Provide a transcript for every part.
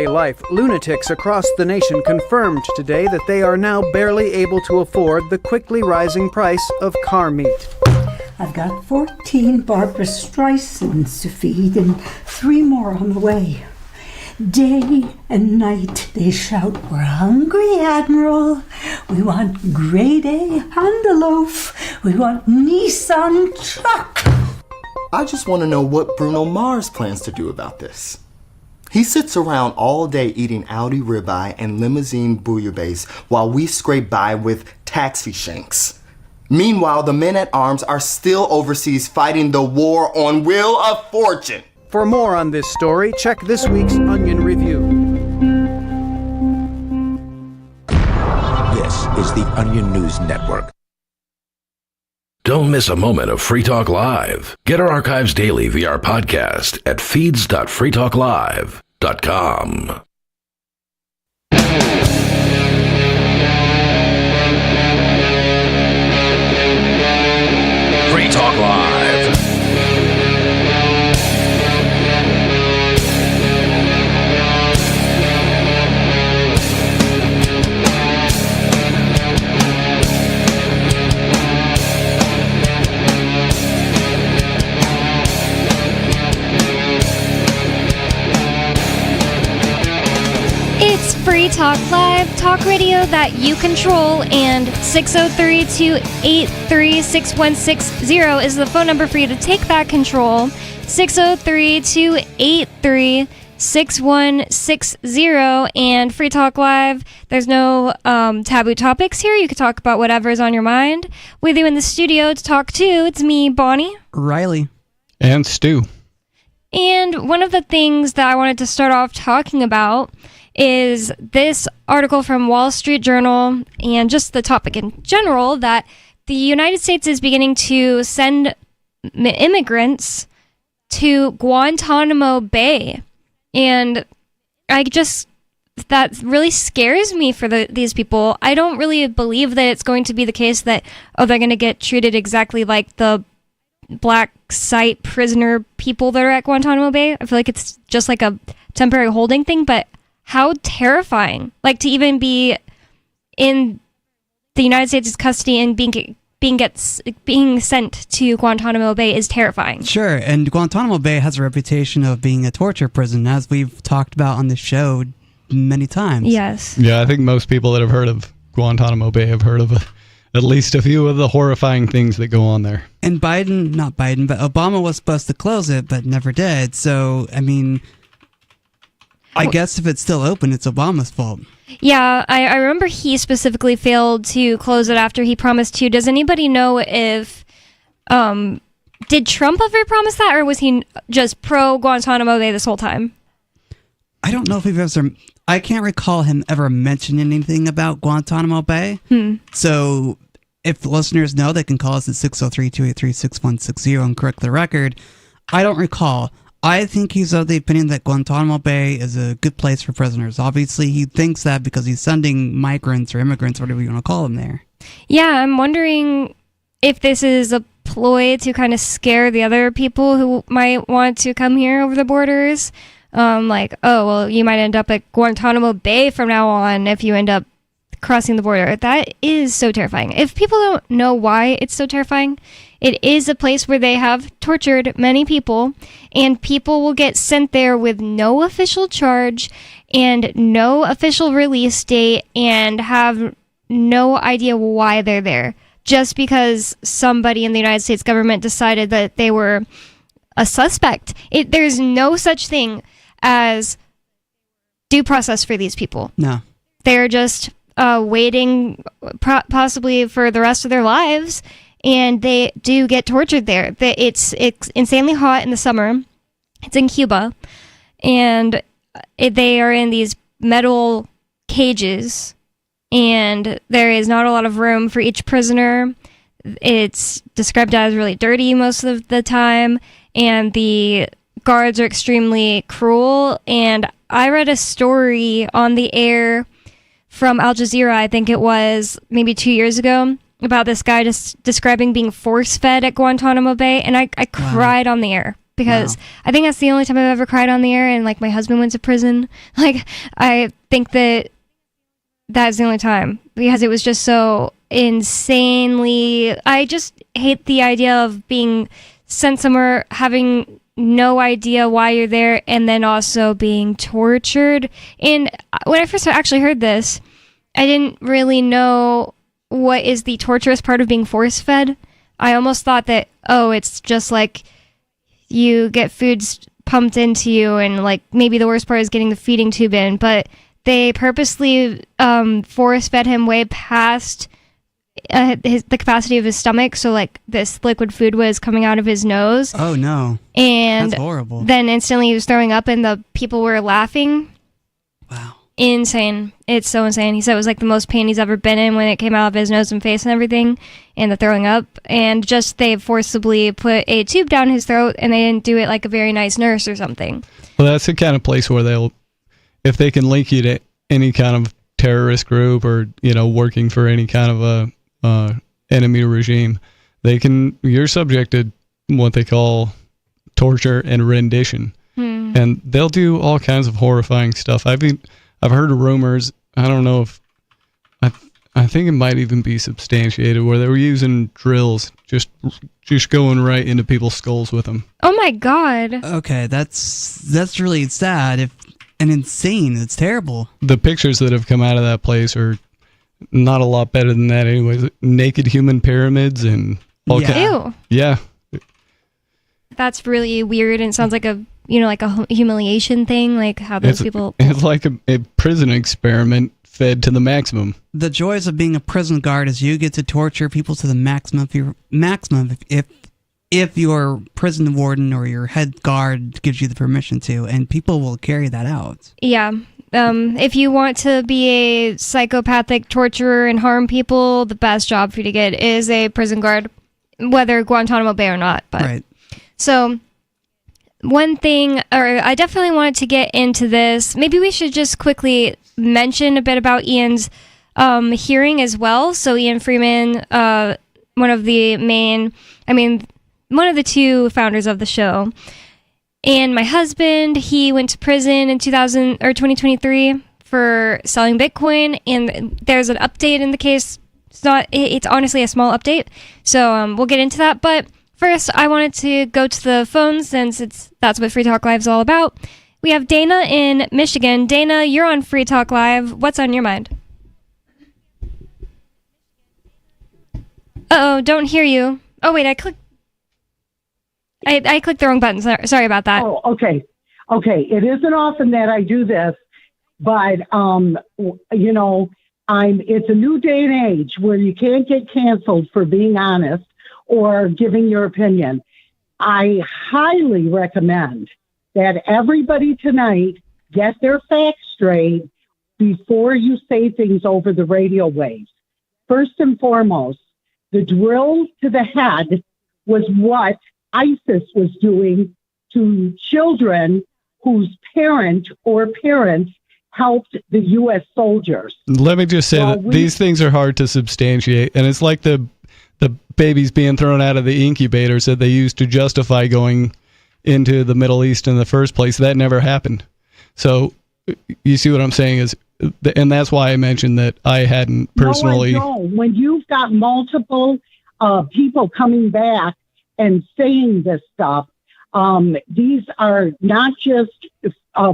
Life, lunatics across the nation confirmed today that they are now barely able to afford the quickly rising price of car meat. I've got 14 Barbara Streisands to feed and 3 more on the way. Day and night they shout, "We're hungry, Admiral. We want grade A Honda-loaf. We want Nissan truck." I just want to know what Bruno Mars plans to do about this. He sits around all day eating Audi ribeye and limousine bouillabaisse while we scrape by with taxi shanks. Meanwhile, the men at arms are still overseas fighting the war on Wheel of Fortune. For more on this story, check this week's Onion Review. This is the Onion News Network. Don't miss a moment of Free Talk Live. Get our archives daily via our podcast at feeds.freetalklive.com. Free Talk Live. It's Free Talk Live, talk radio that you control, and 603-283-6160 is the phone number for you to take that control. 603-283-6160, and Free Talk Live, there's no taboo topics here. You can talk about whatever's on your mind. With you in the studio to talk to, it's me, Bonnie. Riley. And Stu. And one of the things that I wanted to start off talking about is this article from Wall Street Journal, and just the topic in general, that the United States is beginning to send immigrants to Guantanamo Bay. And that really scares me for these people. I don't really believe that it's going to be the case that, they're going to get treated exactly like the black site prisoner people that are at Guantanamo Bay. I feel like it's just like a temporary holding thing, but how terrifying. Like, to even be in the United States' custody and being sent to Guantanamo Bay is terrifying. Sure, and Guantanamo Bay has a reputation of being a torture prison, as we've talked about on the show many times. Yes. Yeah, I think most people that have heard of Guantanamo Bay have heard of at least a few of the horrifying things that go on there. And but Obama was supposed to close it, but never did. So, I mean, I guess if it's still open, it's Obama's fault. Yeah, I remember he specifically failed to close it after he promised to. Does anybody know if, did Trump ever promise that, or was he just pro Guantanamo Bay this whole time? I don't know if I can't recall him ever mentioning anything about Guantanamo Bay. So if the listeners know, they can call us at 603-283-6160 and correct the record. I don't recall. I think he's of the opinion that Guantanamo Bay is a good place for prisoners. Obviously, he thinks that because he's sending migrants or immigrants, whatever you want to call them, there. Yeah, I'm wondering if this is a ploy to kind of scare the other people who might want to come here over the borders. Like, oh, well, you might end up at Guantanamo Bay from now on if you end up crossing the border. That is so terrifying. If people don't know why it's so terrifying, it is a place where they have tortured many people, and people will get sent there with no official charge and no official release date and have no idea why they're there, just because somebody in the United States government decided that they were a suspect. There's no such thing as due process for these people. No. They're just waiting possibly for the rest of their lives, and they do get tortured there. It's insanely hot in the summer. It's in Cuba, and they are in these metal cages, and there is not a lot of room for each prisoner. It's described as really dirty most of the time, and the guards are extremely cruel. And I read a story on the air from Al Jazeera, I think it was maybe 2 years ago, about this guy just describing being force-fed at Guantanamo Bay, and I cried on the air. because I think that's the only time I've ever cried on the air, and like my husband went to prison. Like I think that's the only time, because it was just so insanely, I just hate the idea of being sent somewhere, having no idea why you're there, and then also being tortured. And when I first actually heard this, I didn't really know what is the torturous part of being force fed. I almost thought that, oh, it's just like you get foods pumped into you, and like maybe the worst part is getting the feeding tube in, but they purposely force fed him way past the capacity of his stomach, so like this liquid food was coming out of his nose. Oh no. And that's horrible. Then instantly he was throwing up, and the people were laughing. Wow. Insane. It's so insane. He said it was like the most pain he's ever been in when it came out of his nose and face and everything, and the throwing up, and just they forcibly put a tube down his throat, and they didn't do it like a very nice nurse or something. Well, that's the kind of place where if they can link you to any kind of terrorist group, or working for any kind of a enemy regime, you're subjected to what they call torture and rendition. And they'll do all kinds of horrifying stuff. I've heard of rumors, I don't know if I think it might even be substantiated, where they were using drills, just going right into people's skulls with them. Oh my god. Okay, that's really sad and insane. It's terrible. The pictures that have come out of that place are not a lot better than that anyways. Naked human pyramids and all Ew. Yeah. That's really weird, and it sounds like a humiliation thing, like how those people... It's like a prison experiment fed to the maximum. The joys of being a prison guard is you get to torture people to the maximum if your prison warden or your head guard gives you the permission to, and people will carry that out. Yeah. If you want to be a psychopathic torturer and harm people, the best job for you to get is a prison guard, whether Guantanamo Bay or not. But right. So one thing, or I definitely wanted to get into this. Maybe we should just quickly mention a bit about Ian's hearing as well. So Ian Freeman, one of the two founders of the show. And my husband, he went to prison in 2023 for selling Bitcoin, and there's an update in the case. It's honestly a small update, so we'll get into that. But first, I wanted to go to the phone, since that's what Free Talk Live is all about. We have Dana in Michigan. Dana, you're on Free Talk Live. What's on your mind? Uh-oh, don't hear you. Oh, wait, I clicked the wrong button. Sorry about that. Oh, okay. It isn't often that I do this, but, it's a new day and age where you can't get canceled for being honest or giving your opinion. I highly recommend that everybody tonight get their facts straight before you say things over the radio waves. First and foremost, the drill to the head was what ISIS was doing to children whose parent or parents helped the U.S. soldiers. Let me just say that these things are hard to substantiate, and it's like the babies being thrown out of the incubators that they used to justify going into the Middle East in the first place. That never happened. So you see what I'm saying is, and that's why I mentioned that I hadn't personally... No, I don't. When you've got multiple people coming back and saying this stuff, these are not just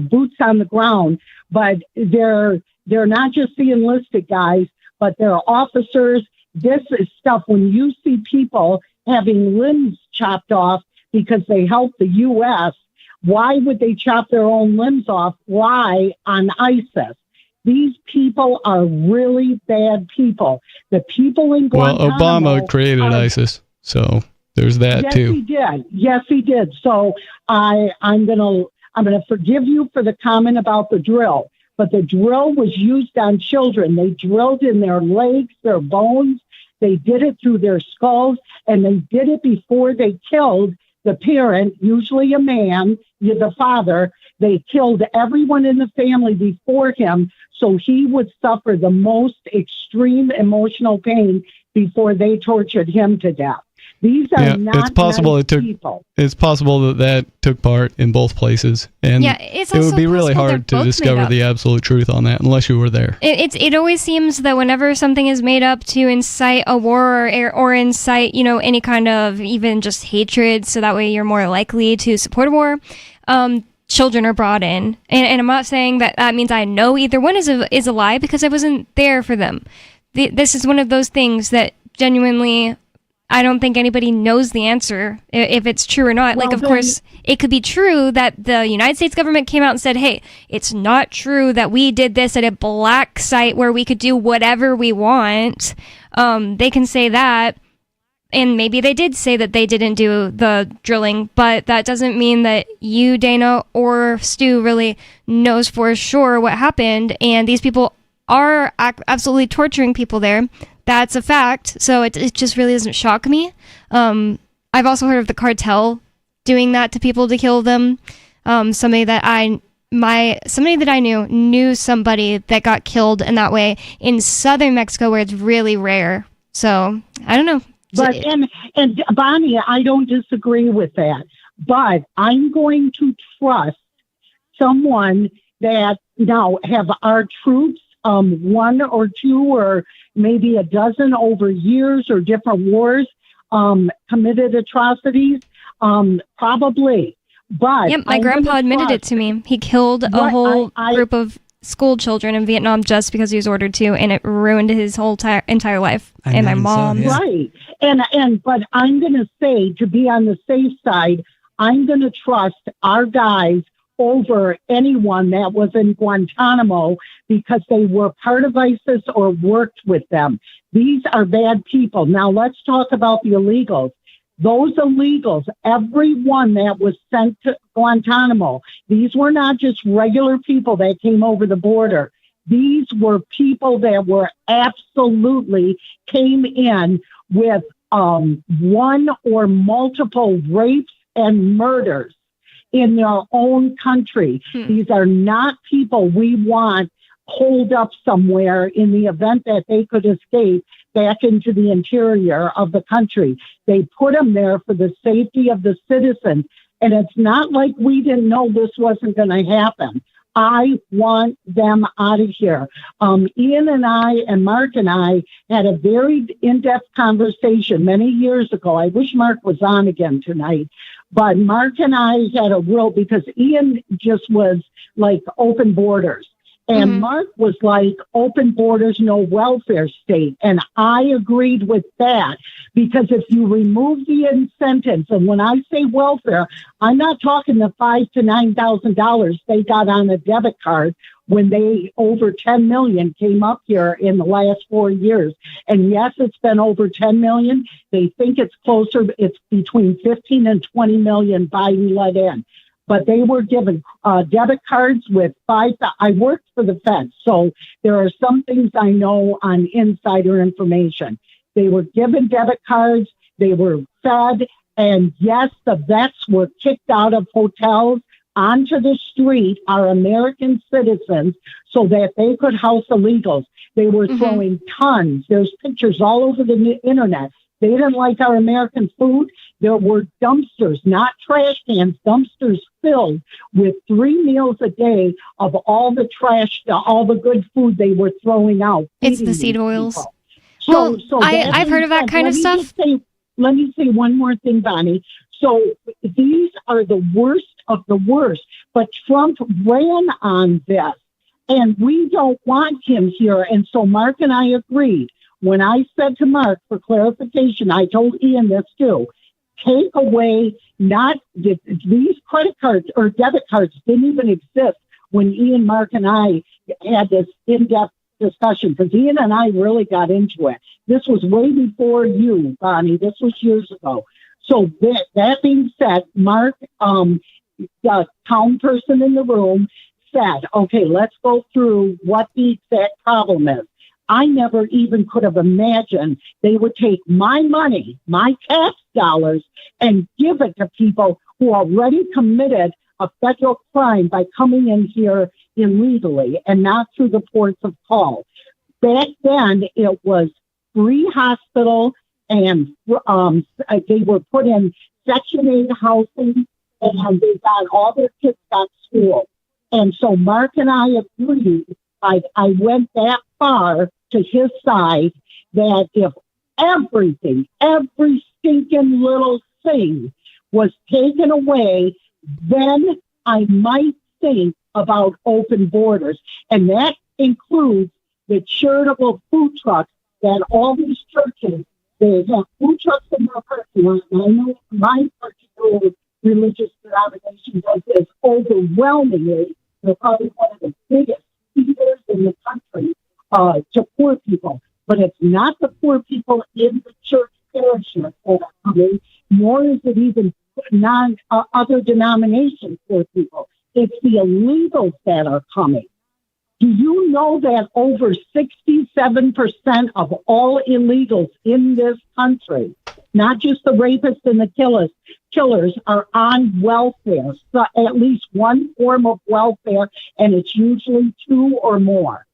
boots on the ground, but they're not just the enlisted guys, but they're officers. This is stuff when you see people having limbs chopped off because they helped the U.S., why would they chop their own limbs off? Why on ISIS? These people are really bad people. The people in Guantanamo... Well, Obama created ISIS, so there's that too. Yes, he did. So I'm gonna forgive you for the comment about the drill, but the drill was used on children. They drilled in their legs, their bones. They did it through their skulls, and they did it before they killed the parent, usually a man, the father. They killed everyone in the family before him, so he would suffer the most extreme emotional pain before they tortured him to death. These are not it's possible nice it took. people. It's possible that took part in both places, and Yeah, it's it would also be really possible hard they're to both discover made up. the absolute truth on that unless you were there. It always seems that whenever something is made up to incite a war or incite, any kind of even just hatred, so that way you're more likely to support a war, children are brought in. And I'm not saying that means I know either one is a lie, because I wasn't there for them. This is one of those things that genuinely, I don't think anybody knows the answer if it's true or not. Well, of course, it could be true that the United States government came out and said, hey, it's not true that we did this at a black site where we could do whatever we want. They can say that. And maybe they did say that they didn't do the drilling, but that doesn't mean that you, Dana, or Stu really knows for sure what happened. And these people are absolutely torturing people there. That's a fact. So it just really doesn't shock me. I've also heard of the cartel doing that to people to kill them. Somebody that I knew somebody that got killed in that way in southern Mexico, where it's really rare. So I don't know. But and Bonnie, I don't disagree with that. But I'm going to trust someone that now have our troops, one or two or maybe a dozen over years or different wars, committed atrocities. Probably. But yep, my grandpa admitted it to me. He killed a whole group of school children in Vietnam just because he was ordered to, and it ruined his whole entire life. And my mom. Right. But I'm going to say, to be on the safe side, I'm going to trust our guys over anyone that was in Guantanamo because they were part of ISIS or worked with them. These are bad people. Now let's talk about the illegals. Those illegals, everyone that was sent to Guantanamo, these were not just regular people that came over the border. These were people that were absolutely came in with one or multiple rapes and murders in their own country. These are not people we want holed up somewhere in the event that they could escape back into the interior of the country. They put them there for the safety of the citizens. And it's not like we didn't know this wasn't going to happen. I want them out of here. Ian and I and Mark and I had a very in-depth conversation many years ago. I wish Mark was on again tonight. But Mark and I had a real, because Ian just was like open borders. And Mark was like, open borders, no welfare state. And I agreed with that because if you remove the incentives, and when I say welfare, I'm not talking the $5,000 to $9,000 they got on a debit card when they over 10 million came up here in the last 4 years. And yes, it's been over 10 million. They think it's closer. It's between 15 and 20 million Biden let in. But they were given debit cards with I worked for the Fed, so there are some things I know on insider information. They were given debit cards, they were fed, and yes, the vets were kicked out of hotels onto the street, our American citizens, so that they could house illegals. They were throwing tons. There's pictures all over the internet. They didn't like our American food. There were dumpsters, not trash cans, dumpsters filled with 3 meals a day of all the trash, all the good food they were throwing out. It's the seed oils. So I've heard of that kind of stuff. Let me say one more thing, Bonnie. So these are the worst of the worst. But Trump ran on this, and we don't want him here. And so Mark and I agreed. When I said to Mark, for clarification, I told Ian this too, take away these credit cards or debit cards didn't even exist when Ian, Mark, and I had this in-depth discussion, because Ian and I really got into it. This was way before you, Bonnie. This was years ago. So that being said, Mark, the town person in the room, said, okay, let's go through what the exact problem is. I never even could have imagined they would take my money, my tax dollars, and give it to people who already committed a federal crime by coming in here illegally and not through the ports of call. Back then, it was free hospital and they were put in Section 8 housing, and they got all their kids got school. And so Mark and I agreed, I went that far to his side, that if everything, every stinking little thing was taken away, then I might think about open borders. And that includes the charitable food trucks that all these churches, they have food trucks in their parking lot. And I know my particular religious denomination does this overwhelmingly. They're probably one of the biggest feeders in the country to poor people. But it's not the poor people in the church parishes that are coming, nor is it even other denominations poor people. It's the illegals that are coming. Do you know that over 67% of all illegals in this country, not just the rapists and the killers, are on welfare, so at least one form of welfare, and it's usually two or more?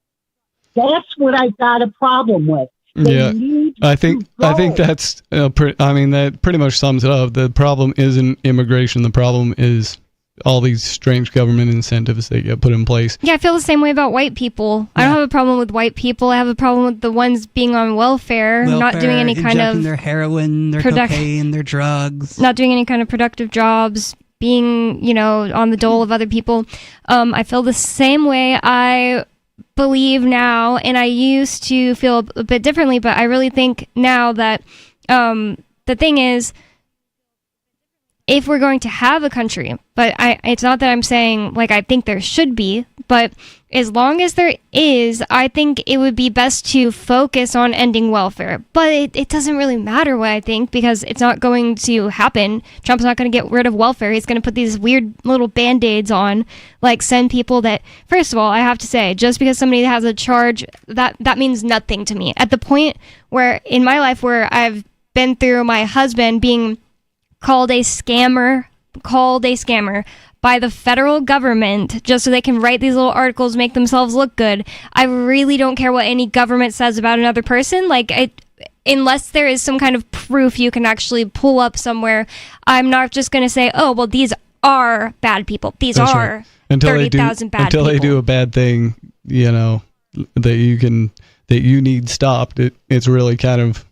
That's what I've got a problem with. I think that's that pretty much sums it up. The problem isn't immigration. The problem is all these strange government incentives that get put in place. Yeah, I feel the same way about white people. I don't have a problem with white people. I have a problem with the ones being on welfare not doing any kind of their heroin, their cocaine, their drugs, not doing any kind of productive jobs, being, on the dole of other people. I feel the same way. I believe now, and I used to feel a bit differently, but I really think now that the thing is, if we're going to have a country, but it's not that I'm saying I think there should be, but as long as there is, I think it would be best to focus on ending welfare. But it doesn't really matter what I think, because it's not going to happen. Trump's not going to get rid of welfare. He's going to put these weird little band-aids on, send people that, first of all, I have to say, just because somebody has a charge, that means nothing to me. At the point where, in my life, where I've been through my husband being called a scammer by the federal government just so they can write these little articles, make themselves look good. I really don't care what any government says about another person. Unless there is some kind of proof you can actually pull up somewhere, I'm not just going to say, oh, well, these are bad people. These That's are right. 30,000 bad people. Until they do a bad thing, that you need stopped, it's really kind of,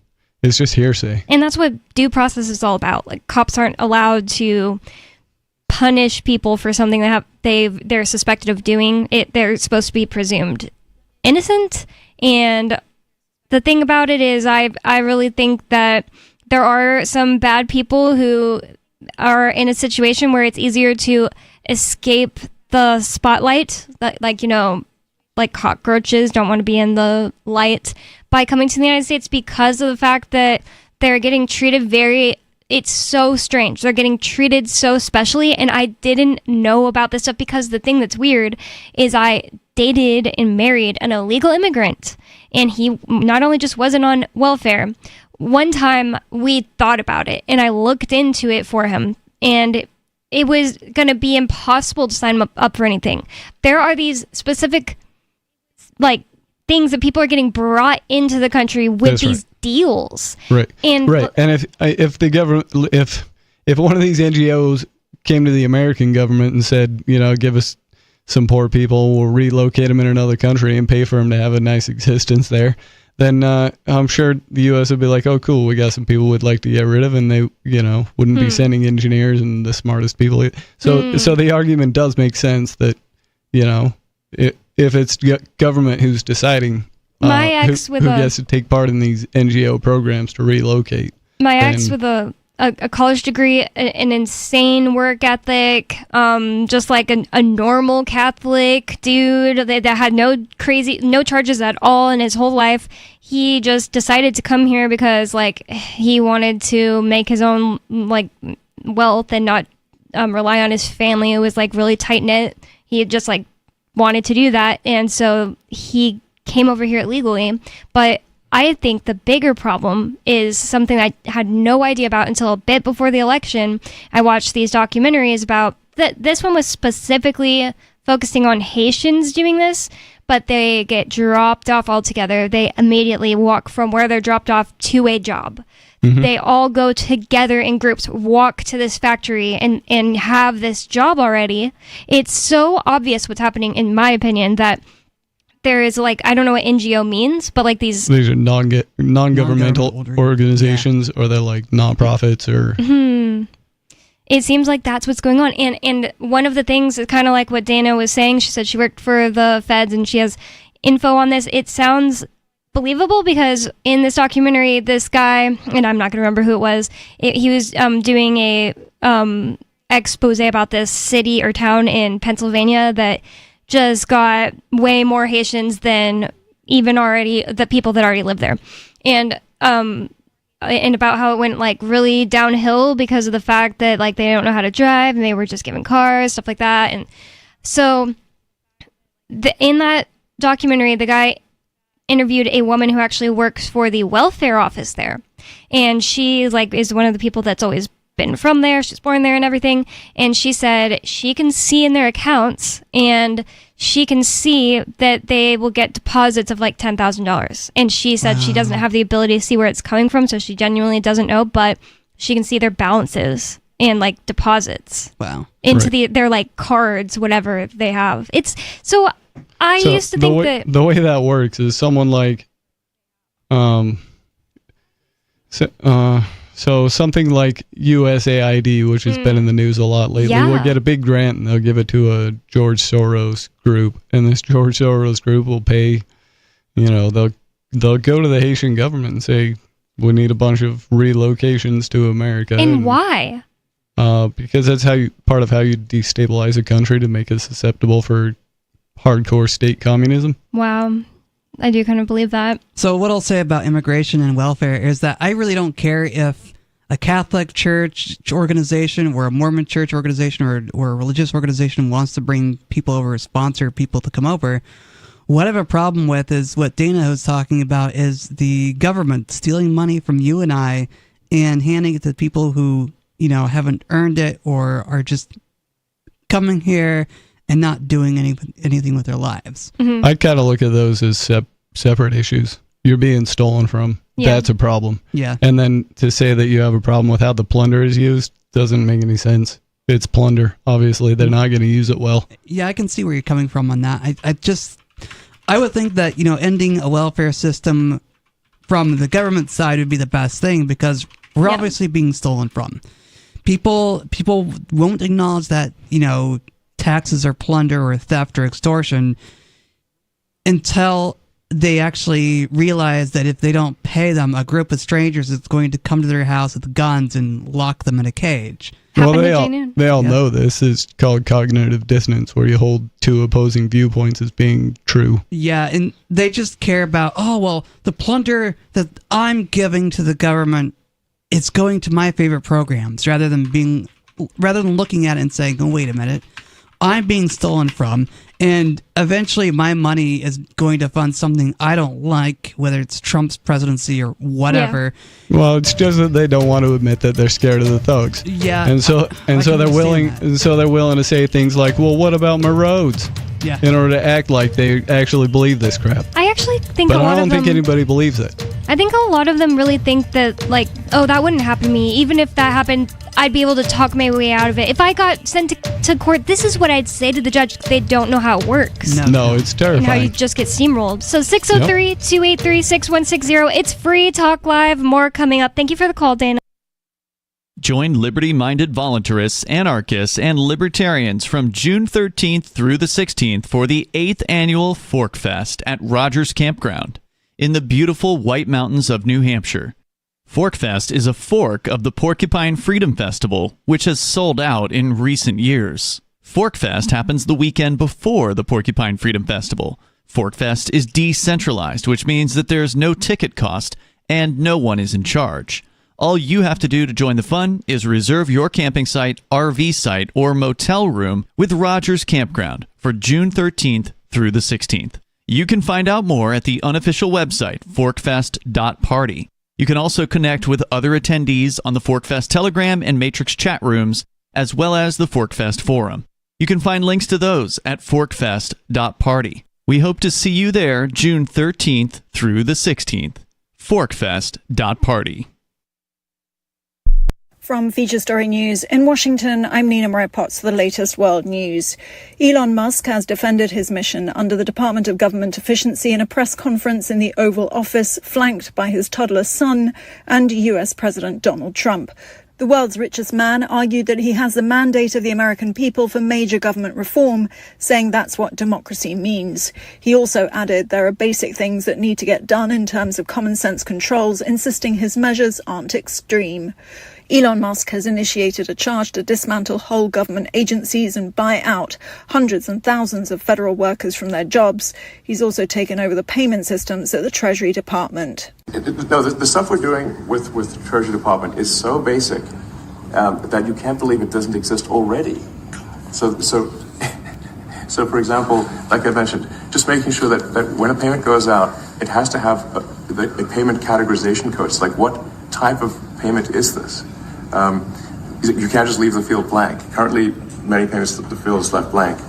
it's just hearsay. And that's what due process is all about. Cops aren't allowed to punish people for something that they're suspected of doing. They're supposed to be presumed innocent. And the thing about it is, I really think that there are some bad people who are in a situation where it's easier to escape the spotlight, like cockroaches don't want to be in the light, by coming to the United States, because of the fact that they're getting treated it's so strange. They're getting treated so specially, and I didn't know about this stuff, because the thing that's weird is I dated and married an illegal immigrant, and he not only just wasn't on welfare. One time we thought about it, and I looked into it for him, and it was going to be impossible to sign him up for anything. There are these specific things that people are getting brought into the country with That's these deals. Right. And if the government, if one of these NGOs came to the American government and said, give us some poor people, we'll relocate them in another country and pay for them to have a nice existence there, then I'm sure the U.S. would be like, oh, cool, we got some people we'd like to get rid of, and they, wouldn't be sending engineers and the smartest people. So the argument does make sense that, if it's government who's deciding who gets to take part in these NGO programs to relocate. My ex with a college degree, an insane work ethic, just like a normal Catholic dude that had no charges at all in his whole life. He just decided to come here because he wanted to make his own wealth and not rely on his family. It was really tight knit. He just wanted to do that, and so he came over here illegally. But I think the bigger problem is something I had no idea about until a bit before the election. I watched these documentaries about this one was specifically focusing on Haitians doing this, but they get dropped off altogether. They immediately walk from where they're dropped off to a job. they all go together in groups, walk to this factory and have this job already. It's so obvious what's happening, in my opinion, that there is like, I don't know what NGO means, but like these are non-governmental organizations, or they're like nonprofits, or it seems like that's what's going on. And one of the things is kind of like what Dana was saying. She said she worked for the feds and she has info on this. It sounds believable because in this documentary, this guy, and I'm not going to remember who it was, he was doing a expose about this city or town in Pennsylvania that just got way more Haitians than even already the people that already live there. And about how it went like really downhill because of the fact that like they don't know how to drive and they were just given cars, stuff like that. And so in that documentary, the guy interviewed a woman who actually works for the welfare office there, and she like is one of the people that's always been from there. She's born there and everything. And she said she can see in their accounts and she can see that they will get deposits of like $10,000. And she said she doesn't have the ability to see where it's coming from, so she genuinely doesn't know, but she can see their balances and like deposits into their like cards, whatever they have. It's so I used to think that the way that works is someone like so something like USAID, which has been in the news a lot lately, will get a big grant and they'll give it to a George Soros group, and this George Soros group will pay, they'll go to the Haitian government and say, we need a bunch of relocations to America. And why? Because that's part of how you destabilize a country, to make it susceptible for hardcore state communism. Wow. I do kind of believe that. So what I'll say about immigration and welfare is that I really don't care if a Catholic church organization or a Mormon church organization or a religious organization wants to bring people over or sponsor people to come over. What I have a problem with is what Dana was talking about, is the government stealing money from you and I and handing it to people who, haven't earned it or are just coming here and not doing anything with their lives. Mm-hmm. I kind of look at those as separate issues. You're being stolen from. Yeah. That's a problem. Yeah. And then to say that you have a problem with how the plunder is used doesn't make any sense. It's plunder. Obviously, they're not going to use it well. Yeah, I can see where you're coming from on that. I would think that, ending a welfare system from the government side would be the best thing, because we're obviously being stolen from. People won't acknowledge that, taxes are plunder or theft or extortion until they actually realize that if they don't pay them, a group of strangers is going to come to their house with guns and lock them in a cage. Well, they all know this is called cognitive dissonance, where you hold two opposing viewpoints as being true. Yeah, and they just care about, the plunder that I'm giving to the government, it's going to my favorite programs, rather than looking at it and saying, oh, wait a minute, I'm being stolen from, and eventually my money is going to fund something I don't like, whether it's Trump's presidency or whatever. Yeah. Well, it's just that they don't want to admit that they're scared of the thugs. Yeah. And so they're willing to say things like, "Well, what about my roads?" Yeah. In order to act like they actually believe this crap. I actually think but I don't think anybody believes it. I think a lot of them really think that, like, oh, that wouldn't happen to me. Even if that happened, I'd be able to talk my way out of it. If I got sent to court, this is what I'd say to the judge. They don't know how it works. No, it's terrifying. And how you just get steamrolled. So 603-283-6160. It's free talk live. More coming up. Thank you for the call, Dana. Join liberty-minded voluntarists, anarchists, and libertarians from June 13th through the 16th for the 8th annual Fork Fest at Rogers Campground in the beautiful White Mountains of New Hampshire. Fork Fest is a fork of the Porcupine Freedom Festival, which has sold out in recent years. Fork Fest happens the weekend before the Porcupine Freedom Festival. Fork Fest is decentralized, which means that there's no ticket cost and no one is in charge. All you have to do to join the fun is reserve your camping site, RV site, or motel room with Rogers Campground for June 13th through the 16th. You can find out more at the unofficial website, forkfest.party. You can also connect with other attendees on the Forkfest Telegram and Matrix chat rooms, as well as the Forkfest Forum. You can find links to those at forkfest.party. We hope to see you there June 13th through the 16th. Forkfest.party. From Feature Story News in Washington, I'm Nina Moret-Potts for the latest world news. Elon Musk has defended his mission under the Department of Government Efficiency in a press conference in the Oval Office, flanked by his toddler son and US President Donald Trump. The world's richest man argued that he has the mandate of the American people for major government reform, saying that's what democracy means. He also added there are basic things that need to get done in terms of common sense controls, insisting his measures aren't extreme. Elon Musk has initiated a charge to dismantle whole government agencies and buy out hundreds and thousands of federal workers from their jobs. He's also taken over the payment systems at the Treasury Department. No, the stuff we're doing with the Treasury Department is so basic that you can't believe it doesn't exist already. So for example, like I mentioned, just making sure that when a payment goes out, it has to have a payment categorization code. It's like, what type of payment is this? You can't just leave the field blank. Currently, many payments, the field is left blank.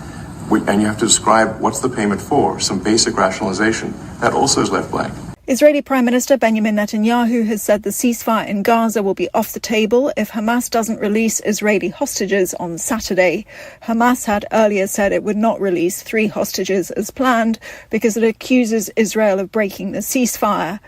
And you have to describe what's the payment for, some basic rationalization. That also is left blank. Israeli Prime Minister Benjamin Netanyahu has said the ceasefire in Gaza will be off the table if Hamas doesn't release Israeli hostages on Saturday. Hamas had earlier said it would not release 3 hostages as planned because it accuses Israel of breaking the ceasefire.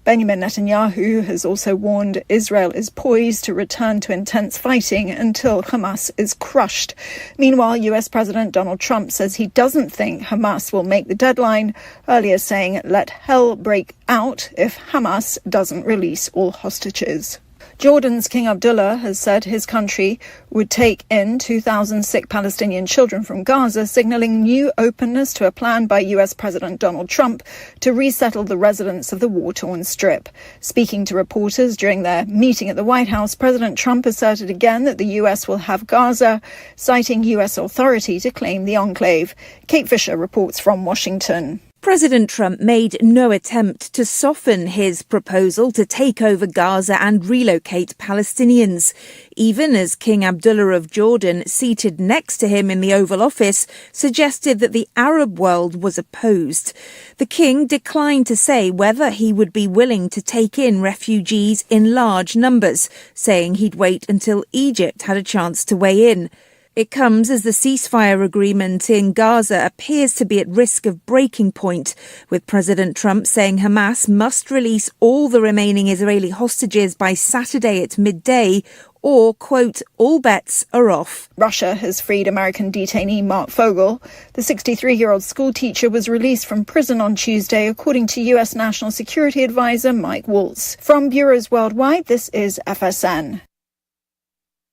Benjamin Netanyahu has also warned Israel is poised to return to intense fighting until Hamas is crushed. Meanwhile, US President Donald Trump says he doesn't think Hamas will make the deadline, earlier saying, "Let hell break out if Hamas doesn't release all hostages." Jordan's King Abdullah has said his country would take in 2,000 sick Palestinian children from Gaza, signaling new openness to a plan by US President Donald Trump to resettle the residents of the war-torn Strip. Speaking to reporters during their meeting at the White House, President Trump asserted again that the US will have Gaza, citing US authority to claim the enclave. Kate Fisher reports from Washington. President Trump made no attempt to soften his proposal to take over Gaza and relocate Palestinians, even as King Abdullah of Jordan, seated next to him in the Oval Office, suggested that the Arab world was opposed. The king declined to say whether he would be willing to take in refugees in large numbers, saying he'd wait until Egypt had a chance to weigh in. It comes as the ceasefire agreement in Gaza appears to be at risk of breaking point, with President Trump saying Hamas must release all the remaining Israeli hostages by Saturday at midday, or, quote, all bets are off. Russia has freed American detainee Mark Fogel. The 63-year-old schoolteacher was released from prison on Tuesday, according to U.S. National Security Advisor Mike Waltz. From bureaus worldwide, this is FSN.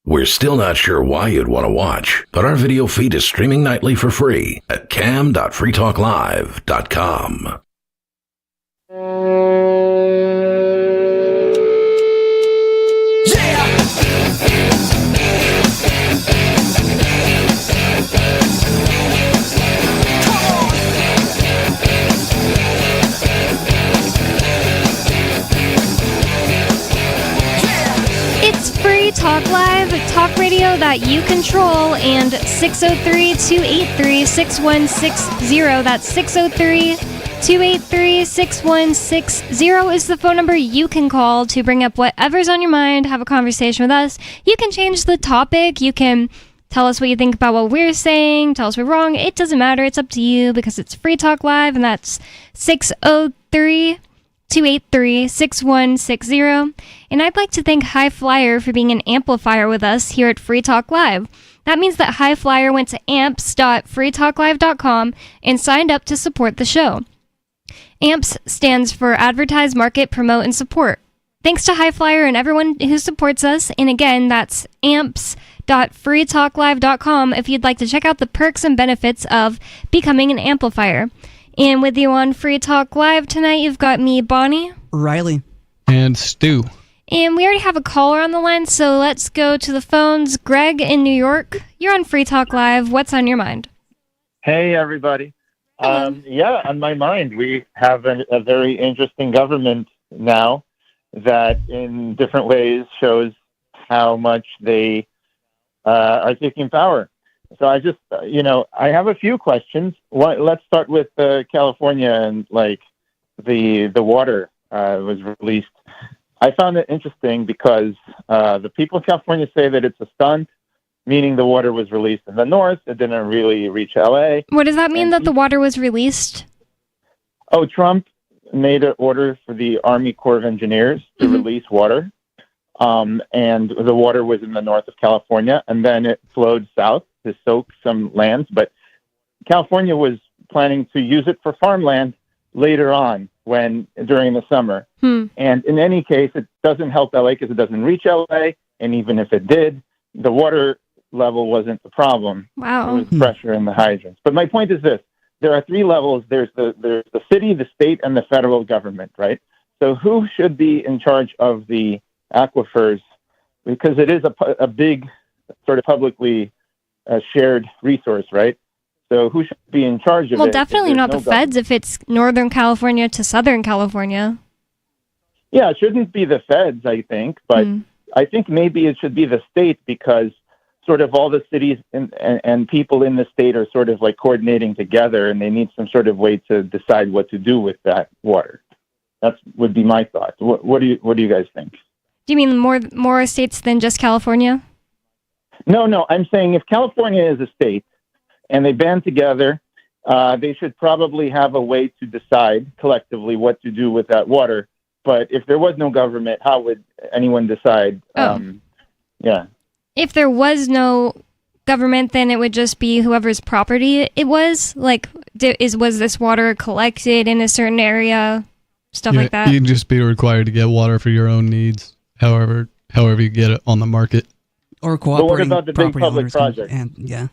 We're still not sure why you'd want to watch, but our video feed is streaming nightly for free at cam.freetalklive.com. It's Free Talk Live, talk radio that you control, and 603-283-6160. That's 603-283-6160 is the phone number you can call to bring up whatever's on your mind, have a conversation with us. You can change the topic, you can tell us what you think about what we're saying, tell us we're wrong. It doesn't matter, it's up to you because it's Free Talk Live, and that's 603-283-6160. And I'd like to thank High Flyer for being an amplifier with us here at Free Talk Live. That means that High Flyer went to amps.freetalklive.com and signed up to support the show. AMPS stands for Advertise, Market, Promote, and Support. Thanks to High Flyer and everyone who supports us. And again, that's amps.freetalklive.com if you'd like to check out the perks and benefits of becoming an amplifier. And with you on Free Talk Live tonight, you've got me, Bonnie, Riley, and Stu. And we already have a caller on the line, so let's go to the phones. Greg in New York, you're on Free Talk Live. What's on your mind? Hey, everybody. Yeah, on my mind, we have a very interesting government now that in different ways shows how much they are taking power. So I just, I have a few questions. Let's start with California and like the water was released I found it interesting because the people in California say that it's a stunt, meaning the water was released in the north. It didn't really reach LA. What does that mean, that the water was released? Oh, Trump made an order for the Army Corps of Engineers to release water. And the water was in the north of California, and then it flowed south to soak some lands. But California was planning to use it for farmland later on during the summer. And in any case, it doesn't help LA because it doesn't reach LA. And even if it did, the water level wasn't the problem. Wow. It was pressure in the hydrants. But my point is this. There are three levels. There's the city, the state, and the federal government, right? So who should be in charge of the aquifers? Because it is a big sort of publicly shared resource, right? So who should be in charge of it? Well, definitely not the feds if it's Northern California to Southern California. Yeah, it shouldn't be the feds, I think. But I think maybe it should be the state because sort of all the cities and people in the state are sort of like coordinating together, and they need some sort of way to decide what to do with that water. That would be my thought. What do you guys think? Do you mean more states than just California? No. I'm saying if California is a state and they band together, they should probably have a way to decide collectively what to do with that water. But if there was no government, how would anyone decide? Yeah. If there was no government, then it would just be whoever's property it was. Like, was this water collected in a certain area? Stuff like that. You'd just be required to get water for your own needs, however you get it on the market. Or cooperating. But what about the big public projects? Yeah.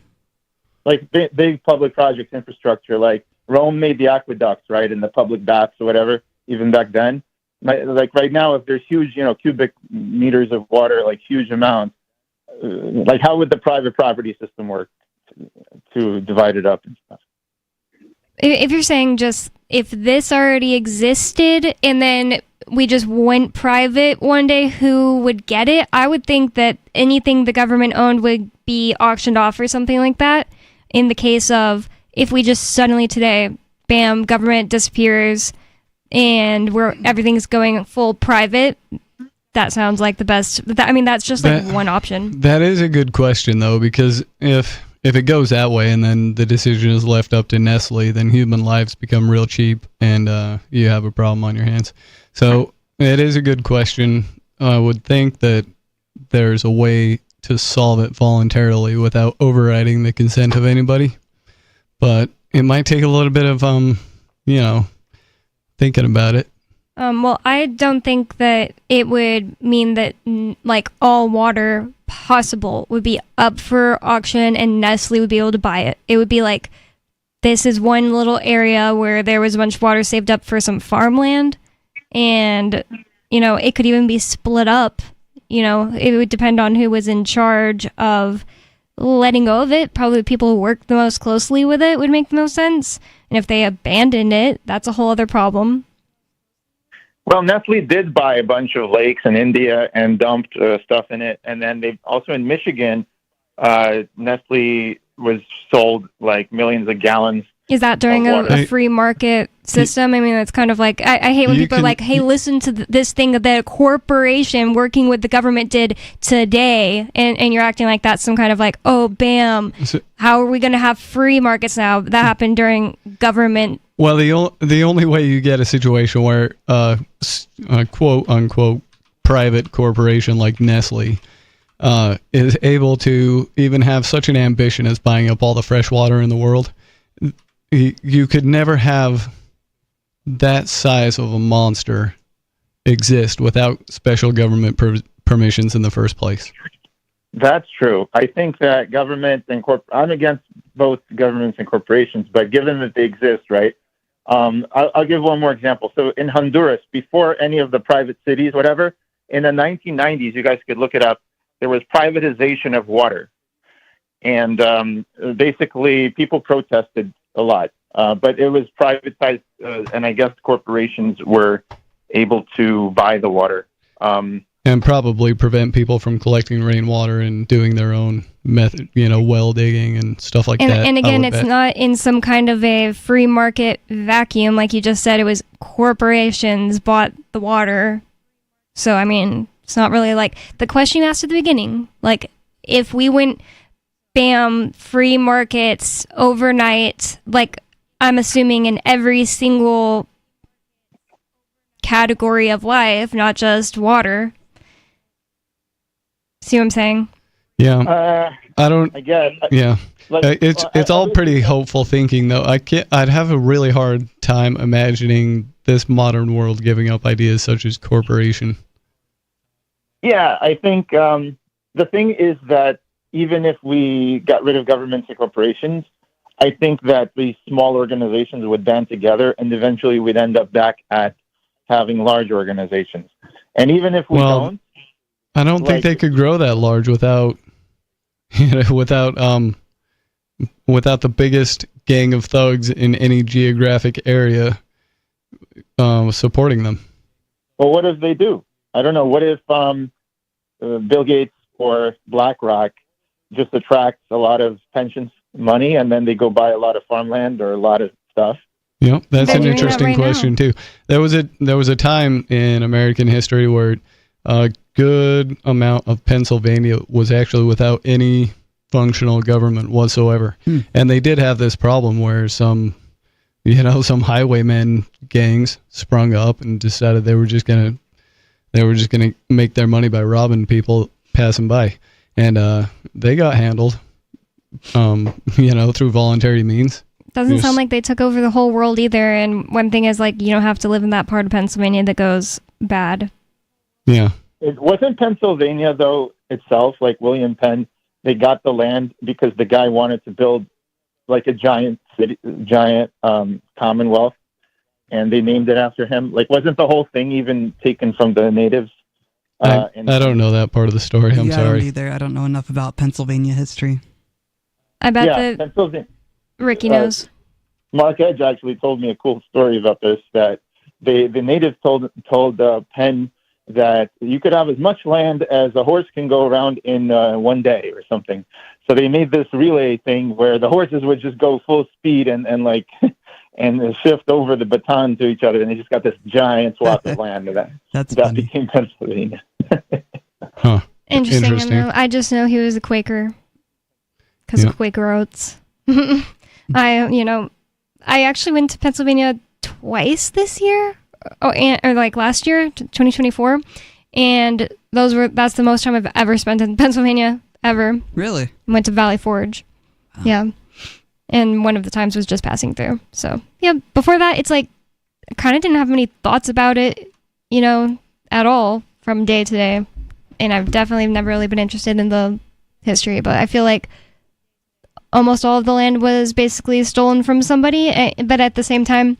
Like big public projects, infrastructure, like Rome made the aqueducts, right, and the public baths or whatever, even back then. Like right now, if there's huge, cubic meters of water, like huge amounts, like how would the private property system work to divide it up and stuff? If you're saying just if this already existed and then we just went private one day, who would get it? I would think that anything the government owned would be auctioned off or something like that. In the case of if we just suddenly today, bam, government disappears and everything's going full private, that sounds like the best. That's just like one option. That is a good question though, because if it goes that way and then the decision is left up to Nestle, then human lives become real cheap and you have a problem on your hands. So it is a good question. I would think that there's a way to solve it voluntarily without overriding the consent of anybody. But it might take a little bit of, thinking about it. Well, I don't think that it would mean that like all water possible would be up for auction and Nestle would be able to buy it. It would be like, this is one little area where there was a bunch of water saved up for some farmland, and it could even be split up. It would depend on who was in charge of letting go of it. Probably the people who worked the most closely with it would make the most sense. And if they abandoned it, that's a whole other problem. Well, Nestle did buy a bunch of lakes in India and dumped stuff in it. And then they also in Michigan, Nestle was sold like millions of gallons. Is that during a free market system? It's kind of like, I hate when people are like, hey, listen to this thing that a corporation working with the government did today. And you're acting like that's some kind of like, oh, bam, how are we going to have free markets now? That happened during government. Well, the only way you get a situation where a quote unquote private corporation like Nestle is able to even have such an ambition as buying up all the fresh water in the world, you could never have that size of a monster exist without special government permissions in the first place. That's true. I think that government and I'm against both governments and corporations, but given that they exist, right? I'll give one more example. So in Honduras, before any of the private cities, whatever, in the 1990s, you guys could look it up, there was privatization of water. And basically people protested a lot, but it was privatized, and I guess corporations were able to buy the water. And probably prevent people from collecting rainwater and doing their own method, well digging and stuff like that. And again, it's not in some kind of a free market vacuum. Like you just said, it was corporations bought the water. So, I mean, it's not really like the question you asked at the beginning. Like, if we went, bam, free markets overnight, like, I'm assuming in every single category of life, not just water. See what I'm saying? Yeah. I guess. Yeah. Like, It's all pretty hopeful thinking, though. I'd have a really hard time imagining this modern world giving up ideas such as corporation. Yeah, I think the thing is that even if we got rid of governments and corporations, I think that these small organizations would band together, and eventually we'd end up back at having large organizations. And even if we don't, I don't think they could grow that large without, without the biggest gang of thugs in any geographic area supporting them. Well, what if they do? I don't know. What if Bill Gates or BlackRock just attracts a lot of pension money, and then they go buy a lot of farmland or a lot of stuff? Yeah, that's an interesting question too. There was a time in American history where a good amount of Pennsylvania was actually without any functional government whatsoever, and they did have this problem where some highwaymen gangs sprung up and decided they were just gonna make their money by robbing people passing by, and they got handled, through voluntary means. Doesn't sound like they took over the whole world either. And one thing is, like, you don't have to live in that part of Pennsylvania that goes bad. Yeah. It wasn't Pennsylvania, though, itself, like William Penn, they got the land because the guy wanted to build like a giant city, commonwealth, and they named it after him. Like, wasn't the whole thing even taken from the natives? I don't know that part of the story. I'm I sorry. don't either. I don't know enough about Pennsylvania history. I bet Pennsylvania. Ricky knows. Mark Edge actually told me a cool story about this, that the natives told Penn that you could have as much land as a horse can go around in 1 day or something. So they made this relay thing where the horses would just go full speed and shift over the baton to each other, and they just got this giant swath of land that became Pennsylvania. Huh. Interesting. I just know he was a Quaker because of Quaker Oats. I actually went to Pennsylvania twice this year, or like last year, 2024, and that's the most time I've ever spent in Pennsylvania ever. Really? Went to Valley Forge. Oh. Yeah. And one of the times was just passing through. So, yeah, before that, it's like, I kind of didn't have many thoughts about it, at all from day to day. And I've definitely never really been interested in the history, but I feel like almost all of the land was basically stolen from somebody. But at the same time,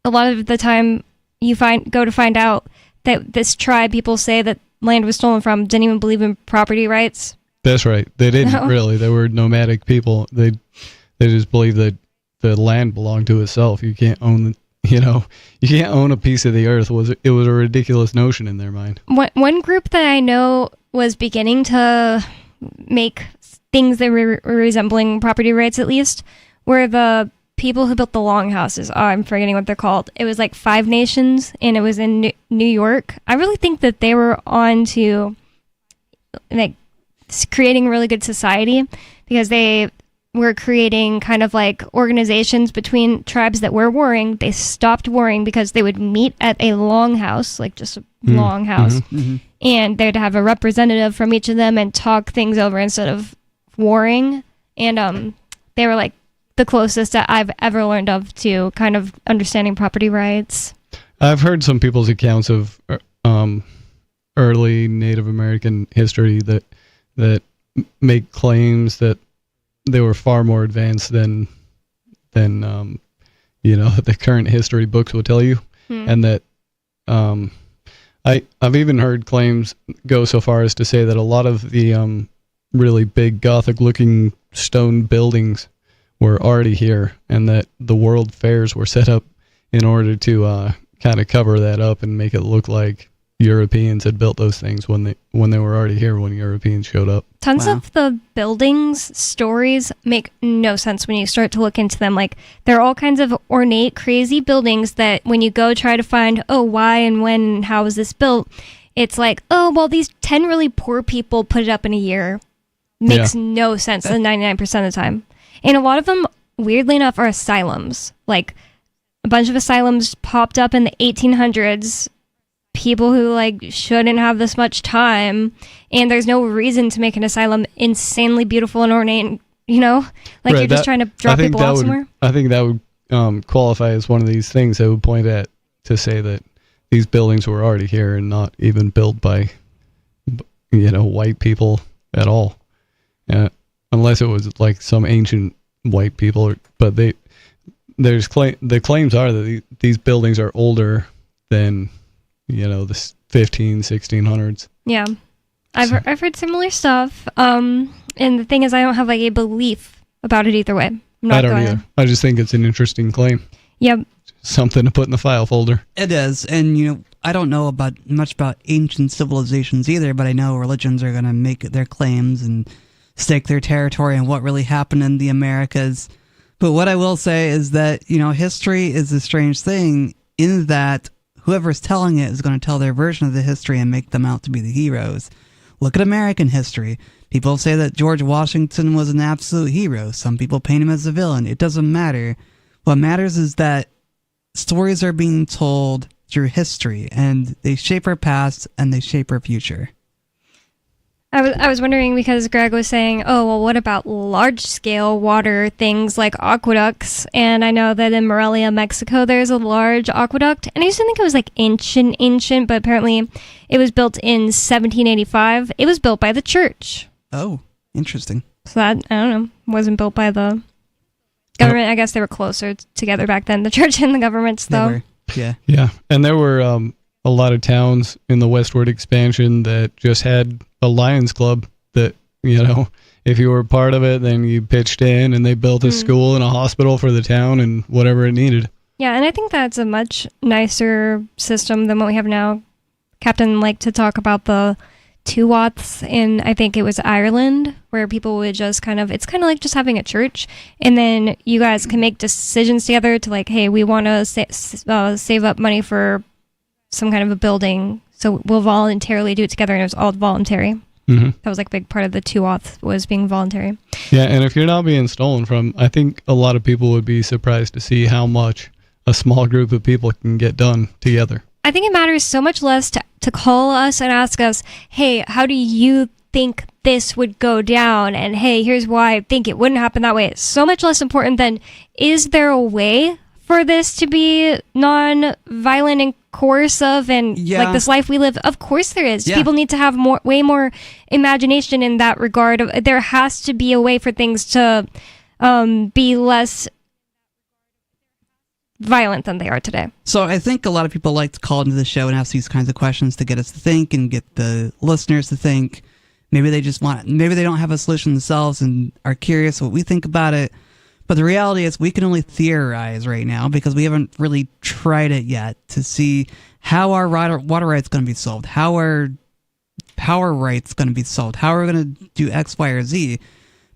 a lot of the time you go to find out that this tribe people say that land was stolen from didn't even believe in property rights. That's right. They didn't really. They were nomadic people. They just believed that the land belonged to itself. You can't own you can't own a piece of the earth. It was a ridiculous notion in their mind. One group that I know was beginning to make things that were resembling property rights, at least, were the people who built the longhouses. Oh, I'm forgetting what they're called. It was like 5 Nations, and it was in New York. I really think that they were on to like creating a really good society, because they were creating kind of like organizations between tribes that were warring. They stopped warring because they would meet at a longhouse, like just a longhouse, and they'd have a representative from each of them and talk things over instead of warring. And they were like the closest that I've ever learned of to kind of understanding property rights. I've heard some people's accounts of early Native American history that make claims that they were far more advanced than the current history books will tell you, and that I've even heard claims go so far as to say that a lot of the really big Gothic-looking stone buildings were already here, and that the world fairs were set up in order to kind of cover that up and make it look like Europeans had built those things when they were already here when Europeans showed up. Tons of the buildings stories make no sense when you start to look into them. Like, there are all kinds of ornate, crazy buildings that when you go try to find, oh, why and when and how was this built, it's like, oh, well, these 10 really poor people put it up in a year. Makes no sense 99% of the time. And a lot of them, weirdly enough, are asylums. Like, a bunch of asylums popped up in the 1800s. People who, like, shouldn't have this much time. And there's no reason to make an asylum insanely beautiful and ornate, you know? Like, you're just trying to drop people off somewhere. I think that would qualify as one of these things that would point at to say that these buildings were already here and not even built by, white people at all. Unless it was like some ancient white people, but the claims are that these buildings are older than, the 1600s. Yeah. I've heard similar stuff. And the thing is, I don't have like a belief about it either way. I don't either. I just think it's an interesting claim. Yep. Something to put in the file folder. It is. And, I don't know much about ancient civilizations either, but I know religions are going to make their claims and stake their territory and what really happened in the Americas. But what I will say is that, history is a strange thing in that whoever's telling it is going to tell their version of the history and make them out to be the heroes. Look at American history. People say that George Washington was an absolute hero. Some people paint him as a villain. It doesn't matter. What matters is that stories are being told through history, and they shape our past and they shape our future. I was wondering because Greg was saying, oh, well, what about large-scale water things like aqueducts? And I know that in Morelia, Mexico, there's a large aqueduct. And I used to think it was like ancient, but apparently it was built in 1785. It was built by the church. Oh, interesting. So that, I don't know, wasn't built by the government. I guess they were closer together back then, the church and the governments, though. Yeah. Yeah, and there were a lot of towns in the westward expansion that just had a Lions Club that, if you were part of it, then you pitched in and they built a school and a hospital for the town and whatever it needed. Yeah, and I think that's a much nicer system than what we have now. Captain liked to talk about the Tuaths in, I think it was Ireland, where people would just it's kind of like just having a church, and then you guys can make decisions together to like, hey, we want to save up money for some kind of a building, so we'll voluntarily do it together, and it was all voluntary. Mm-hmm. That was like a big part of the Tuath was being voluntary. Yeah, and if you're not being stolen from, I think a lot of people would be surprised to see how much a small group of people can get done together. I think it matters so much less to call us and ask us, hey, how do you think this would go down? And hey, here's why I think it wouldn't happen that way. It's so much less important than, is there a way for this to be non-violent and coercive and like this life we live? Of course there is. Yeah. People need to have way more imagination in that regard. There has to be a way for things to be less violent than they are today. So I think a lot of people like to call into the show and ask these kinds of questions to get us to think and get the listeners to think. Maybe they don't have a solution themselves and are curious what we think about it. But the reality is we can only theorize right now because we haven't really tried it yet to see how our water rights going to be solved, how our power rights going to be solved, how we're going to do X, Y, or Z.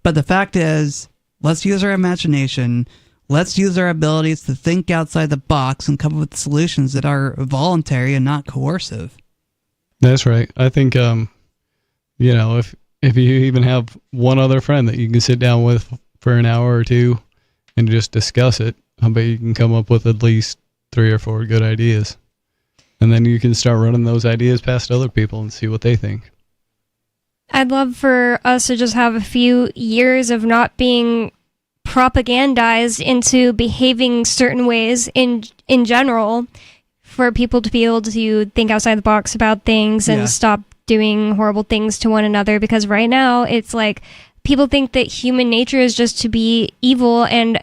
But the fact is, let's use our imagination. Let's use our abilities to think outside the box and come up with solutions that are voluntary and not coercive. That's right. I think, if you even have one other friend that you can sit down with for an hour or two and just discuss it, I bet you can come up with at least 3 or 4 good ideas. And then you can start running those ideas past other people and see what they think. I'd love for us to just have a few years of not being propagandized into behaving certain ways in general, for people to be able to think outside the box about things and stop doing horrible things to one another. Because right now it's like people think that human nature is just to be evil, and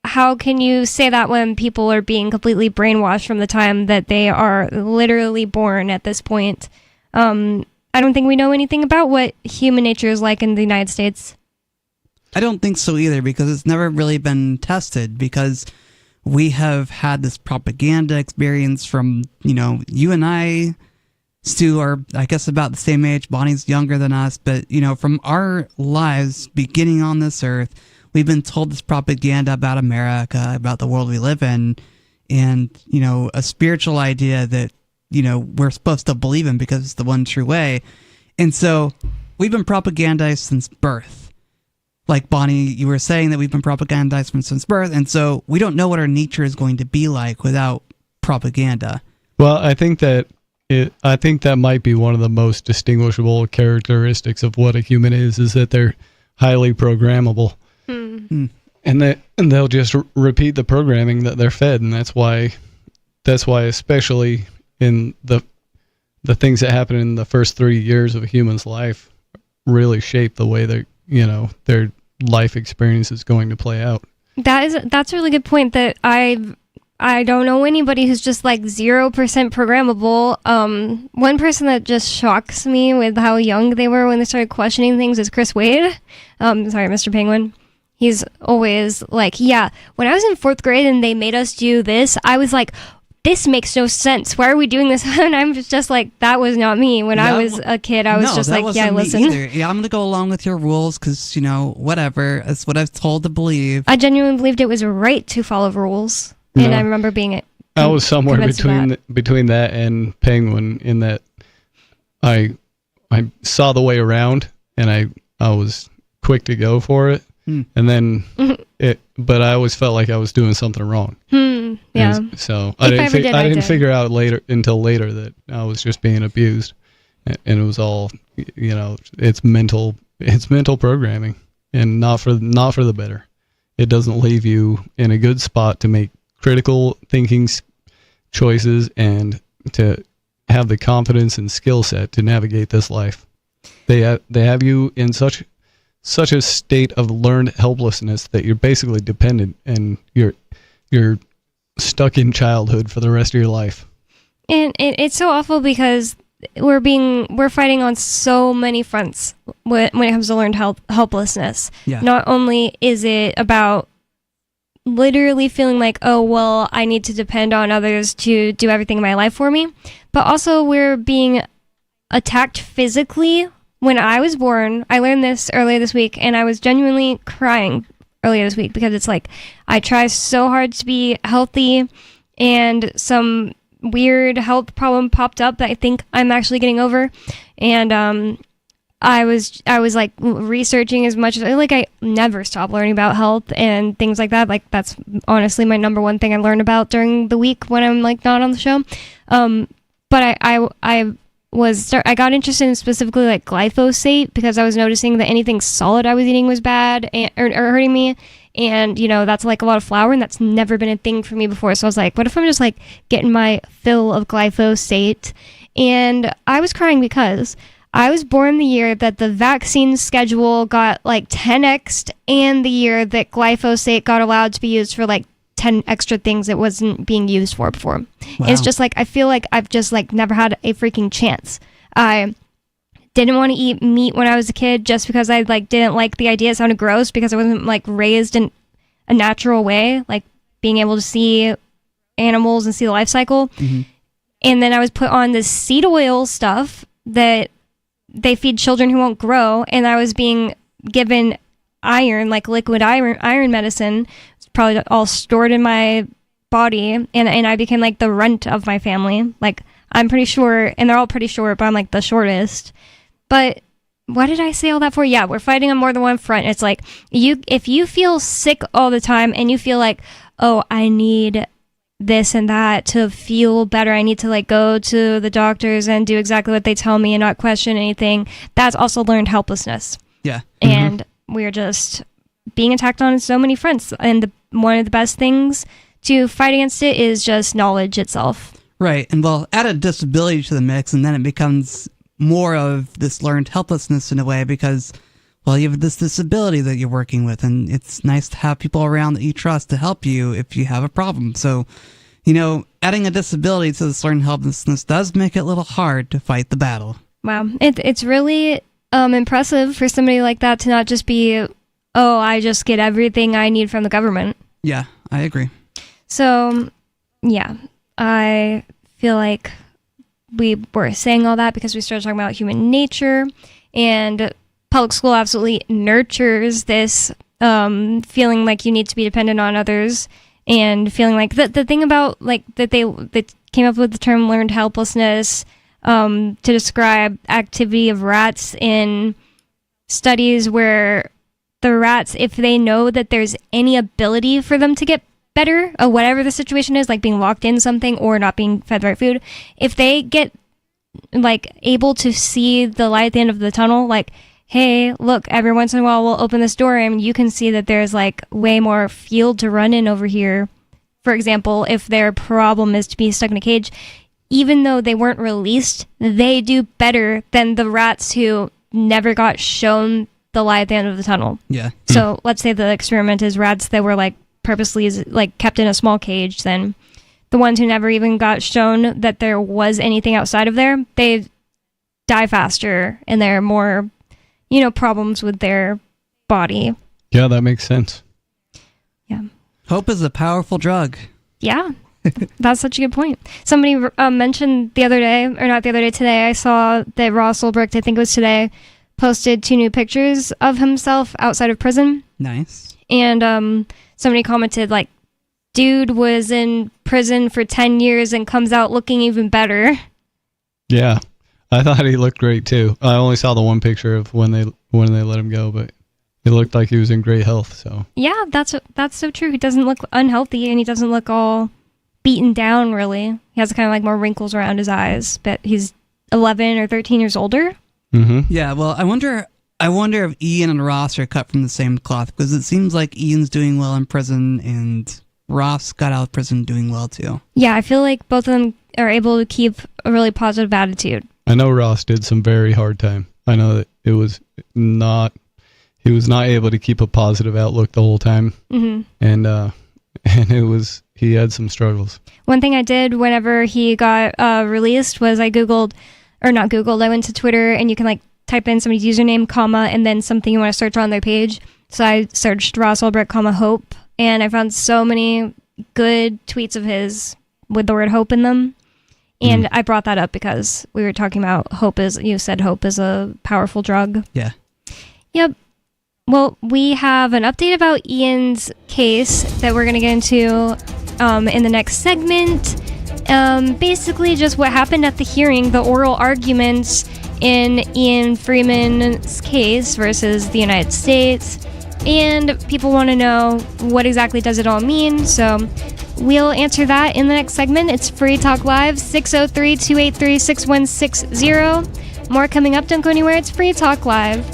how can you say that when people are being completely brainwashed from the time that they are literally born at this point? I don't think we know anything about what human nature is like in the United States. I don't think so either, because it's never really been tested, because we have had this propaganda experience from, you and I Stu are, I guess, about the same age. Bonnie's younger than us. But, you know, from our lives beginning on this earth, we've been told this propaganda about America, about the world we live in, and, you know, a spiritual idea that, you know, we're supposed to believe in because it's the one true way. And so we've been propagandized since birth. Like, Bonnie, you were saying that we've been propagandized since birth, and so we don't know what our nature is going to be like without propaganda. Well, I think that might be one of the most distinguishable characteristics of what a human is that they're highly programmable. And they'll just repeat the programming that they're fed, and that's why especially in the things that happen in the first 3 years of a human's life really shape the way their life experience is going to play out. That's a really good point. That I don't know anybody who's just like 0% programmable. One person that just shocks me with how young they were when they started questioning things is Chris Wade. Sorry, Mr. Penguin. He's always like, yeah, when I was in 4th grade and they made us do this, I was like, this makes no sense. Why are we doing this? And I'm just like, that was not me. When I was a kid, I was just like, yeah, listen. Yeah, I'm going to go along with your rules because, you know, whatever. That's what I was told to believe. I genuinely believed it was right to follow rules. And I remember being I was somewhere between that and Penguin in that I saw the way around and I was quick to go for it. And then but I always felt like I was doing something wrong. Yeah. And so I didn't figure out until later that I was just being abused, and it was all, you know, it's mental programming, and not for the better. It doesn't leave you in a good spot to make critical thinking choices and to have the confidence and skill set to navigate this life. They have you in such a state of learned helplessness that you're basically dependent, and you're stuck in childhood for the rest of your life. And it's so awful because we're fighting on so many fronts when it comes to learned helplessness. Yeah. Not only is it about literally feeling like, oh, well, I need to depend on others to do everything in my life for me, but also we're being attacked physically. When I was born, I learned this earlier this week, and I was genuinely crying earlier this week because it's like I try so hard to be healthy, and some weird health problem popped up that I think I'm actually getting over. And I was like researching as much as I never stop learning about health and things like that. Like, that's honestly my number one thing I learned about during the week when I'm like not on the show. But I got interested in specifically like glyphosate because I was noticing that anything solid I was eating was bad or hurting me. And, you know, that's like a lot of flour, and that's never been a thing for me before. So I was like, what if I'm just like getting my fill of glyphosate? And I was crying because I was born the year that the vaccine schedule got like 10x'd, and the year that glyphosate got allowed to be used for like 10 extra things it wasn't being used for before. Wow. It's just like I feel like I've just like never had a freaking chance. I didn't want to eat meat when I was a kid just because I like didn't like the idea. It sounded gross because I wasn't like raised in a natural way, like being able to see animals and see the life cycle. Mm-hmm. And then I was put on this seed oil stuff that they feed children who won't grow, and I was being given iron, like liquid iron medicine. It's probably all stored in my body, and I became like the runt of my family. Like, I'm pretty short, and they're all pretty short, but I'm like the shortest. But what did I say all that for? Yeah, we're fighting on more than one front. It's like if you feel sick all the time and you feel like, oh, I need this and that to feel better, I need to like go to the doctors and do exactly what they tell me and not question anything, that's also learned helplessness. Yeah. And we're just being attacked on so many fronts, and one of the best things to fight against it is just knowledge itself. Right. And well, add a disability to the mix, and then it becomes more of this learned helplessness in a way, because, well, you have this disability that you're working with, and it's nice to have people around that you trust to help you if you have a problem. So, you know, adding a disability to this learned helplessness does make it a little hard to fight the battle. Wow. It's really impressive for somebody like that to not just be, oh, I just get everything I need from the government. Yeah, I agree. So, yeah, I feel like we were saying all that because we started talking about human nature, and public school absolutely nurtures this feeling like you need to be dependent on others, and feeling like the thing about like that they came up with the term learned helplessness to describe activity of rats in studies where the rats, if they know that there's any ability for them to get better, or whatever the situation is, like being locked in something or not being fed the right food, if they get like able to see the light at the end of the tunnel, like, hey, look, every once in a while we'll open this door and you can see that there's like way more field to run in over here. For example, if their problem is to be stuck in a cage, even though they weren't released, they do better than the rats who never got shown the light at the end of the tunnel. Yeah. So let's say the experiment is rats that were like purposely like kept in a small cage. Then the ones who never even got shown that there was anything outside of there, they die faster and they're more, problems with their body. Yeah, that makes sense. Yeah. Hope is a powerful drug. Yeah. That's such a good point. Somebody mentioned the other day, or not the other day, today, I saw that Ross Ulbricht, I think it was today, posted 2 new pictures of himself outside of prison. Nice. And somebody commented, like, dude was in prison for 10 years and comes out looking even better. Yeah, I thought he looked great too. I only saw the one picture of when they let him go, but he looked like he was in great health. So yeah, that's so true. He doesn't look unhealthy, and he doesn't look all beaten down, really. He has kind of like more wrinkles around his eyes, but he's 11 or 13 years older. Mm-hmm. Yeah, well, I wonder if Ian and Ross are cut from the same cloth, because it seems like Ian's doing well in prison and Ross got out of prison doing well too. Yeah, I feel like both of them are able to keep a really positive attitude. I know Ross did some very hard time. I know that he was not able to keep a positive outlook the whole time. Mm-hmm. And he had some struggles. One thing I did whenever he got released was I went to Twitter, and you can like type in somebody's username, comma, and then something you want to search on their page. So I searched Ross Ulbricht, comma, hope, and I found so many good tweets of his with the word hope in them. And I brought that up because we were talking about you said hope is a powerful drug. Yeah. Yep. Well, we have an update about Ian's case that we're going to get into in the next segment. Basically, just what happened at the hearing, the oral arguments in Ian Freeman's case versus the United States. And people want to know what exactly does it all mean. So we'll answer that in the next segment. It's Free Talk Live, 603-283-6160. More coming up. Don't go anywhere. It's Free Talk Live.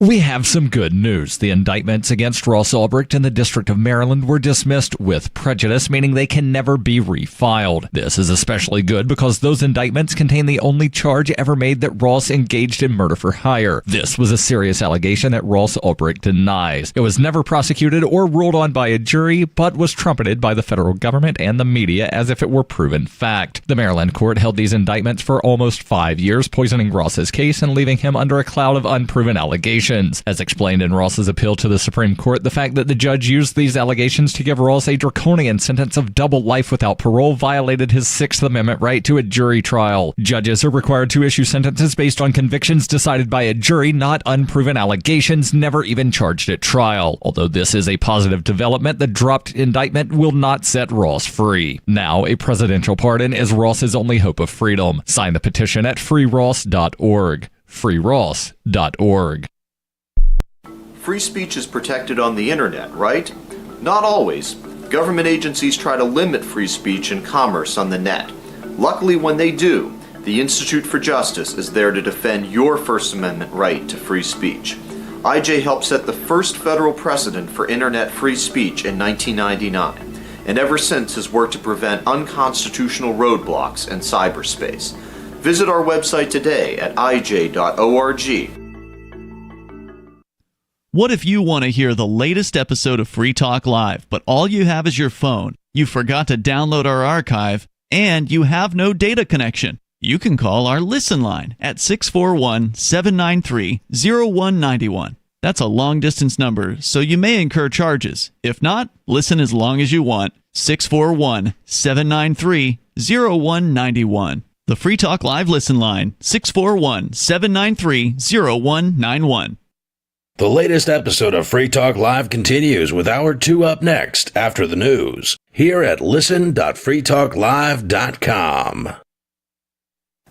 We have some good news. The indictments against Ross Ulbricht in the District of Maryland were dismissed with prejudice, meaning they can never be refiled. This is especially good because those indictments contain the only charge ever made that Ross engaged in murder for hire. This was a serious allegation that Ross Ulbricht denies. It was never prosecuted or ruled on by a jury, but was trumpeted by the federal government and the media as if it were proven fact. The Maryland court held these indictments for almost 5 years, poisoning Ross's case and leaving him under a cloud of unproven allegations. As explained in Ross's appeal to the Supreme Court, the fact that the judge used these allegations to give Ross a draconian sentence of double life without parole violated his Sixth Amendment right to a jury trial. Judges are required to issue sentences based on convictions decided by a jury, not unproven allegations never even charged at trial. Although this is a positive development, the dropped indictment will not set Ross free. Now, a presidential pardon is Ross's only hope of freedom. Sign the petition at freeross.org. freeross.org. Free speech is protected on the internet, right? Not always. Government agencies try to limit free speech and commerce on the net. Luckily, when they do, the Institute for Justice is there to defend your First Amendment right to free speech. IJ helped set the first federal precedent for internet free speech in 1999, and ever since has worked to prevent unconstitutional roadblocks in cyberspace. Visit our website today at ij.org. What if you want to hear the latest episode of Free Talk Live, but all you have is your phone, you forgot to download our archive, and you have no data connection? You can call our Listen line at 641-793-0191. That's a long-distance number, so you may incur charges. If not, listen as long as you want. 641-793-0191. The Free Talk Live listen line, 641-793-0191. The latest episode of Free Talk Live continues with Hour 2 up next after the news here at listen.freetalklive.com.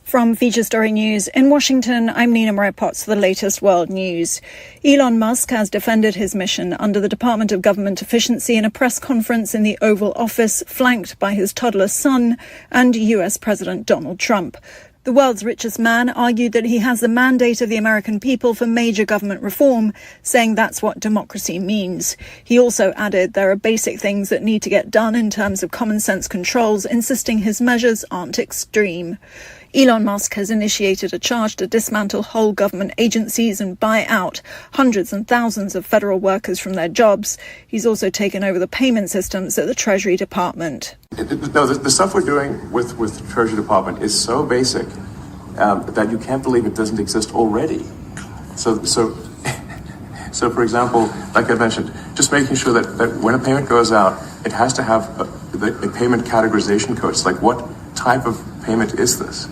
From Feature Story News in Washington, I'm Nina Moret-Potts for the latest world news. Elon Musk has defended his mission under the Department of Government Efficiency in a press conference in the Oval Office, flanked by his toddler son and US President Donald Trump. The world's richest man argued that he has the mandate of the American people for major government reform, saying that's what democracy means. He also added there are basic things that need to get done in terms of common sense controls, insisting his measures aren't extreme. Elon Musk has initiated a charge to dismantle whole government agencies and buy out hundreds and thousands of federal workers from their jobs. He's also taken over the payment systems at the Treasury Department. No, the stuff we're doing with the Treasury Department is so basic that you can't believe it doesn't exist already. So for example, like I mentioned, just making sure that when a payment goes out, it has to have a payment categorization code. It's like, what type of payment is this?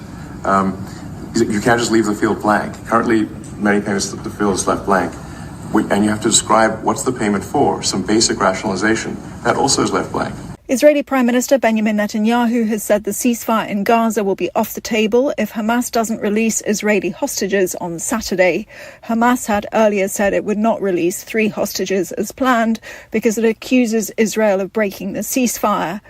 You can't just leave the field blank. Currently, many payments, the field is left blank. And you have to describe what's the payment for, some basic rationalization. That also is left blank. Israeli Prime Minister Benjamin Netanyahu has said the ceasefire in Gaza will be off the table if Hamas doesn't release Israeli hostages on Saturday. Hamas had earlier said it would not release 3 hostages as planned because it accuses Israel of breaking the ceasefire.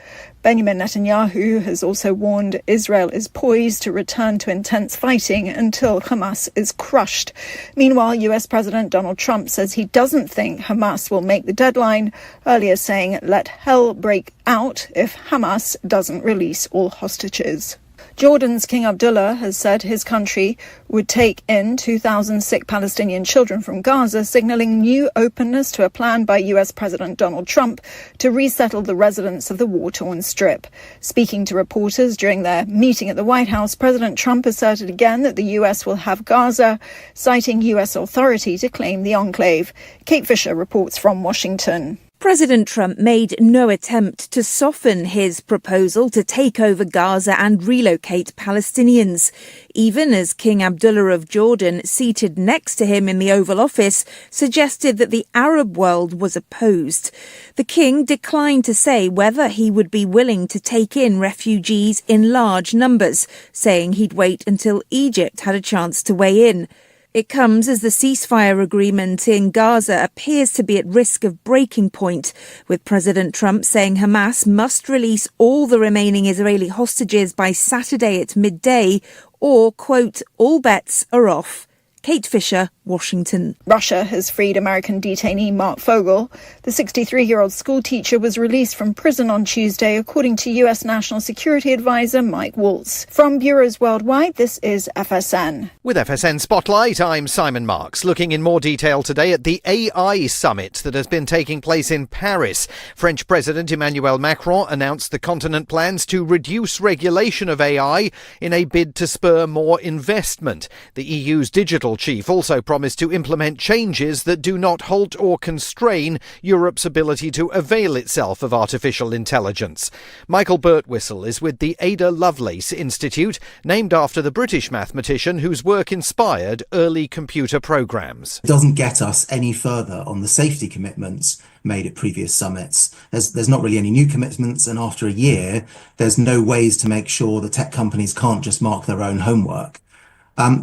Benjamin Netanyahu has also warned Israel is poised to return to intense fighting until Hamas is crushed. Meanwhile, US President Donald Trump says he doesn't think Hamas will make the deadline, earlier saying, "Let hell break out if Hamas doesn't release all hostages." Jordan's King Abdullah has said his country would take in 2,000 sick Palestinian children from Gaza, signaling new openness to a plan by US President Donald Trump to resettle the residents of the war-torn Strip. Speaking to reporters during their meeting at the White House, President Trump asserted again that the US will have Gaza, citing US authority to claim the enclave. Kate Fisher reports from Washington. President Trump made no attempt to soften his proposal to take over Gaza and relocate Palestinians, even as King Abdullah of Jordan, seated next to him in the Oval Office, suggested that the Arab world was opposed. The king declined to say whether he would be willing to take in refugees in large numbers, saying he'd wait until Egypt had a chance to weigh in. It comes as the ceasefire agreement in Gaza appears to be at risk of breaking point, with President Trump saying Hamas must release all the remaining Israeli hostages by Saturday at midday, or, quote, all bets are off. Kate Fisher, Washington. Russia has freed American detainee Mark Fogel. The 63-year-old schoolteacher was released from prison on Tuesday, according to U.S. National Security Advisor Mike Waltz. From bureaus worldwide, this is FSN. With FSN Spotlight, I'm Simon Marks, looking in more detail today at the AI summit that has been taking place in Paris. French President Emmanuel Macron announced the continent plans to reduce regulation of AI in a bid to spur more investment. The EU's digital chief also promised to implement changes that do not halt or constrain Europe's ability to avail itself of artificial intelligence. Michael Birtwistle is with the Ada Lovelace Institute, named after the British mathematician whose work inspired early computer programs. It doesn't get us any further on the safety commitments made at previous summits. There's not really any new commitments, and after a year, there's no ways to make sure that tech companies can't just mark their own homework.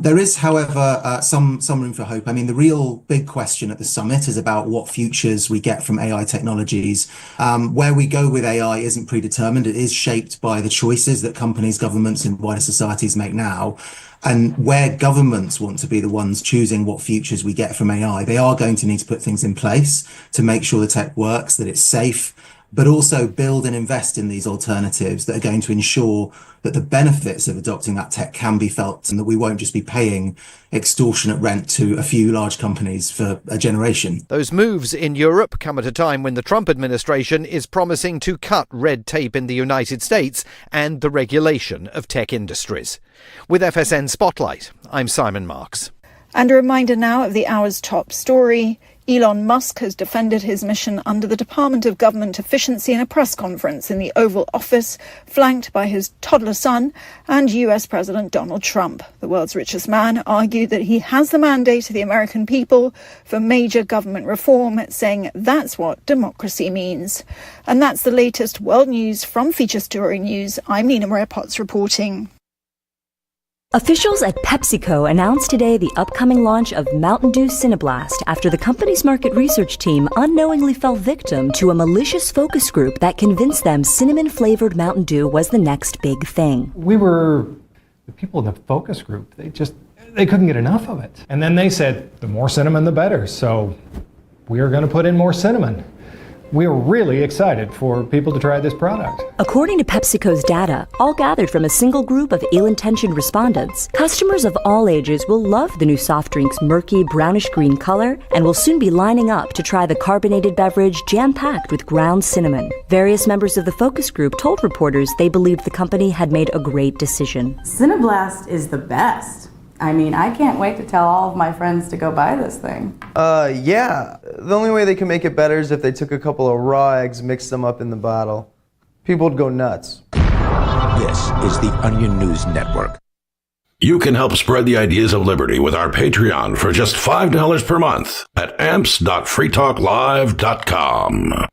There is, however, some room for hope. I mean, the real big question at the summit is about what futures we get from AI technologies. Where we go with AI isn't predetermined. It is shaped by the choices that companies, governments, and wider societies make now. And where governments want to be the ones choosing what futures we get from AI, they are going to need to put things in place to make sure the tech works, that it's safe, but also build and invest in these alternatives that are going to ensure that the benefits of adopting that tech can be felt and that we won't just be paying extortionate rent to a few large companies for a generation. Those moves in Europe come at a time when the Trump administration is promising to cut red tape in the United States and the regulation of tech industries. With FSN Spotlight, I'm Simon Marks. And a reminder now of the hour's top story. Elon Musk has defended his mission under the Department of Government Efficiency in a press conference in the Oval Office, flanked by his toddler son and US President Donald Trump. The world's richest man argued that he has the mandate of the American people for major government reform, saying that's what democracy means. And that's the latest world news from Feature Story News. I'm Nina Maria Potts reporting. Officials at PepsiCo announced today the upcoming launch of Mountain Dew Cineblast after the company's market research team unknowingly fell victim to a malicious focus group that convinced them cinnamon-flavored Mountain Dew was the next big thing. The people in the focus group, they couldn't get enough of it. And then they said, the more cinnamon, the better. So we are going to put in more cinnamon. We are really excited for people to try this product. According to PepsiCo's data, all gathered from a single group of ill-intentioned respondents, customers of all ages will love the new soft drink's murky brownish-green color and will soon be lining up to try the carbonated beverage jam-packed with ground cinnamon. Various members of the focus group told reporters they believed the company had made a great decision. Cineblast is the best. I mean, I can't wait to tell all of my friends to go buy this thing. Yeah. The only way they can make it better is if they took a couple of raw eggs, mixed them up in the bottle. People would go nuts. This is the Onion News Network. You can help spread the ideas of liberty with our Patreon for just $5 per month at amps.freetalklive.com.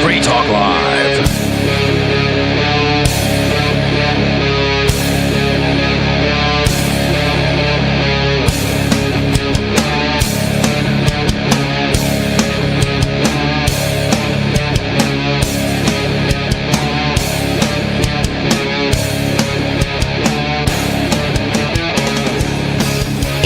Free Talk Live.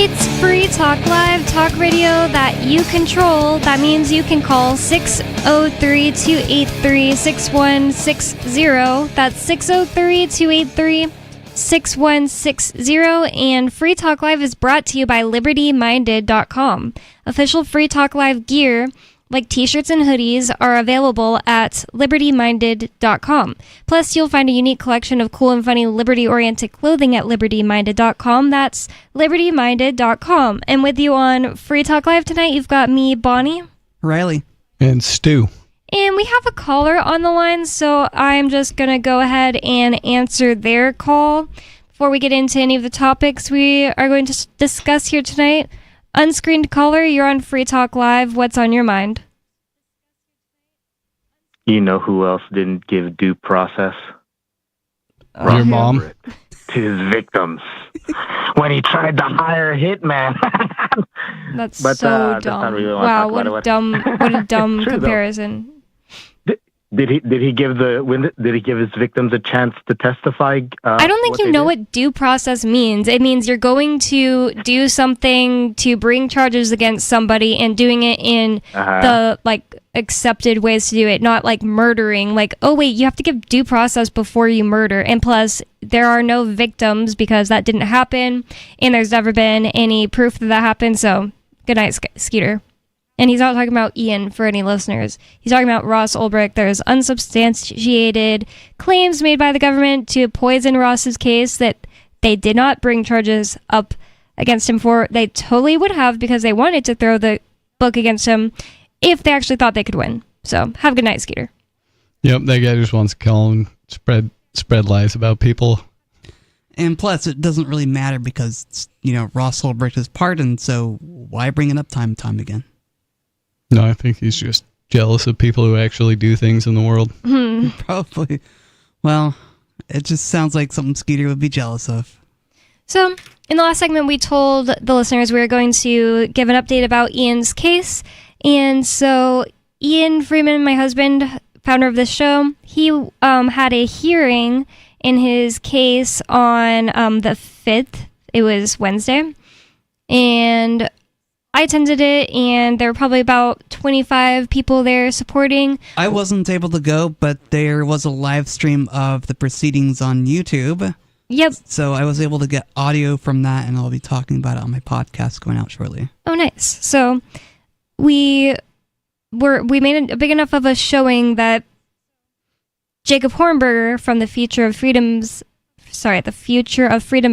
It's Free Talk Live, talk radio that you control. That means you can call 603-283-6160. That's 603-283-6160. And Free Talk Live is brought to you by LibertyMinded.com. Official Free Talk Live gear, like t-shirts and hoodies, are available at LibertyMinded.com. Plus, you'll find a unique collection of cool and funny liberty-oriented clothing at LibertyMinded.com. That's LibertyMinded.com. And with you on Free Talk Live tonight, you've got me, Bonnie. Riley. And Stu. And we have a caller on the line, so I'm just going to go ahead and answer their call before we get into any of the topics we are going to discuss here tonight. Unscreened caller, you're on Free Talk Live. What's on your mind? You know who else didn't give due process? Your mom? To his victims. When he tried to hire a hitman. That's But, so that's dumb. not really what I Wow, talk what about. a dumb, what a dumb True, though. comparison. Did he give his victims a chance to testify? I don't think you know what due process means. It means you're going to do something to bring charges against somebody and doing it in the accepted ways to do it, not like murdering. Like, oh wait, you have to give due process before you murder. And plus, there are no victims because that didn't happen, and there's never been any proof that happened. So, good night, Skeeter. And he's not talking about Ian for any listeners. He's talking about Ross Ulbricht. There's unsubstantiated claims made by the government to poison Ross's case that they did not bring charges up against him for. They totally would have because they wanted to throw the book against him if they actually thought they could win. So have a good night, Skeeter. Yep, that guy just wants to call and spread lies about people. And plus, it doesn't really matter because, Ross Ulbricht is pardoned, so why bring it up time and time again? No, I think he's just jealous of people who actually do things in the world. Probably. Well, it just sounds like something Skeeter would be jealous of. So, in the last segment, we told the listeners we were going to give an update about Ian's case. And so, Ian Freeman, my husband, founder of this show, he had a hearing in his case on the 5th. It was Wednesday. And I attended it, and there were probably about 25 people there supporting. I wasn't able to go, but there was a live stream of the proceedings on YouTube. Yep. So I was able to get audio from that, and I'll be talking about it on my podcast going out shortly. Oh, nice. So we made a big enough of a showing that Jacob Hornberger from the Future of Freedom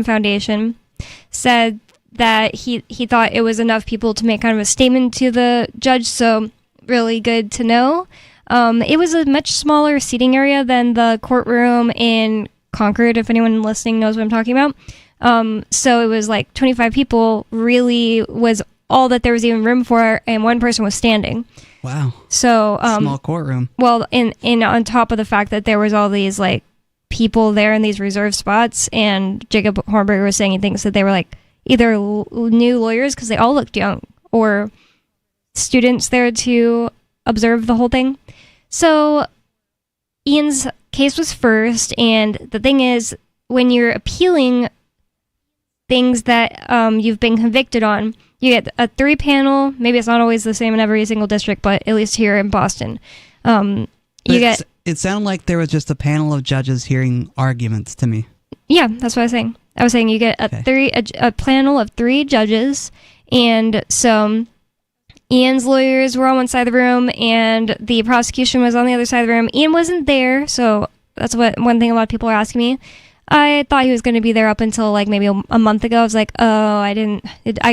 Foundation said that he thought it was enough people to make kind of a statement to the judge, so really good to know. It was a much smaller seating area than the courtroom in Concord, if anyone listening knows what I'm talking about. So it was like 25 people really was all that there was even room for, and one person was standing. Wow. So small courtroom. Well, in on top of the fact that there was all these like people there in these reserved spots, and Jacob Hornberger was saying he thinks that they were like either new lawyers because they all looked young, or students there to observe the whole thing. So Ian's case was first, and the thing is, when you're appealing things that you've been convicted on, you get a 3-panel. Maybe it's not always the same in every single district, but at least here in Boston, it sounded like there was just a panel of judges hearing arguments to me. Yeah, that's what I was saying. I was saying you get a panel of 3 judges, and so Ian's lawyers were on one side of the room, and the prosecution was on the other side of the room. Ian wasn't there, so that's one thing a lot of people are asking me. I thought he was going to be there up until like maybe a month ago. I was like, oh, I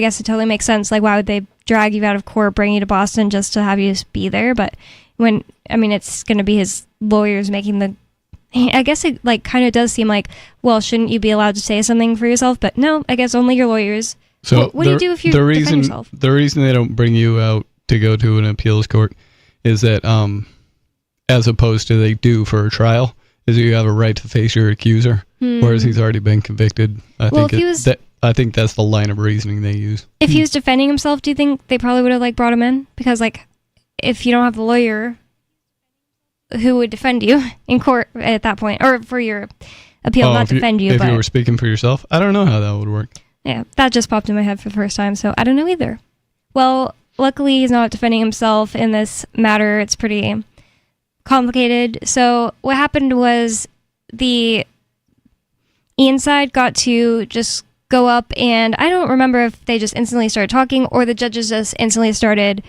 guess it totally makes sense. Like, why would they drag you out of court, bring you to Boston just to have you be there? But it's going to be his lawyers making the. I guess it like kind of does seem like, well, shouldn't you be allowed to say something for yourself? But no, I guess only your lawyers. So what do you do if you defend yourself? The reason they don't bring you out to go to an appeals court is that, as opposed to they do for a trial, is that you have a right to face your accuser, whereas he's already been convicted. I think that's the line of reasoning they use. If he was defending himself, do you think they probably would have like brought him in? Because like, if you don't have the lawyer, who would defend you in court at that point, or for your appeal, not defend you? If you were speaking for yourself, I don't know how that would work. Yeah, that just popped in my head for the first time, so I don't know either. Well, luckily he's not defending himself in this matter. It's pretty complicated. So what happened was the Ian side got to just go up, and I don't remember if they just instantly started talking or the judges just instantly started,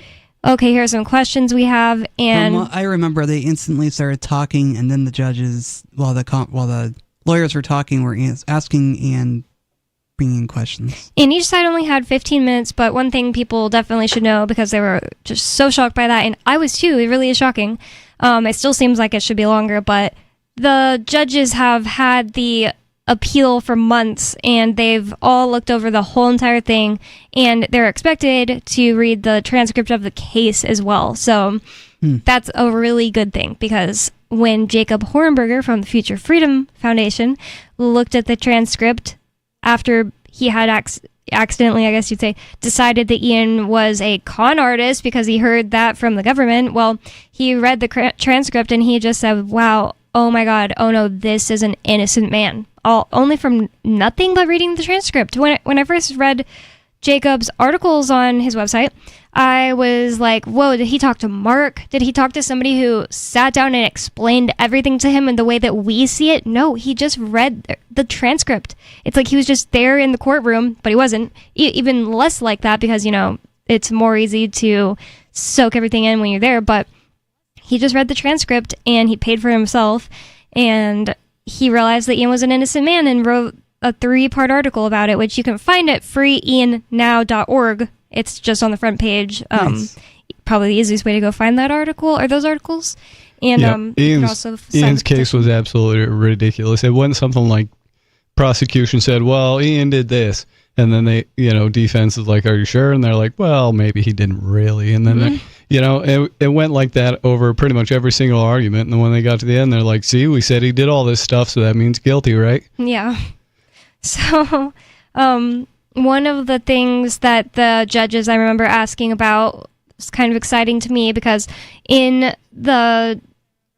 okay, here are some questions we have. And from what I remember, they instantly started talking, and then the judges, while the lawyers were talking, were asking and bringing questions. And each side only had 15 minutes, but one thing people definitely should know, because they were just so shocked by that, and I was too, it really is shocking. It still seems like it should be longer, but the judges have had the appeal for months, and they've all looked over the whole entire thing, and they're expected to read the transcript of the case as well. So that's a really good thing, because when Jacob Hornberger from the Future Freedom Foundation looked at the transcript after he had accidentally, I guess you'd say, decided that Ian was a con artist because he heard that from the government, well, he read the transcript and he just said, wow, oh my God, oh no, this is an innocent man. Only from nothing but reading the transcript. When I first read Jacob's articles on his website, I was like, whoa, did he talk to Mark? Did he talk to somebody who sat down and explained everything to him in the way that we see it? No, he just read the transcript. It's like he was just there in the courtroom, but he wasn't. Even less like that, because, it's more easy to soak everything in when you're there, but he just read the transcript and he paid for himself, and he realized that Ian was an innocent man and wrote a 3-part article about it, which you can find at freeiannow.org. It's just on the front page. Nice. Probably the easiest way to go find that article or those articles. And Ian's case was absolutely ridiculous. It wasn't something like prosecution said, well, Ian did this. And then they, defense is like, are you sure? And they're like, well, maybe he didn't really. And then, it went like that over pretty much every single argument. And then when they got to the end, they're like, see, we said he did all this stuff, so that means guilty, right? Yeah. So, one of the things that the judges I remember asking about was kind of exciting to me, because in the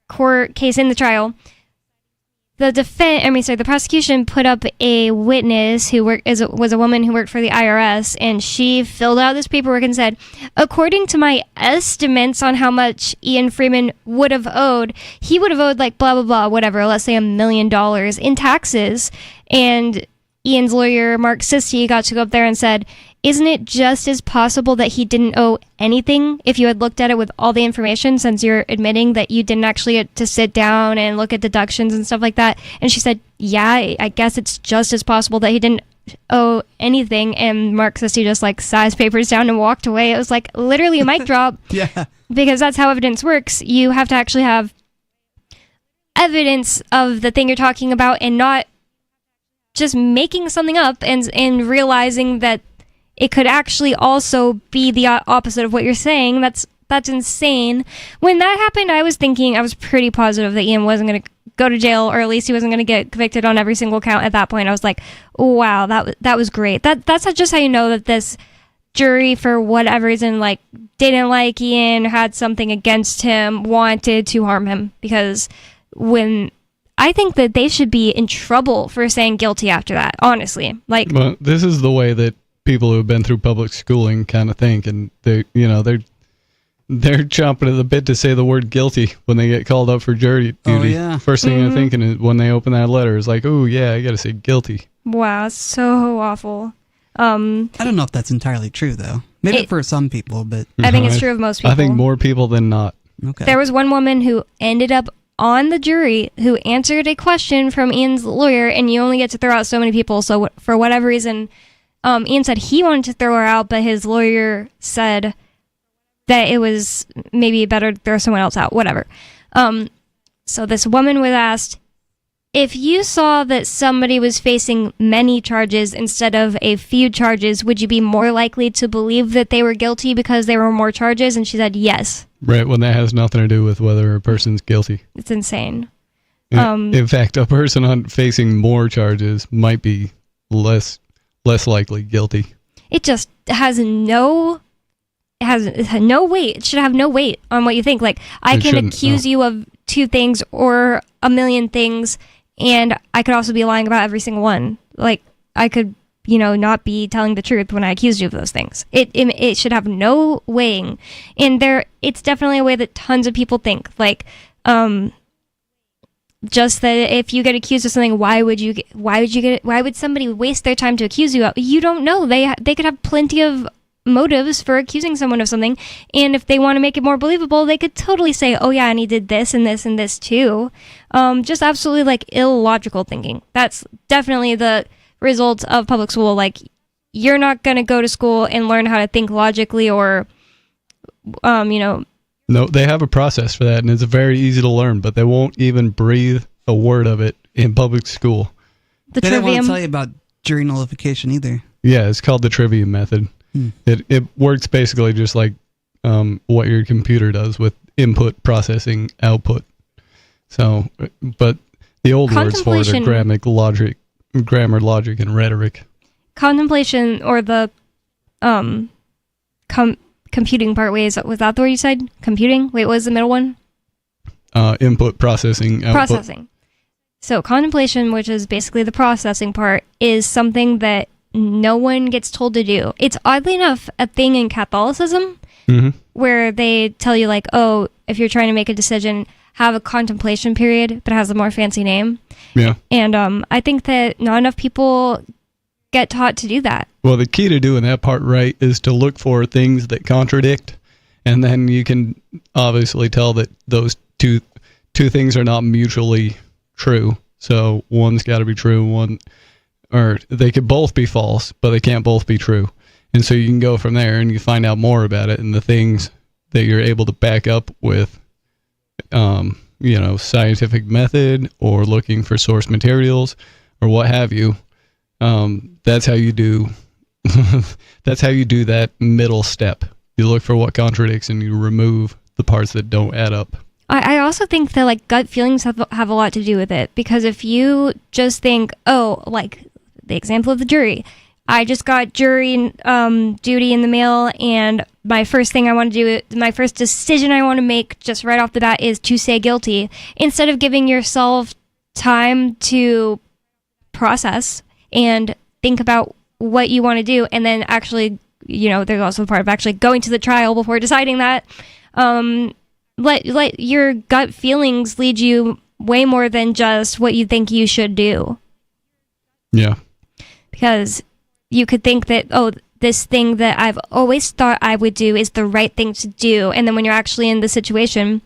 court case, in the trial, the prosecution put up a witness who was a woman who worked for the IRS, and she filled out this paperwork and said, according to my estimates on how much Ian Freeman would have owed, he would have owed like blah, blah, blah, whatever, let's say $1 million in taxes. And Ian's lawyer, Mark Sisti, got to go up there and said, isn't it just as possible that he didn't owe anything if you had looked at it with all the information, since you're admitting that you didn't actually get to sit down and look at deductions and stuff like that? And she said, yeah, I guess it's just as possible that he didn't owe anything. And Mark Sisti just like sized papers down and walked away. It was like literally a mic drop. Yeah. Because that's how evidence works. You have to actually have evidence of the thing you're talking about, and not just making something up and realizing that it could actually also be the opposite of what you're saying. That's insane. When that happened, I was pretty positive that Ian wasn't going to go to jail, or at least he wasn't going to get convicted on every single count. At that point, I was like, wow, that was great. That's just how you know that this jury, for whatever reason, like, didn't like Ian, had something against him, wanted to harm him. Because when I think that they should be in trouble for saying guilty after that, honestly. Like, well, this is the way that people who have been through public schooling kind of think, and they're chomping at the bit to say the word guilty when they get called up for jury duty. Oh, yeah. First thing they're thinking is, when they open that letter, is like, oh yeah, I gotta say guilty. wow, it's so awful. I don't know if that's entirely true, though. Maybe for some people, but I think it's true of most people. I think more people than not. Okay. There was one woman who ended up on the jury who answered a question from Ian's lawyer, and you only get to throw out so many people. So for whatever reason, Ian said he wanted to throw her out, but his lawyer said that it was maybe better to throw someone else out. Whatever. So this woman was asked, if you saw that somebody was facing many charges instead of a few charges, would you be more likely to believe that they were guilty because there were more charges? And she said yes. Right, when that has nothing to do with whether a person's guilty. It's insane. In fact, a person facing more charges might be less likely guilty. It just has no weight. It should have no weight on what you think. Like, I can accuse you of 2 things or a million things, and I could also be lying about every single one. Like, I could, not be telling the truth when I accuse you of those things. It should have no weighing. And it's definitely a way that tons of people think. Like, just that if you get accused of something, why would somebody waste their time to accuse you? You don't know. They could have plenty of motives for accusing someone of something, and if they want to make it more believable, they could totally say, oh yeah, and he did this and this and this too. Just absolutely like illogical thinking. That's definitely the result of public school. Like, you're not going to go to school and learn how to think logically, or No, they have a process for that, and it's very easy to learn, but they won't even breathe a word of it in public school. They don't want to tell you about jury nullification either. Yeah, it's called the Trivium method. It works basically just like what your computer does with input, processing, output. So, but the old words for it are grammar, logic, and rhetoric. Contemplation, or the computing part. Wait, was that the word you said? Computing? Wait, what was the middle one? Input, processing, output. Processing. So contemplation, which is basically the processing part, is something that no one gets told to do. It's oddly enough a thing in Catholicism, where they tell you, like, oh, if you're trying to make a decision, have a contemplation period, but it has a more fancy name. Yeah. And I think that not enough people get taught to do that. Well, the key to doing that part right is to look for things that contradict, and then you can obviously tell that those two things are not mutually true. So one's got to be true, or they could both be false, but they can't both be true. And so you can go from there and you find out more about it, and the things that you're able to back up with, scientific method, or looking for source materials, or what have you. That's how you do. That's how you do that middle step. You look for what contradicts, and you remove the parts that don't add up. I also think that, like, gut feelings have a lot to do with it, because if you just think, oh, like the example of the jury, I just got jury duty in the mail, and my first thing I want to do, my first decision I want to make just right off the bat is to say guilty, instead of giving yourself time to process and think about what you want to do, and then actually, there's also the part of actually going to the trial before deciding that. Let your gut feelings lead you way more than just what you think you should do. Yeah. because you could think that, oh, this thing that I've always thought I would do is the right thing to do. And then when you're actually in the situation,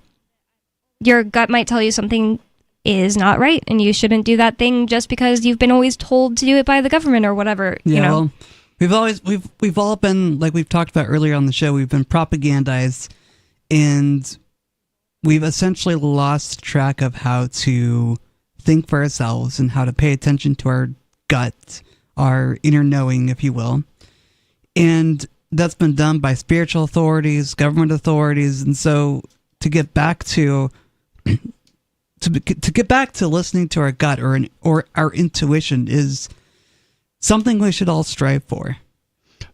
your gut might tell you something is not right and you shouldn't do that thing just because you've been always told to do it by the government or whatever. You know? Well, we've all been, like we've talked about earlier on the show, we've been propagandized, and we've essentially lost track of how to think for ourselves and how to pay attention to our gut, our inner knowing, if you will. And that's been done by spiritual authorities, government authorities, and so to get back to to get back to listening to our gut or our intuition is something we should all strive for.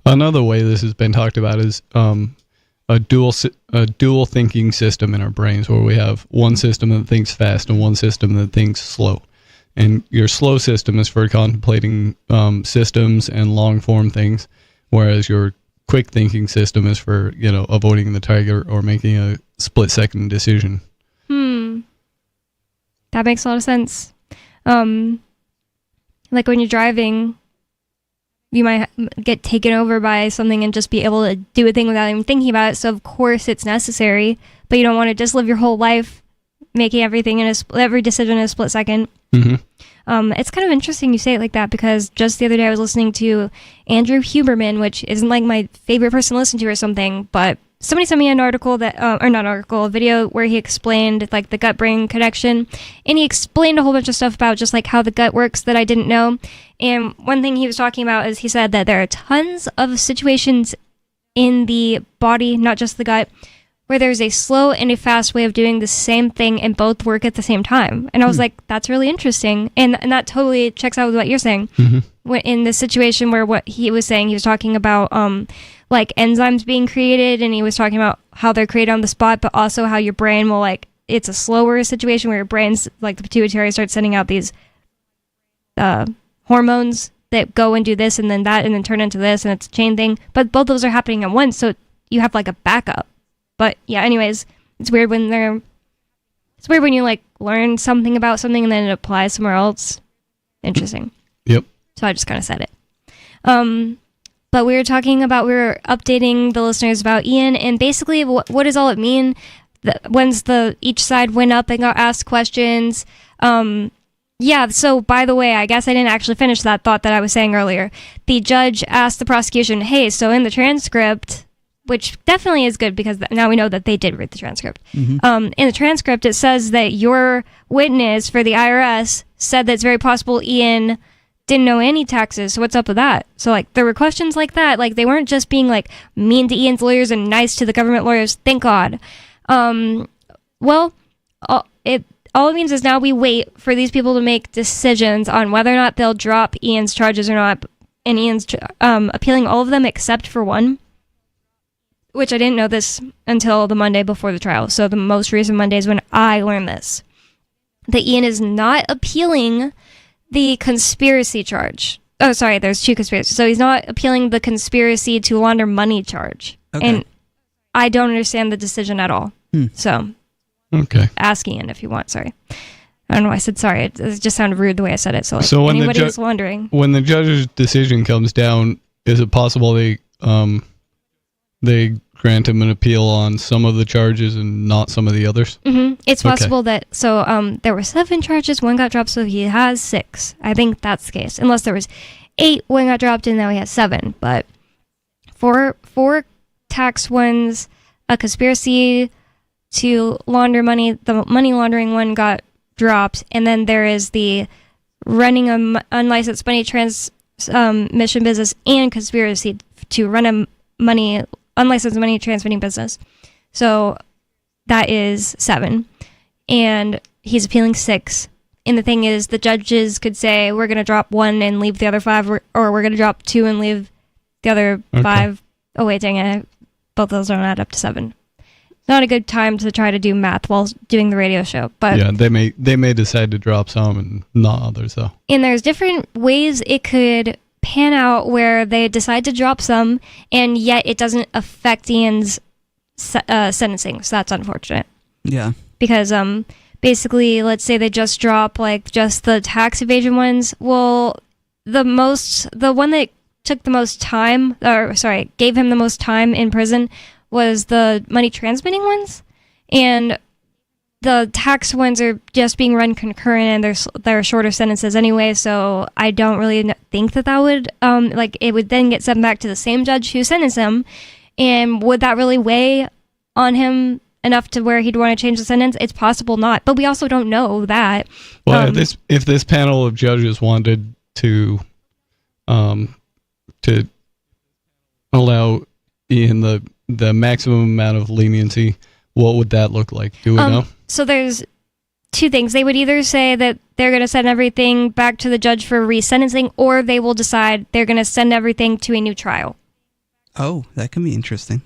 Another way this has been talked about is a dual thinking system in our brains, where we have one system that thinks fast and one system that thinks slow. And your slow system is for contemplating systems and long form things, whereas your quick thinking system is for, avoiding the target or making a split second decision. That makes a lot of sense. Like when you're driving, you might get taken over by something and just be able to do a thing without even thinking about it. So of course it's necessary, but you don't want to just live your whole life making everything every decision in a split second. Mm-hmm. It's kind of interesting you say it like that, because just the other day I was listening to Andrew Huberman, which isn't like my favorite person to listen to or something, but somebody sent me an article that, a video where he explained like the gut-brain connection, and he explained a whole bunch of stuff about just like how the gut works that I didn't know. And one thing he was talking about is he said that there are tons of situations in the body, not just the gut, where there's a slow and a fast way of doing the same thing and both work at the same time. And I was like, that's really interesting. And that totally checks out with what you're saying. Mm-hmm. In this situation where what he was saying, he was talking about like enzymes being created, and he was talking about how they're created on the spot, but also how your brain will it's a slower situation where your brain's like the pituitary starts sending out these hormones that go and do this and then that and then turn into this, and it's a chain thing. But both those are happening at once, so you have like a backup. But yeah, anyways, it's weird when you like learn something about something and then it applies somewhere else. Interesting. Yep. So I just kind of said it. But we were updating the listeners about Ian, and basically what does all it mean? When's each side went up and got asked questions. Yeah, so by the way, I guess I didn't actually finish that thought that I was saying earlier. The judge asked the prosecution, hey, so in the transcript, which definitely is good because now we know that they did read the transcript. Mm-hmm. In the transcript, it says that your witness for the IRS said that it's very possible Ian didn't know any taxes. So what's up with that? So like there were questions like that. Like they weren't just being like mean to Ian's lawyers and nice to the government lawyers. Thank God. Well, all it means is now we wait for these people to make decisions on whether or not they'll drop Ian's charges or not. And Ian's appealing all of them except for one, which I didn't know this until the Monday before the trial. So the most recent Monday is when I learned this. That Ian is not appealing the conspiracy charge. Oh, sorry, there's two conspiracies. So he's not appealing the conspiracy to launder money charge. Okay. And I don't understand the decision at all. So ask Ian if you want. Sorry. I don't know why I said sorry. It just sounded rude the way I said it. So when anybody is wondering. When the judge's decision comes down, is it possible they grant him an appeal on some of the charges and not some of the others? Mm-hmm. It's possible that, there were 7 charges, 1 got dropped, so he has 6. I think that's the case. Unless there was 8, 1 got dropped, and now he has 7. But 4 tax ones, a conspiracy to launder money, the money laundering one got dropped, and then there is the running an unlicensed money transmission business and conspiracy to run a unlicensed money transmitting business. So that is 7. And he's appealing 6. And the thing is, the judges could say, we're going to drop 1 and leave the other 5, or we're going to drop 2 and leave the other 5. Oh, wait, dang it. Both of those don't add up to 7. Not a good time to try to do math while doing the radio show. But yeah, they may decide to drop some and not others, though. And there's different ways it could pan out where they decide to drop some, and yet it doesn't affect Ian's sentencing. So that's unfortunate. Yeah. Because basically, let's say they just drop just the tax evasion ones. Well, the one that took the most time, gave him the most time in prison was the money transmitting ones, and the tax ones are just being run concurrent, and they're shorter sentences anyway. So I don't really think that would it would then get sent back to the same judge who sentenced him, and would that really weigh on him enough to where he'd want to change the sentence? It's possible not, but we also don't know that. Well, if this panel of judges wanted to allow Ian the maximum amount of leniency, what would that look like? Do we know? So there's two things. They would either say that they're going to send everything back to the judge for resentencing, or they will decide they're going to send everything to a new trial. Oh, that can be interesting.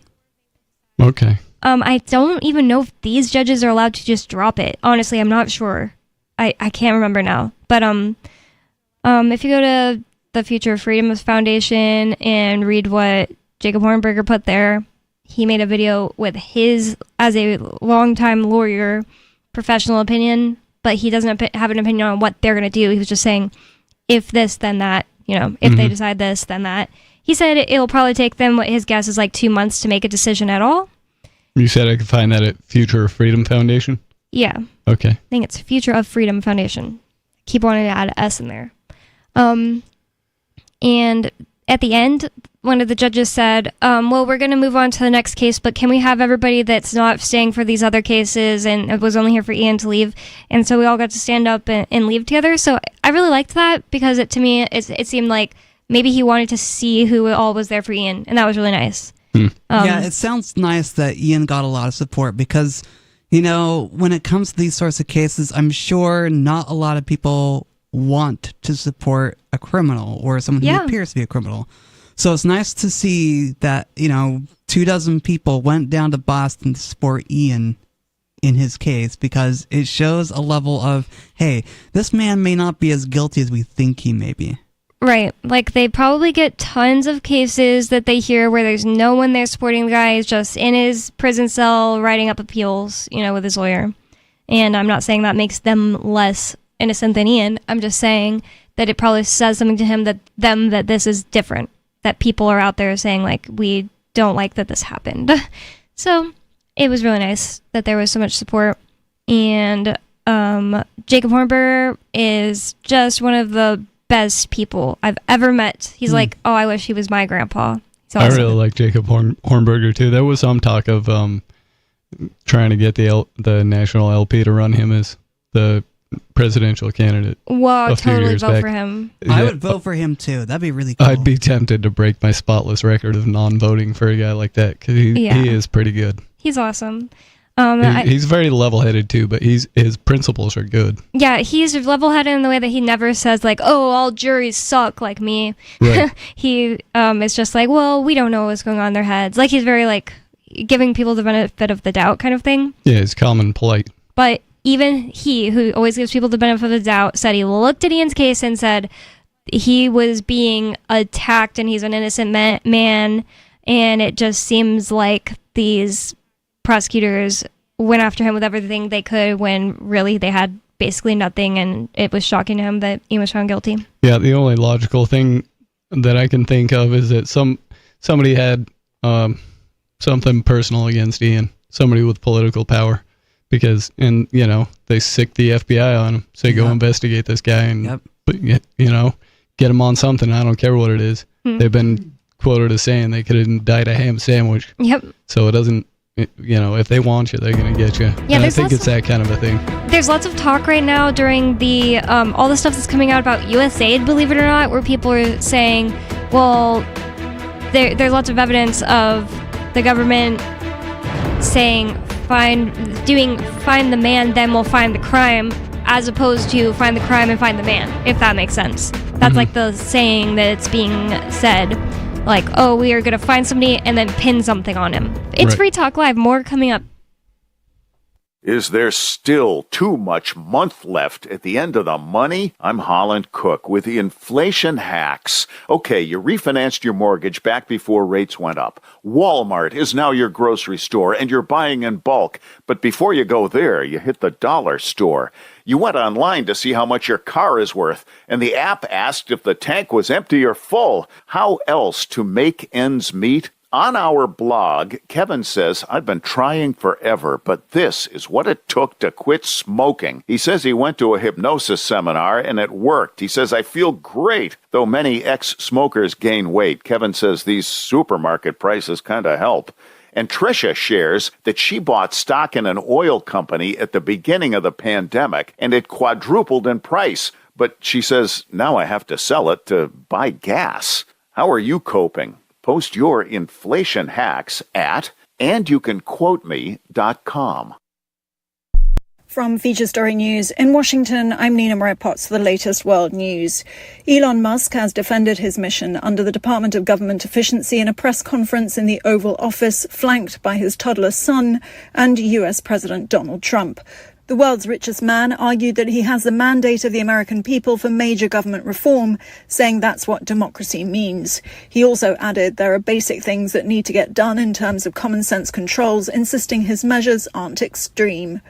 Okay. I don't even know if these judges are allowed to just drop it. Honestly, I'm not sure. I can't remember now. But if you go to the Future of Freedom Foundation and read what Jacob Hornberger put there, he made a video with his, as a longtime lawyer, professional opinion, but he doesn't have an opinion on what they're going to do. He was just saying, if this, then that, if they decide this, then that. He said it'll probably take them, what his guess is, like 2 months to make a decision at all. You said I could find that at Future of Freedom Foundation? Yeah. Okay. I think it's Future of Freedom Foundation. Keep wanting to add an S in there. And at the end, one of the judges said, well, we're going to move on to the next case, but can we have everybody that's not staying for these other cases and was only here for Ian to leave? And so we all got to stand up and leave together. So I really liked that, because to me, it seemed like maybe he wanted to see who all was there for Ian, and that was really nice. Yeah, it sounds nice that Ian got a lot of support, because, when it comes to these sorts of cases, I'm sure not a lot of people want to support a criminal or someone who appears to be a criminal. So it's nice to see that, 24 people went down to Boston to support Ian in his case, because it shows a level of, hey, this man may not be as guilty as we think he may be. Right. Like, they probably get tons of cases that they hear where there's no one there supporting the guy. He's just in his prison cell writing up appeals, with his lawyer. And I'm not saying that makes them less innocent than Ian. I'm just saying that it probably says something to him that this is different. That people are out there saying, like, we don't like that this happened. So it was really nice that there was so much support. And Jacob Hornberger is just one of the best people I've ever met. He's like, oh, I wish he was my grandpa. I really like Jacob Hornberger too. There was some talk of trying to get the national LP to run him as the presidential candidate. Well, totally vote for him. I would vote for him too. That'd be really cool. I'd be tempted to break my spotless record of non-voting for a guy like that, because he is pretty good. He's awesome. He's very level-headed too, but his principles are good. Yeah, he's level-headed in the way that he never says, like, oh, all juries suck like me. Right. He is just like, well, we don't know what's going on in their heads. Like, he's very, like, giving people the benefit of the doubt kind of thing. Yeah, he's calm and polite. But even he, who always gives people the benefit of the doubt, said he looked at Ian's case and said he was being attacked and he's an innocent man, and it just seems like these prosecutors went after him with everything they could when really they had basically nothing, and it was shocking to him that Ian was found guilty. Yeah, the only logical thing that I can think of is that somebody had something personal against Ian, somebody with political power, because they sick the FBI on him, say go investigate this guy and get him on something. I don't care what it is. They've been quoted as saying they could indict a ham sandwich. Yep. So it doesn't. If they want you, they're going to get you. Yeah, and I think it's that kind of a thing. There's lots of talk right now during the all the stuff that's coming out about USAID, believe it or not, where people are saying, well, there's lots of evidence of the government saying find the man, then we'll find the crime, as opposed to find the crime and find the man, if that makes sense. That's like the saying that it's being said. Like, oh, we are going to find somebody and then pin something on him. It's Free Talk Live. More coming up. Is there still too much month left at the end of the money? I'm Holland Cook with the Inflation Hacks. Okay, you refinanced your mortgage back before rates went up. Walmart is now your grocery store and you're buying in bulk. But before you go there, you hit the dollar store. You went online to see how much your car is worth, and the app asked if the tank was empty or full. How else to make ends meet? On our blog, Kevin says, I've been trying forever, but this is what it took to quit smoking. He says he went to a hypnosis seminar and it worked. He says, I feel great. Though many ex-smokers gain weight, Kevin says these supermarket prices kind of help. And Tricia shares that she bought stock in an oil company at the beginning of the pandemic and it quadrupled in price. But she says, now I have to sell it to buy gas. How are you coping? Post your inflation hacks at andyoucanquoteme.com. From Feature Story News in Washington, I'm Nina Maria Potts for the latest world news. Elon Musk has defended his mission under the Department of Government Efficiency in a press conference in the Oval Office, flanked by his toddler son and US President Donald Trump. The world's richest man argued that he has the mandate of the American people for major government reform, saying that's what democracy means. He also added there are basic things that need to get done in terms of common sense controls, insisting his measures aren't extreme.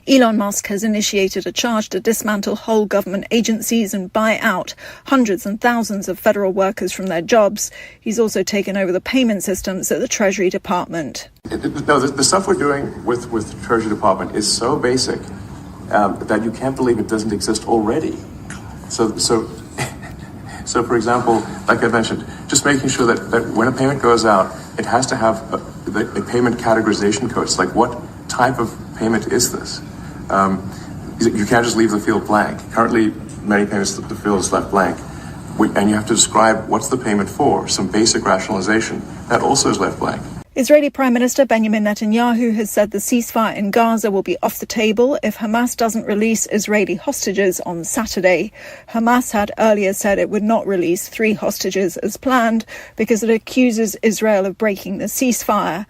Elon Musk has initiated a charge to dismantle whole government agencies and buy out hundreds and thousands of federal workers from their jobs. He's also taken over the payment systems at the Treasury Department. No, the stuff we're doing with the Treasury Department is so basic that you can't believe it doesn't exist already. So for example, like I mentioned, just making sure that when a payment goes out, it has to have a payment categorization code. It's like, what type of payment is this? You can't just leave the field blank. Currently, many payments, the field is left blank. And you have to describe what's the payment for, some basic rationalization. That also is left blank. Israeli Prime Minister Benjamin Netanyahu has said the ceasefire in Gaza will be off the table if Hamas doesn't release Israeli hostages on Saturday. Hamas had earlier said it would not release 3 hostages as planned because it accuses Israel of breaking the ceasefire.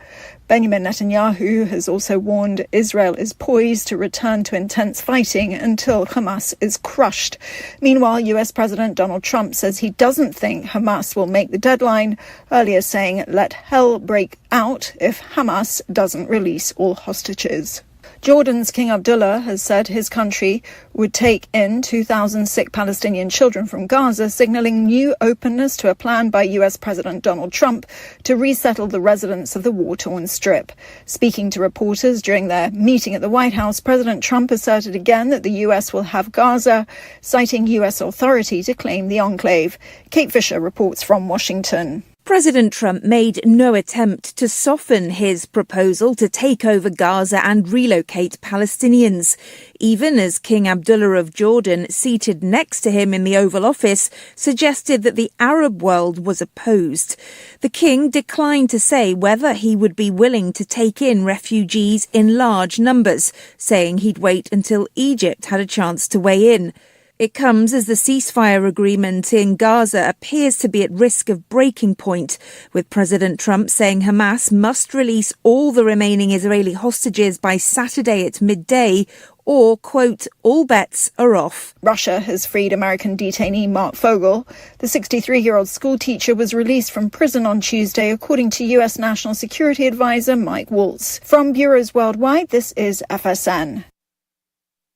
Benjamin Netanyahu has also warned Israel is poised to return to intense fighting until Hamas is crushed. Meanwhile, US President Donald Trump says he doesn't think Hamas will make the deadline, earlier saying, let hell break out if Hamas doesn't release all hostages. Jordan's King Abdullah has said his country would take in 2,000 sick Palestinian children from Gaza, signaling new openness to a plan by US President Donald Trump to resettle the residents of the war-torn Strip. Speaking to reporters during their meeting at the White House, President Trump asserted again that the US will have Gaza, citing US authority to claim the enclave. Kate Fisher reports from Washington. President Trump made no attempt to soften his proposal to take over Gaza and relocate Palestinians, even as King Abdullah of Jordan, seated next to him in the Oval Office, suggested that the Arab world was opposed. The king declined to say whether he would be willing to take in refugees in large numbers, saying he'd wait until Egypt had a chance to weigh in. It comes as the ceasefire agreement in Gaza appears to be at risk of breaking point, with President Trump saying Hamas must release all the remaining Israeli hostages by Saturday at midday, or, quote, all bets are off. Russia has freed American detainee Mark Fogel. The 63-year-old schoolteacher was released from prison on Tuesday, according to U.S. National Security Advisor Mike Waltz. From bureaus worldwide, this is FSN.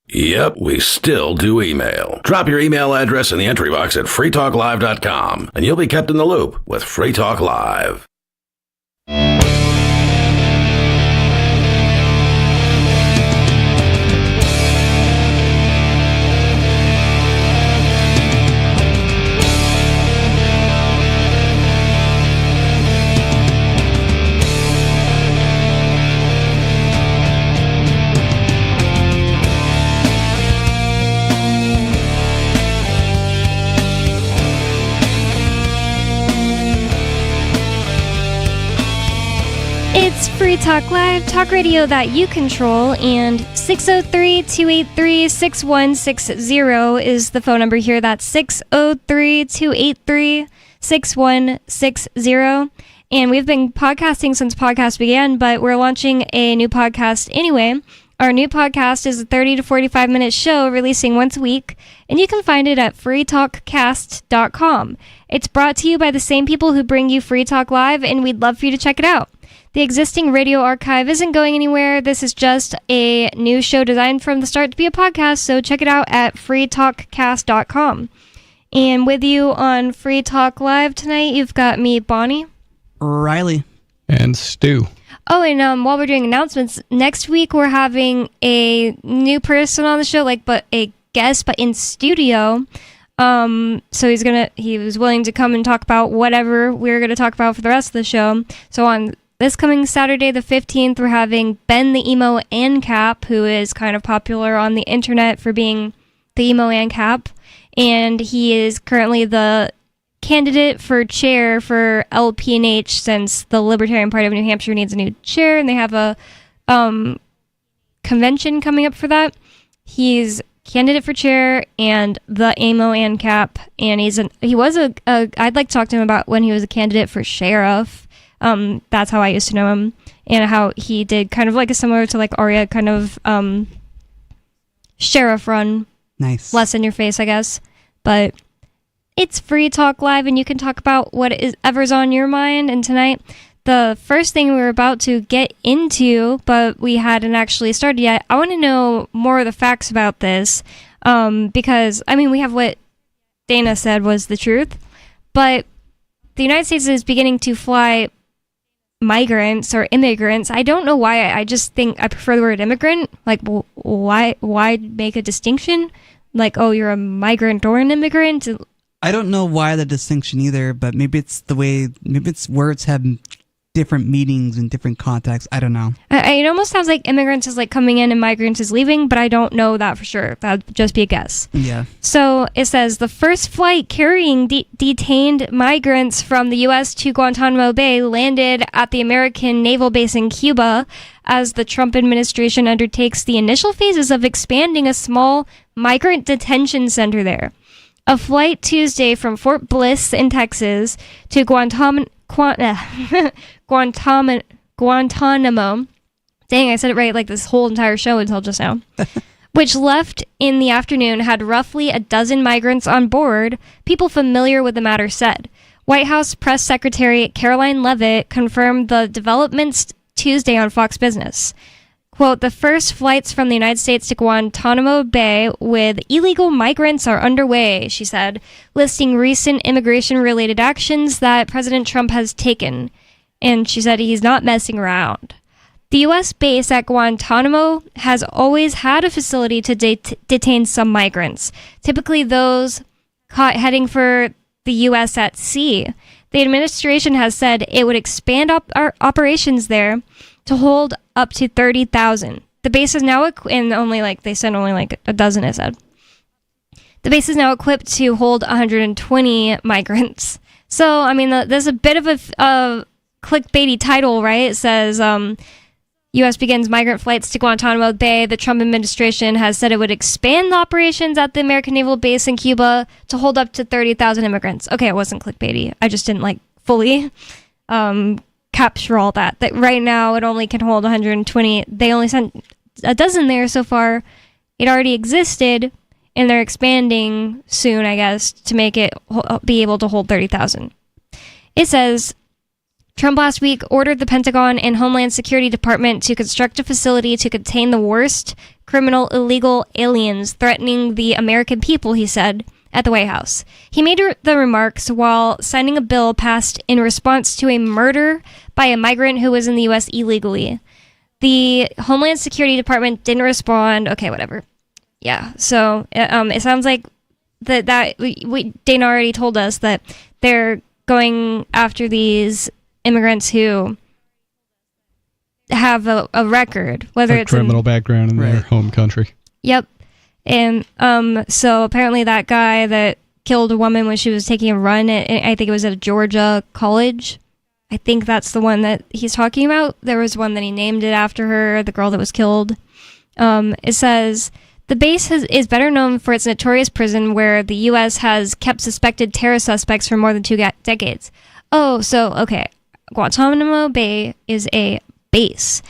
Yep, we still do email. Drop your email address in the entry box at freetalklive.com, and you'll be kept in the loop with Free Talk Live. It's Free Talk Live, talk radio that you control, and 603-283-6160 is the phone number here. That's 603-283-6160. And we've been podcasting since podcast began, but we're launching a new podcast anyway. Our new podcast is a 30 to 45 minute show releasing once a week, and you can find it at freetalkcast.com. It's brought to you by the same people who bring you Free Talk Live, and we'd love for you to check it out. The existing radio archive isn't going anywhere. This is just a new show designed from the start to be a podcast, so check it out at freetalkcast.com. And with you on Free Talk Live tonight, you've got me, Bonnie. Riley. And Stu. Oh, and while we're doing announcements, next week we're having a new person on the show, but a guest, but in studio. So he was willing to come and talk about whatever we're going to talk about for the rest of the show. So on this coming Saturday, the 15th, we're having Ben the Emo ANCAP, who is kind of popular on the internet for being the Emo ANCAP. And he is currently the candidate for chair for LPNH, since the Libertarian Party of New Hampshire needs a new chair, and they have a convention coming up for that. He's candidate for chair and the Emo ANCAP, and he was a I'd like to talk to him about when he was a candidate for sheriff. That's how I used to know him, and how he did kind of a similar to Arya kind of sheriff run. Nice. Less in your face, I guess. But it's Free Talk Live, and you can talk about whatever's on your mind. And tonight, the first thing we were about to get into, but we hadn't actually started yet, I want to know more of the facts about this, because, we have what Dana said was the truth, but the United States is beginning to fly migrants or immigrants. I don't know why. I just think I prefer the word immigrant. Why make a distinction? You're a migrant or an immigrant? I don't know why the distinction either, but maybe it's words have different meanings in different contexts. I don't know. It almost sounds like immigrants is coming in and migrants is leaving, but I don't know that for sure. That would just be a guess. Yeah. So it says the first flight carrying detained migrants from the U.S. to Guantanamo Bay landed at the American naval base in Cuba as the Trump administration undertakes the initial phases of expanding a small migrant detention center there. A flight Tuesday from Fort Bliss in Texas to Guantanamo. Dang, I said it right this whole entire show until just now. Which left in the afternoon had roughly a dozen migrants on board, people familiar with the matter said. White House Press Secretary Caroline Leavitt confirmed the developments Tuesday on Fox Business. Quote, the first flights from the United States to Guantanamo Bay with illegal migrants are underway, she said, listing recent immigration-related actions that President Trump has taken. And she said he's not messing around. The U.S. base at Guantanamo has always had a facility to detain some migrants, typically those caught heading for the U.S. at sea. The administration has said it would expand our operations there to hold up to 30,000. The base is now and only they said only a dozen, it said. The base is now equipped to hold 120 migrants. So, there's a bit of a clickbaity title, right? It says, U.S. begins migrant flights to Guantanamo Bay. The Trump administration has said it would expand the operations at the American naval base in Cuba to hold up to 30,000 immigrants. Okay, it wasn't clickbaity. I just didn't fully capture all that right now it only can hold 120. They only sent a dozen there so far. It already existed, and they're expanding soon, I guess, to make it be able to hold 30,000. It says Trump last week ordered the Pentagon and Homeland Security Department to construct a facility to contain the worst criminal illegal aliens threatening the American people, he said, at the White House. He made the remarks while signing a bill passed in response to a murder by a migrant who was in the U.S. illegally. The Homeland Security Department didn't respond. Okay, whatever. Yeah, so it sounds like Dana already told us that they're going after these immigrants who have a record, whether it's criminal background in their home country. Yep. And so apparently that guy that killed a woman when she was taking a run at, I think it was at a Georgia college. I think that's the one that he's talking about. There was one that he named it after her, the girl that was killed. It says the base is better known for its notorious prison where the U.S. has kept suspected terror suspects for more than 2 decades. Oh, so, okay. Guantanamo Bay is a base.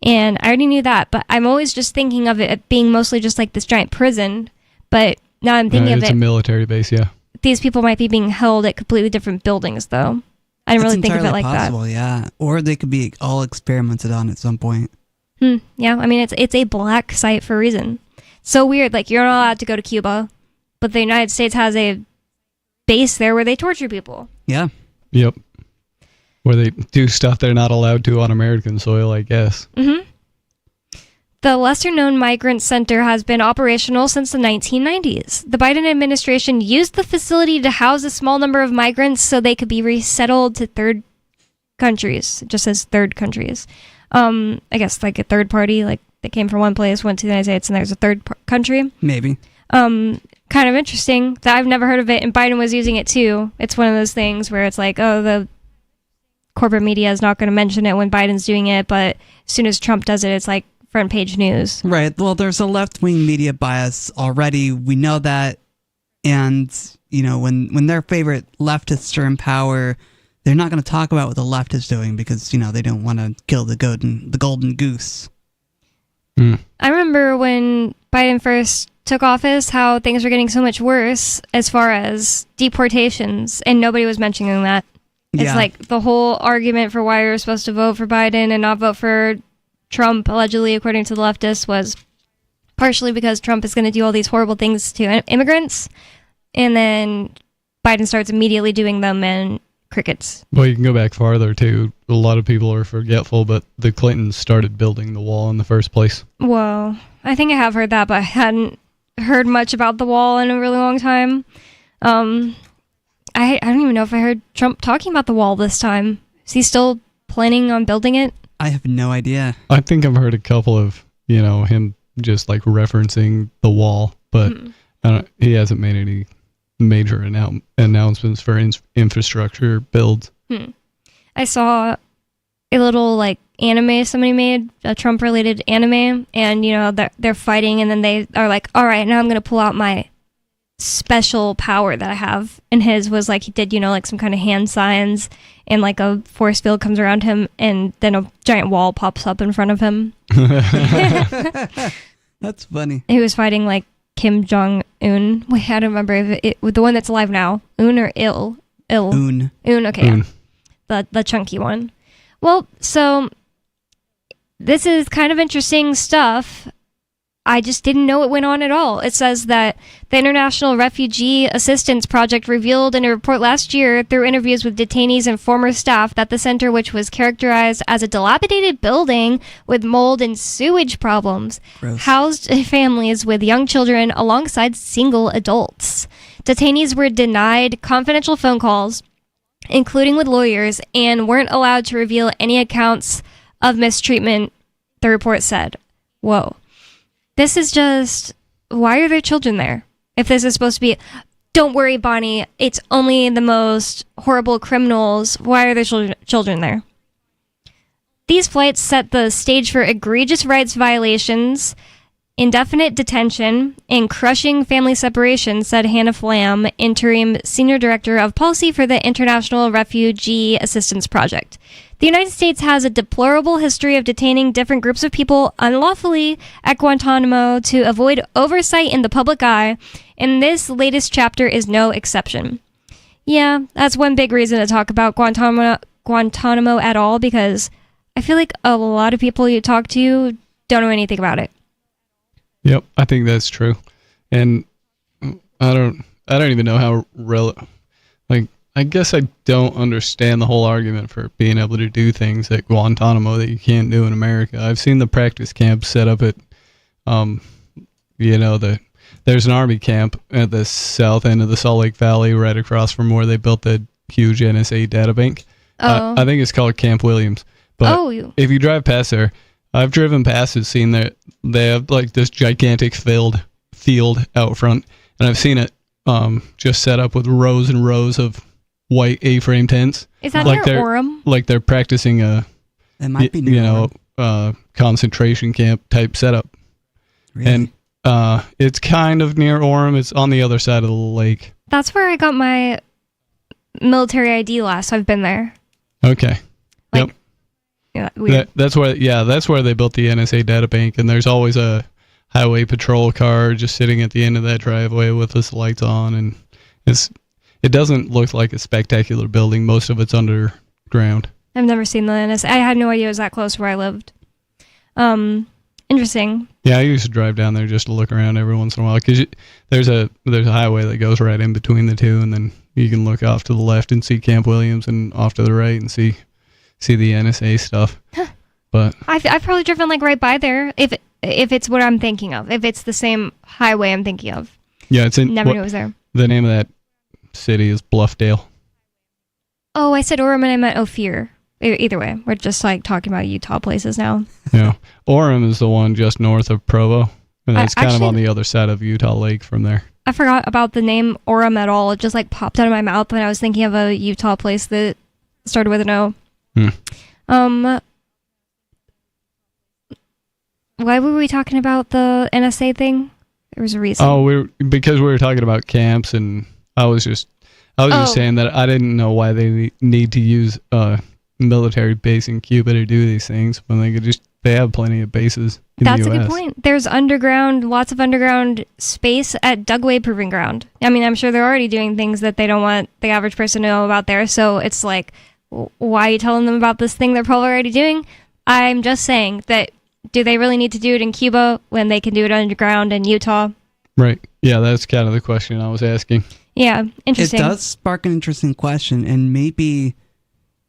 And I already knew that, but I'm always just thinking of it being mostly just like this giant prison. But now I'm thinking of it's it. a military base, yeah. These people might be being held at completely different buildings, though. I didn't really think of it like possible, yeah. Or they could be all experimented on at some point. Yeah, I mean, it's a black site for a reason. So weird. Like, you're not allowed to go to Cuba, but the United States has a base there where they torture people. Yeah. Yep. Where they do stuff they're not allowed to on American soil, I guess. Mm-hmm. The lesser-known migrant center has been operational since the 1990s. The Biden administration used the facility to house a small number of migrants so they could be resettled to third countries. It just says third countries. I guess like a third party, like they came from one place, went to the United States, and there's a third country. Maybe. Kind of interesting that I've never heard of it, and Biden was using it too. It's one of those things where it's like, oh, the corporate media is not going to mention it when Biden's doing it, but as soon as Trump does it, it's like front page news. Right. Well, there's a left-wing media bias already. We know that. And, you know, when their favorite leftists are in power, they're not going to talk about what the left is doing because, you know, they don't want to kill the golden goose. I remember when Biden first took office, how things were getting so much worse as far as deportations, and nobody was mentioning that. It's like the whole argument for why you're supposed to vote for Biden and not vote for Trump, allegedly, according to the leftists, was partially because Trump is going to do all these horrible things to immigrants, and then Biden starts immediately doing them, and crickets. Well, you can go back farther, too. A lot of people are forgetful, but the Clintons started building the wall in the first place. Whoa. I think I have heard that, but I hadn't heard much about the wall in a really long time. I don't even know if I heard Trump talking about the wall this time. Is he still planning on building it? I have no idea. I think I've heard a couple of, you know, him just like referencing the wall, but he hasn't made any major announcements for infrastructure builds. I saw a little like anime somebody made, a Trump related anime, and you know they're fighting, and then they are like, all right, now I'm gonna pull out my special power that I have. And his was like, he did, you know, like some kind of hand signs, and like a force field comes around him, and then a giant wall pops up in front of him. That's funny. He was fighting like Kim Jong-un. Wait, I don't remember if it the one that's alive now. Un or Il? Un. Okay. Un. Yeah. The chunky one. Well, so this is kind of interesting stuff. I just didn't know it went on at all. It says that the International Refugee Assistance Project revealed in a report last year through interviews with detainees and former staff that the center, which was characterized as a dilapidated building with mold and sewage problems, housed families with young children alongside single adults. Detainees were denied confidential phone calls, including with lawyers, and weren't allowed to reveal any accounts of mistreatment, the report said. Whoa. This is just, why are there children there? If this is supposed to be, don't worry, Bonnie, it's only the most horrible criminals. Why are there children there? These flights set the stage for egregious rights violations, indefinite detention, and crushing family separation, said Hannah Flam, interim senior director of policy for the International Refugee Assistance Project. The United States has a deplorable history of detaining different groups of people unlawfully at Guantanamo to avoid oversight in the public eye, and this latest chapter is no exception. Yeah, that's one big reason to talk about Guantanamo at all, because I feel like a lot of people you talk to don't know anything about it. Yep, I think that's true. And I don't even know how I guess I don't understand the whole argument for being able to do things at Guantanamo that you can't do in America. I've seen the practice camps set up at, there's an army camp at the south end of the Salt Lake Valley, right across from where they built the huge NSA data bank. I think it's called Camp Williams. But if you drive past there, I've driven past and seen that they have like this gigantic field out front, and I've seen it just set up with rows and rows of white A-frame tents. Is that like near Orem? Like they're practicing It might be near concentration camp type setup. Really? And it's kind of near Orem. It's on the other side of the lake. That's where I got my military ID last. I've been there. Okay. It weird. That's where they built the NSA data bank, and there's always a highway patrol car just sitting at the end of that driveway with its lights on, and it doesn't look like a spectacular building. Most of it's underground. I've never seen the NSA. I had no idea it was that close to where I lived. Interesting. Yeah, I used to drive down there just to look around every once in a while, because there's a highway that goes right in between the two, and then you can look off to the left and see Camp Williams, and off to the right and see the NSA stuff. But I've probably driven like right by there if it's what I'm thinking of. If it's the same highway I'm thinking of. yeah, it's in. Never knew it was there. The name of that city is Bluffdale. Oh, I said Orem and I meant Ophir. Either way, we're just like talking about Utah places now. Yeah, Orem is the one just north of Provo, and that's kind of on the other side of Utah Lake from there. I forgot about the name Orem at all. It just like popped out of my mouth when I was thinking of a Utah place that started with an O. Why were we talking about the NSA thing? There was a reason. Oh, because we were talking about camps, and I was just saying that I didn't know why they need to use military base in Cuba to do these things when they have plenty of bases in That's the US. a good point. There's lots of underground space at Dugway Proving Ground. I mean, I'm sure they're already doing things that they don't want the average person to know about there. So it's like, why are you telling them about this thing they're probably already doing? I'm just saying that, do they really need to do it in Cuba when they can do it underground in Utah? Right. Yeah, that's kind of the question I was asking. Yeah, interesting. It does spark an interesting question, and maybe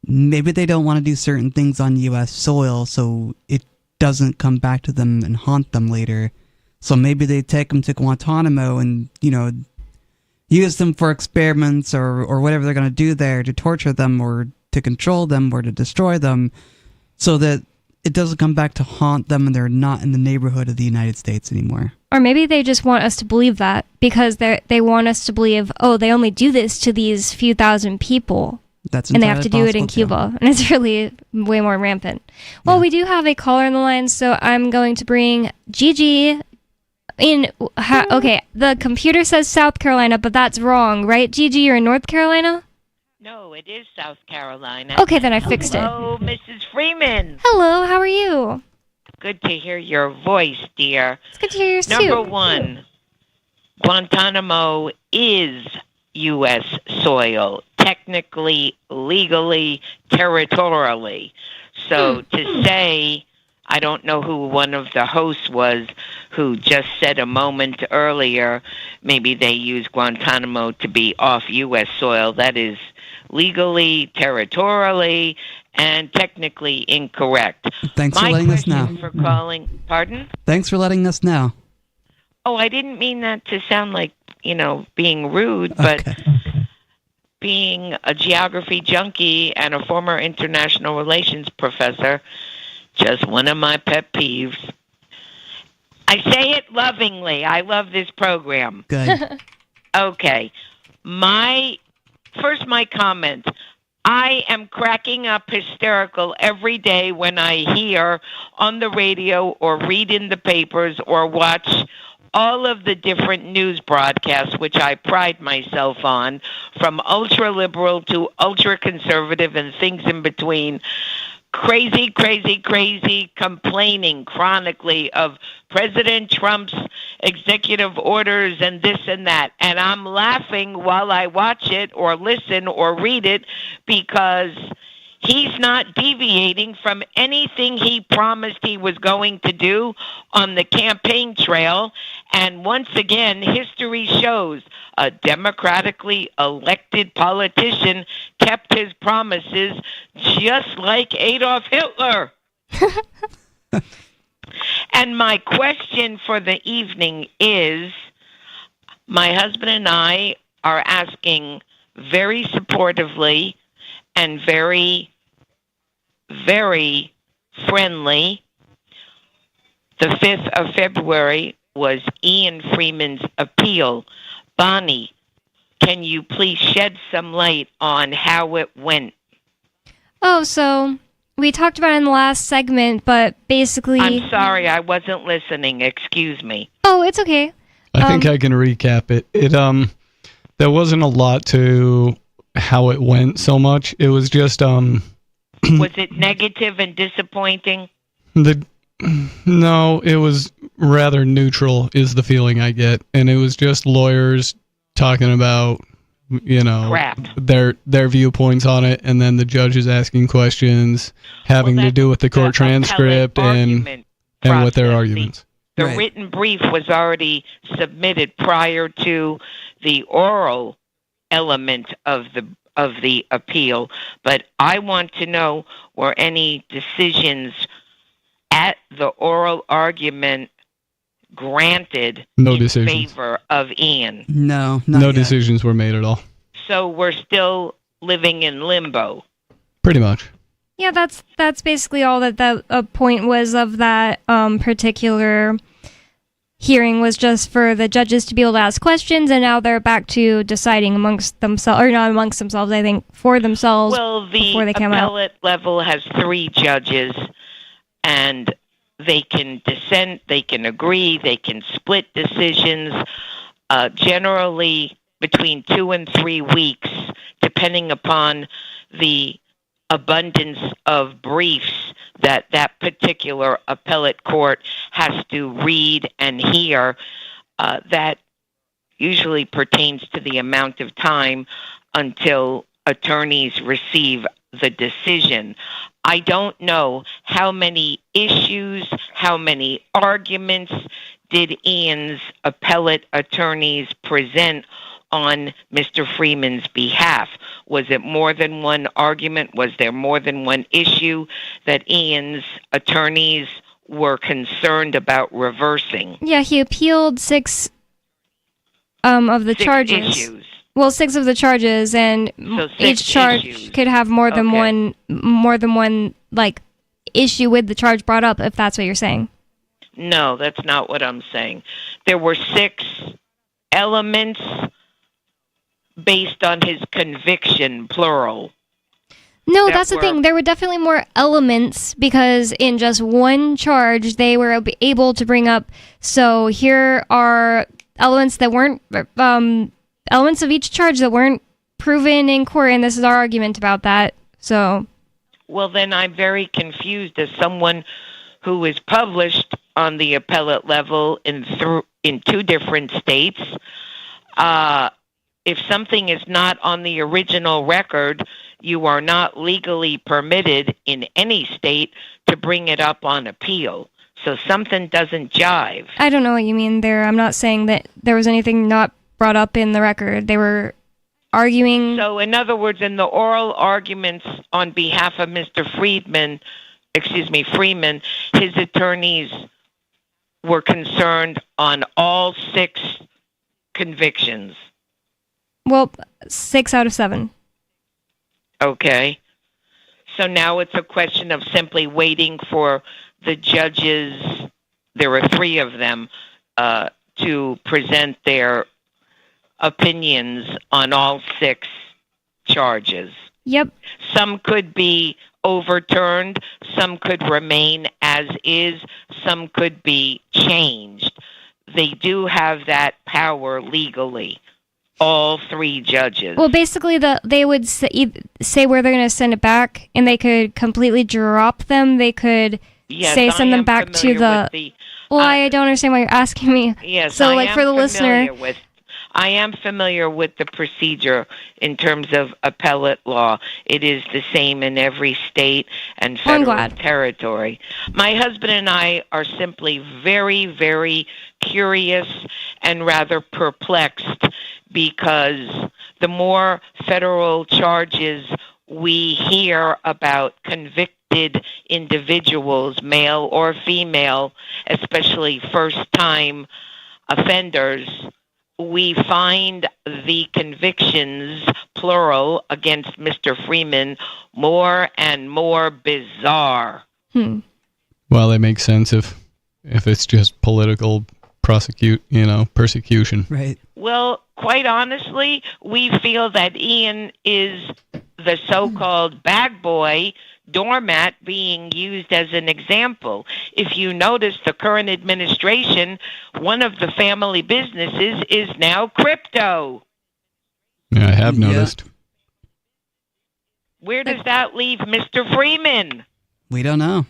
they don't want to do certain things on U.S. soil, so it doesn't come back to them and haunt them later. So maybe they take them to Guantanamo and, use them for experiments or whatever they're going to do there to torture them or to control them or to destroy them, so that it doesn't come back to haunt them and they're not in the neighborhood of the United States anymore. Or maybe they just want us to believe that because they want us to believe, they only do this to these few thousand people. And they have to do it in Cuba. And it's really way more rampant. Well, we do have a caller on the line, so I'm going to bring Gigi in. Okay, the computer says South Carolina, but that's wrong, right? Gigi, you're in North Carolina? No, it is South Carolina. Okay, then I fixed it. Hello, Mrs. Freeman. Hello, how are you? Good to hear your voice, dear. It's good to hear yours, too. Number one, Guantanamo is U.S. soil, technically, legally, territorially. So to say, I don't know who one of the hosts was who just said a moment earlier, maybe they use Guantanamo to be off U.S. soil. That is legally, territorially, and technically incorrect. Thanks for letting us know. For calling, pardon? Thanks for letting us know. Oh, I didn't mean that to sound like, being rude, but being a geography junkie and a former international relations professor, just one of my pet peeves. I say it lovingly. I love this program. Good. Okay. My comment. I am cracking up hysterical every day when I hear on the radio or read in the papers or watch all of the different news broadcasts, which I pride myself on, from ultra-liberal to ultra-conservative and things in between, crazy complaining chronically of President Trump's executive orders and this and that. And I'm laughing while I watch it or listen or read it because he's not deviating from anything he promised he was going to do on the campaign trail. And once again, history shows a democratically elected politician kept his promises just like Adolf Hitler. And my question for the evening is, my husband and I are asking very supportively and very, very friendly. The 5th of February was Ian Freeman's appeal. Bonnie, can you please shed some light on how it went? Oh, so we talked about it in the last segment, but basically... I'm sorry, I wasn't listening. Excuse me. Oh, it's okay. I think I can recap it. There wasn't a lot to how it went so much. It was just Was it negative and disappointing? No, it was rather neutral is the feeling I get. And it was just lawyers talking about, Crap. their viewpoints on it, and then the judges asking questions having to do with the court transcript and with their arguments. The written brief was already submitted prior to the oral element of the appeal, but I want to know, were any decisions at the oral argument granted in favor of Ian? No, no decisions were made at all. So we're still living in limbo. Pretty much. Yeah, that's basically all that the point was of that particular hearing, was just for the judges to be able to ask questions, and now they're back to deciding amongst themselves, or not amongst themselves, I think, for themselves before they come out. Appellate level has 3 judges, and they can dissent, they can agree, they can split decisions, generally between 2 and 3 weeks, depending upon the abundance of briefs that particular appellate court has to read and hear. That usually pertains to the amount of time until attorneys receive the decision. I don't know how many issues, how many arguments did Ian's appellate attorneys present on Mr. Freeman's behalf. Was it more than one argument? Was there more than one issue that Ian's attorneys were concerned about reversing? Yeah, he appealed 6 of the charges. Issues. Well, 6 of the charges, and So 6 each charge issues. could have more than one like issue with the charge brought up, if that's what you're saying. No, that's not what I'm saying. There were 6 elements based on his conviction, plural. No, that's the thing. There were definitely more elements, because in just one charge they were able to bring up. So here are elements that weren't elements of each charge that weren't proven in court, and this is our argument about that. So, well, then I'm very confused as someone who is published on the appellate level in 2 different states. If something is not on the original record, you are not legally permitted in any state to bring it up on appeal. So something doesn't jive. I don't know what you mean there. I'm not saying that there was anything not brought up in the record. They were arguing. So in other words, in the oral arguments on behalf of Mr. Freeman, his attorneys were concerned on all 6 convictions. Well, 6 out of 7. Okay. So now it's a question of simply waiting for the judges, there were 3 of them, to present their opinions on all 6 charges. Yep. Some could be overturned, some could remain as is, some could be changed. They do have that power legally. All 3 judges. Well, basically, they would say where they're going to send it back, and they could completely drop them. They could send them back to the. Well, I don't understand why you're asking me. Yes, so like for the listener, I am familiar with the procedure in terms of appellate law. It is the same in every state and federal territory. My husband and I are simply very, very curious and rather perplexed, because the more federal charges we hear about convicted individuals, male or female, especially first-time offenders, we find the convictions, plural, against Mr. Freeman more and more bizarre. Well, that makes sense if it's just political persecution. Right. Well, quite honestly, we feel that Ian is the so-called bag boy, doormat, being used as an example. If you notice, the current administration, one of the family businesses is now crypto. Yeah, I have noticed. Where does that leave Mr. Freeman? We don't know.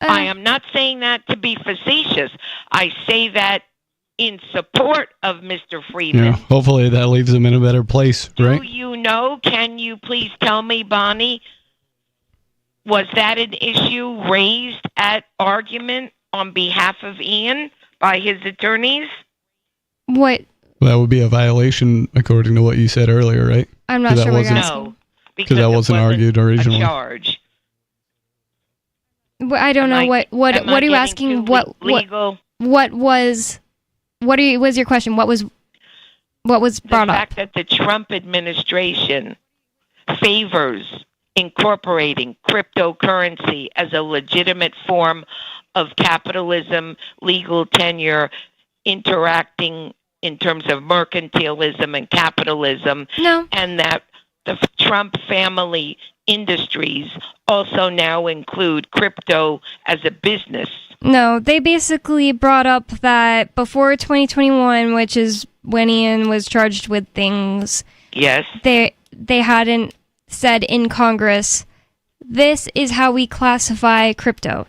I am not saying that to be facetious. I say that in support of Mr. Freeman. Yeah, hopefully that leaves them in a better place, right? Do you know? Can you please tell me, Bonnie? Was that an issue raised at argument on behalf of Ian by his attorneys? What? That would be a violation according to what you said earlier, right? I'm not sure what you're asking. No, because that wasn't argued originally. A charge. I don't know what are you asking? What was your question? What was brought the up? fact that the Trump administration favors incorporating cryptocurrency as a legitimate form of capitalism, legal tenure, interacting in terms of mercantilism and capitalism, and that the Trump family industries also now include crypto as a business. No, they basically brought up that before 2021, which is when Ian was charged with things, yes, they hadn't said in Congress, this is how we classify crypto.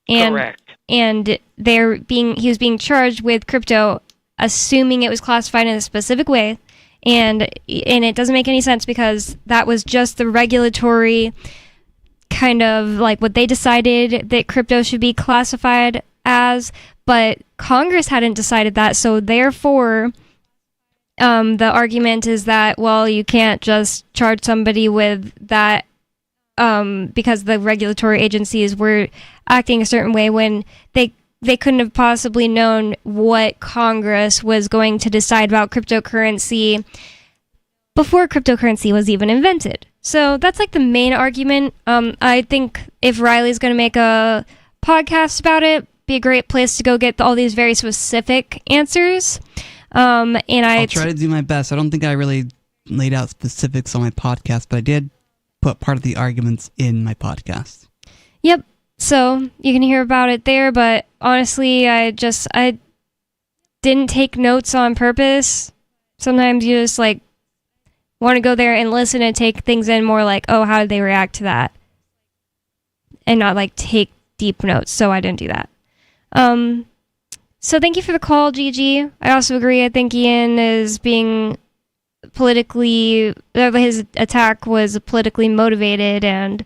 And, correct. And he was being charged with crypto, assuming it was classified in a specific way. And it doesn't make any sense because that was just the regulatory kind of like what they decided that crypto should be classified as, but Congress hadn't decided that, so therefore the argument is that, well, you can't just charge somebody with that because the regulatory agencies were acting a certain way when they couldn't have possibly known what Congress was going to decide about cryptocurrency before cryptocurrency was even invented. So that's like the main argument. I think if Riley's going to make a podcast about it, be a great place to go get all these very specific answers. And I'll try to do my best. I don't think I really laid out specifics on my podcast, but I did put part of the arguments in my podcast. Yep. So you can hear about it there, but honestly, I didn't take notes on purpose. Sometimes you just like want to go there and listen and take things in more like, oh, how did they react to that? And not like take deep notes. So I didn't do that. So thank you for the call, Gigi. I also agree. I think Ian is being his attack was politically motivated, and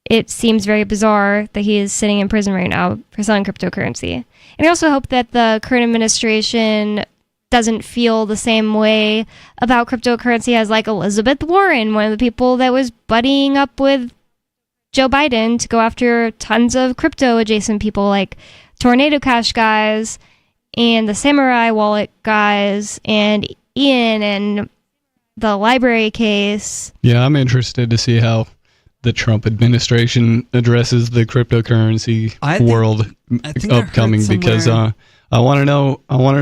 it seems very bizarre that he is sitting in prison right now for selling cryptocurrency. And I also hope that the current administration doesn't feel the same way about cryptocurrency as like Elizabeth Warren, one of the people that was buddying up with Joe Biden to go after tons of crypto adjacent people like Tornado Cash guys and the Samurai Wallet guys and Ian and the library case. Yeah, I'm interested to see how the Trump administration addresses the cryptocurrency world upcoming, because I want to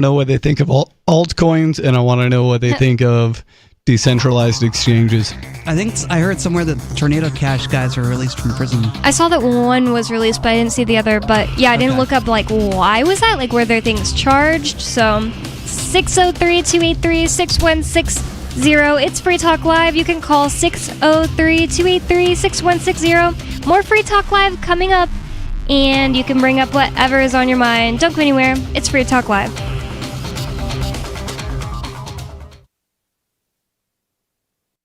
know what they think of altcoins, and I want to know what they think of decentralized exchanges. I think I heard somewhere that Tornado Cash guys were released from prison. I saw that one was released, but I didn't see the other. But yeah, I didn't look up like why was that? Like were there things charged? So 603-283-6160. It's Free Talk Live. You can call 603-283-6160. More Free Talk Live coming up, and you can bring up whatever is on your mind. Don't go anywhere. It's Free Talk Live.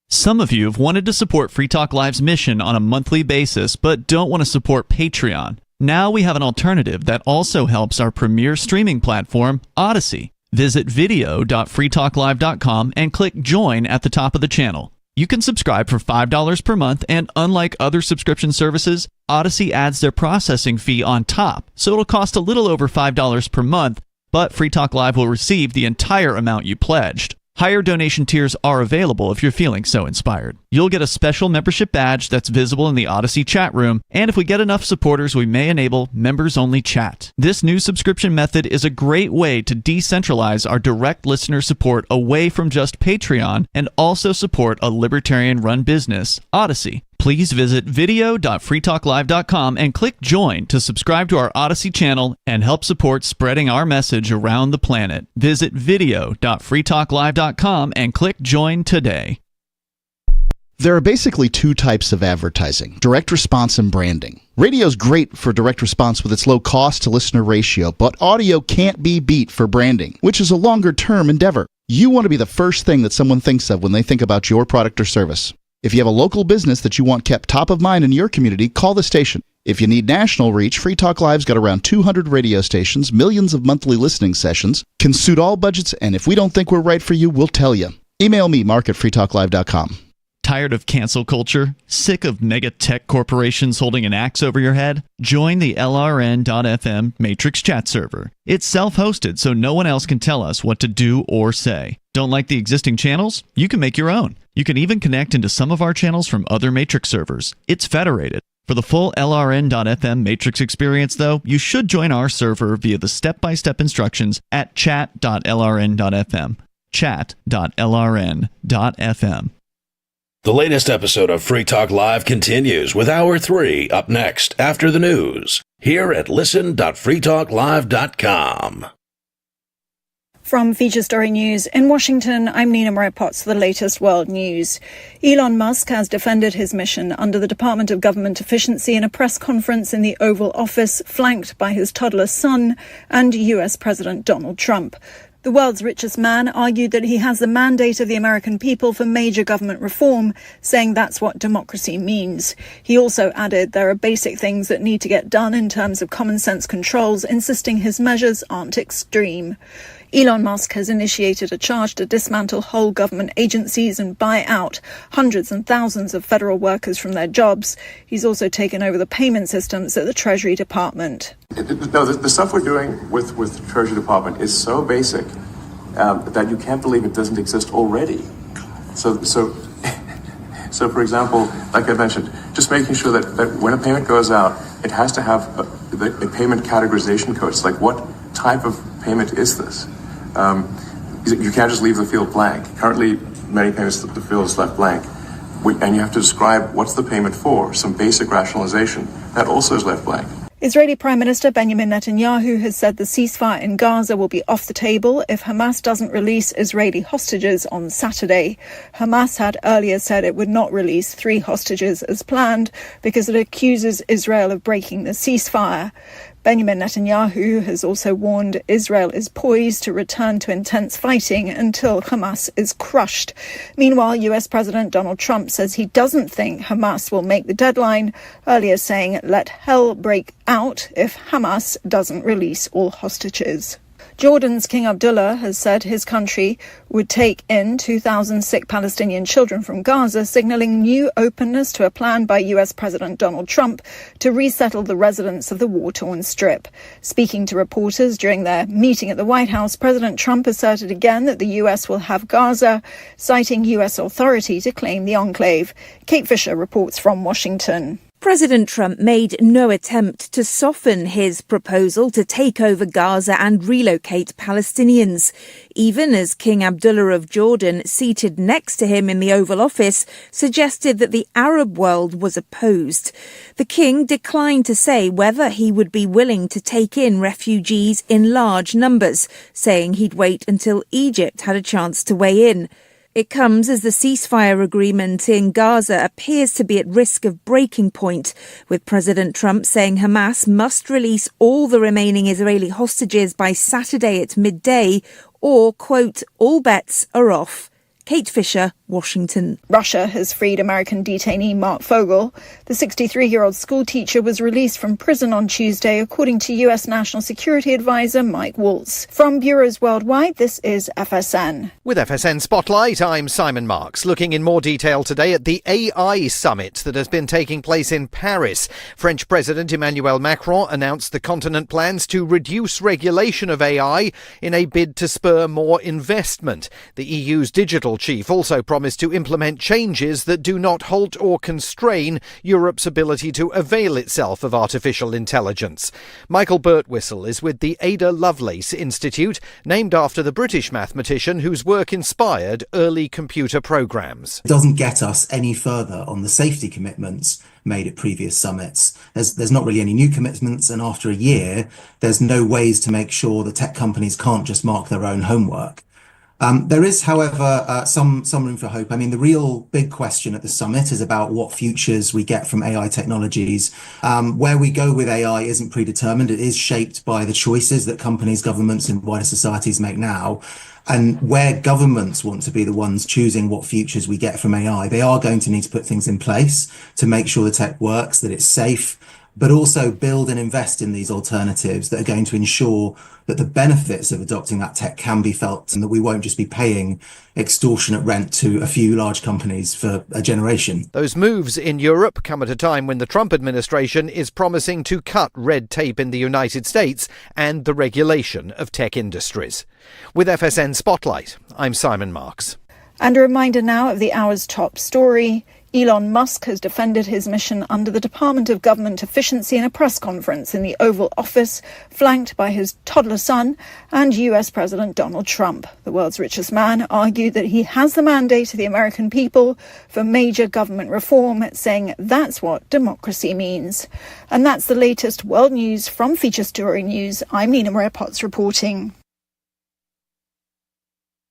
Some of you have wanted to support Free Talk Live's mission on a monthly basis, but don't want to support Patreon. Now we have an alternative that also helps our premier streaming platform, Odyssey. Visit video.freetalklive.com and click Join at the top of the channel. You can subscribe for $5 per month, and unlike other subscription services, Odyssey adds their processing fee on top, so it'll cost a little over $5 per month, but Free Talk Live will receive the entire amount you pledged. Higher donation tiers are available if you're feeling so inspired. You'll get a special membership badge that's visible in the Odyssey chat room, and if we get enough supporters, we may enable members-only chat. This new subscription method is a great way to decentralize our direct listener support away from just Patreon and also support a libertarian-run business, Odyssey. Please visit video.freetalklive.com and click Join to subscribe to our Odyssey channel and help support spreading our message around the planet. Visit video.freetalklive.com and click Join today. There are basically two types of advertising, direct response and branding. Radio's great for direct response with its low cost to listener ratio, but audio can't be beat for branding, which is a longer term endeavor. You want to be the first thing that someone thinks of when they think about your product or service. If you have a local business that you want kept top of mind in your community, call the station. If you need national reach, Free Talk Live's got around 200 radio stations, millions of monthly listening sessions, can suit all budgets, and if we don't think we're right for you, we'll tell you. Email me, mark@freetalklive.com. Tired of cancel culture? Sick of mega tech corporations holding an axe over your head? Join the LRN.FM Matrix chat server. It's self-hosted, so no one else can tell us what to do or say. Don't like the existing channels? You can make your own. You can even connect into some of our channels from other Matrix servers. It's federated. For the full LRN.FM Matrix experience, though, you should join our server via the step-by-step instructions at chat.lrn.fm. chat.lrn.fm. The latest episode of Free Talk Live continues with Hour 3 up next after the news here at listen.freetalklive.com. From Feature Story News in Washington, I'm Nina Moret-Potts for the latest world news. Elon Musk has defended his mission under the Department of Government Efficiency in a press conference in the Oval Office, flanked by his toddler son and US President Donald Trump. The world's richest man argued that he has the mandate of the American people for major government reform, saying that's what democracy means. He also added there are basic things that need to get done in terms of common sense controls, insisting his measures aren't extreme. Elon Musk has initiated a charge to dismantle whole government agencies and buy out hundreds and thousands of federal workers from their jobs. He's also taken over the payment systems at the Treasury Department. No, the stuff we're doing with the Treasury Department is so basic that you can't believe it doesn't exist already. So for example, like I mentioned, just making sure that when a payment goes out, it has to have a payment categorization code. It's like, what type of payment is this? You can't just leave the field blank. Currently, many payments, the field is left blank. And you have to describe what's the payment for, some basic rationalization. That also is left blank. Israeli Prime Minister Benjamin Netanyahu has said the ceasefire in Gaza will be off the table if Hamas doesn't release Israeli hostages on Saturday. Hamas had earlier said it would not release 3 hostages as planned because it accuses Israel of breaking the ceasefire. Benjamin Netanyahu has also warned Israel is poised to return to intense fighting until Hamas is crushed. Meanwhile, US President Donald Trump says he doesn't think Hamas will make the deadline, earlier saying, "Let hell break out if Hamas doesn't release all hostages." Jordan's King Abdullah has said his country would take in 2,000 sick Palestinian children from Gaza, signaling new openness to a plan by US President Donald Trump to resettle the residents of the war-torn Strip. Speaking to reporters during their meeting at the White House, President Trump asserted again that the US will have Gaza, citing US authority to claim the enclave. Kate Fisher reports from Washington. President Trump made no attempt to soften his proposal to take over Gaza and relocate Palestinians, even as King Abdullah of Jordan, seated next to him in the Oval Office, suggested that the Arab world was opposed. The king declined to say whether he would be willing to take in refugees in large numbers, saying he'd wait until Egypt had a chance to weigh in. It comes as the ceasefire agreement in Gaza appears to be at risk of breaking point, with President Trump saying Hamas must release all the remaining Israeli hostages by Saturday at midday, or, quote, all bets are off. Kate Fisher, Washington. Russia has freed American detainee Mark Fogel. The 63-year-old schoolteacher was released from prison on Tuesday, according to U.S. National Security Advisor Mike Waltz. From bureaus worldwide, this is FSN. With FSN Spotlight, I'm Simon Marks, looking in more detail today at the AI summit that has been taking place in Paris. French President Emmanuel Macron announced the continent plans to reduce regulation of AI in a bid to spur more investment. The EU's digital chief also promised to implement changes that do not halt or constrain Europe's ability to avail itself of artificial intelligence. Michael Birtwistle is with the Ada Lovelace Institute, named after the British mathematician whose work inspired early computer programs. It doesn't get us any further on the safety commitments made at previous summits. There's not really any new commitments, and after a year, there's no ways to make sure that tech companies can't just mark their own homework. There is, however, some room for hope. I mean, the real big question at the summit is about what futures we get from AI technologies. Where we go with AI isn't predetermined. It is shaped by the choices that companies, governments, and wider societies make now. And where governments want to be the ones choosing what futures we get from AI, they are going to need to put things in place to make sure the tech works, that it's safe, but also build and invest in these alternatives that are going to ensure that the benefits of adopting that tech can be felt and that we won't just be paying extortionate rent to a few large companies for a generation. Those moves in Europe come at a time when the Trump administration is promising to cut red tape in the United States and the regulation of tech industries. With FSN Spotlight, I'm Simon Marks. And a reminder now of the hour's top story. Elon Musk has defended his mission under the Department of Government Efficiency in a press conference in the Oval Office, flanked by his toddler son and US President Donald Trump. The world's richest man argued that he has the mandate of the American people for major government reform, saying that's what democracy means. And that's the latest world news from Feature Story News. I'm Nina Maria Potts reporting.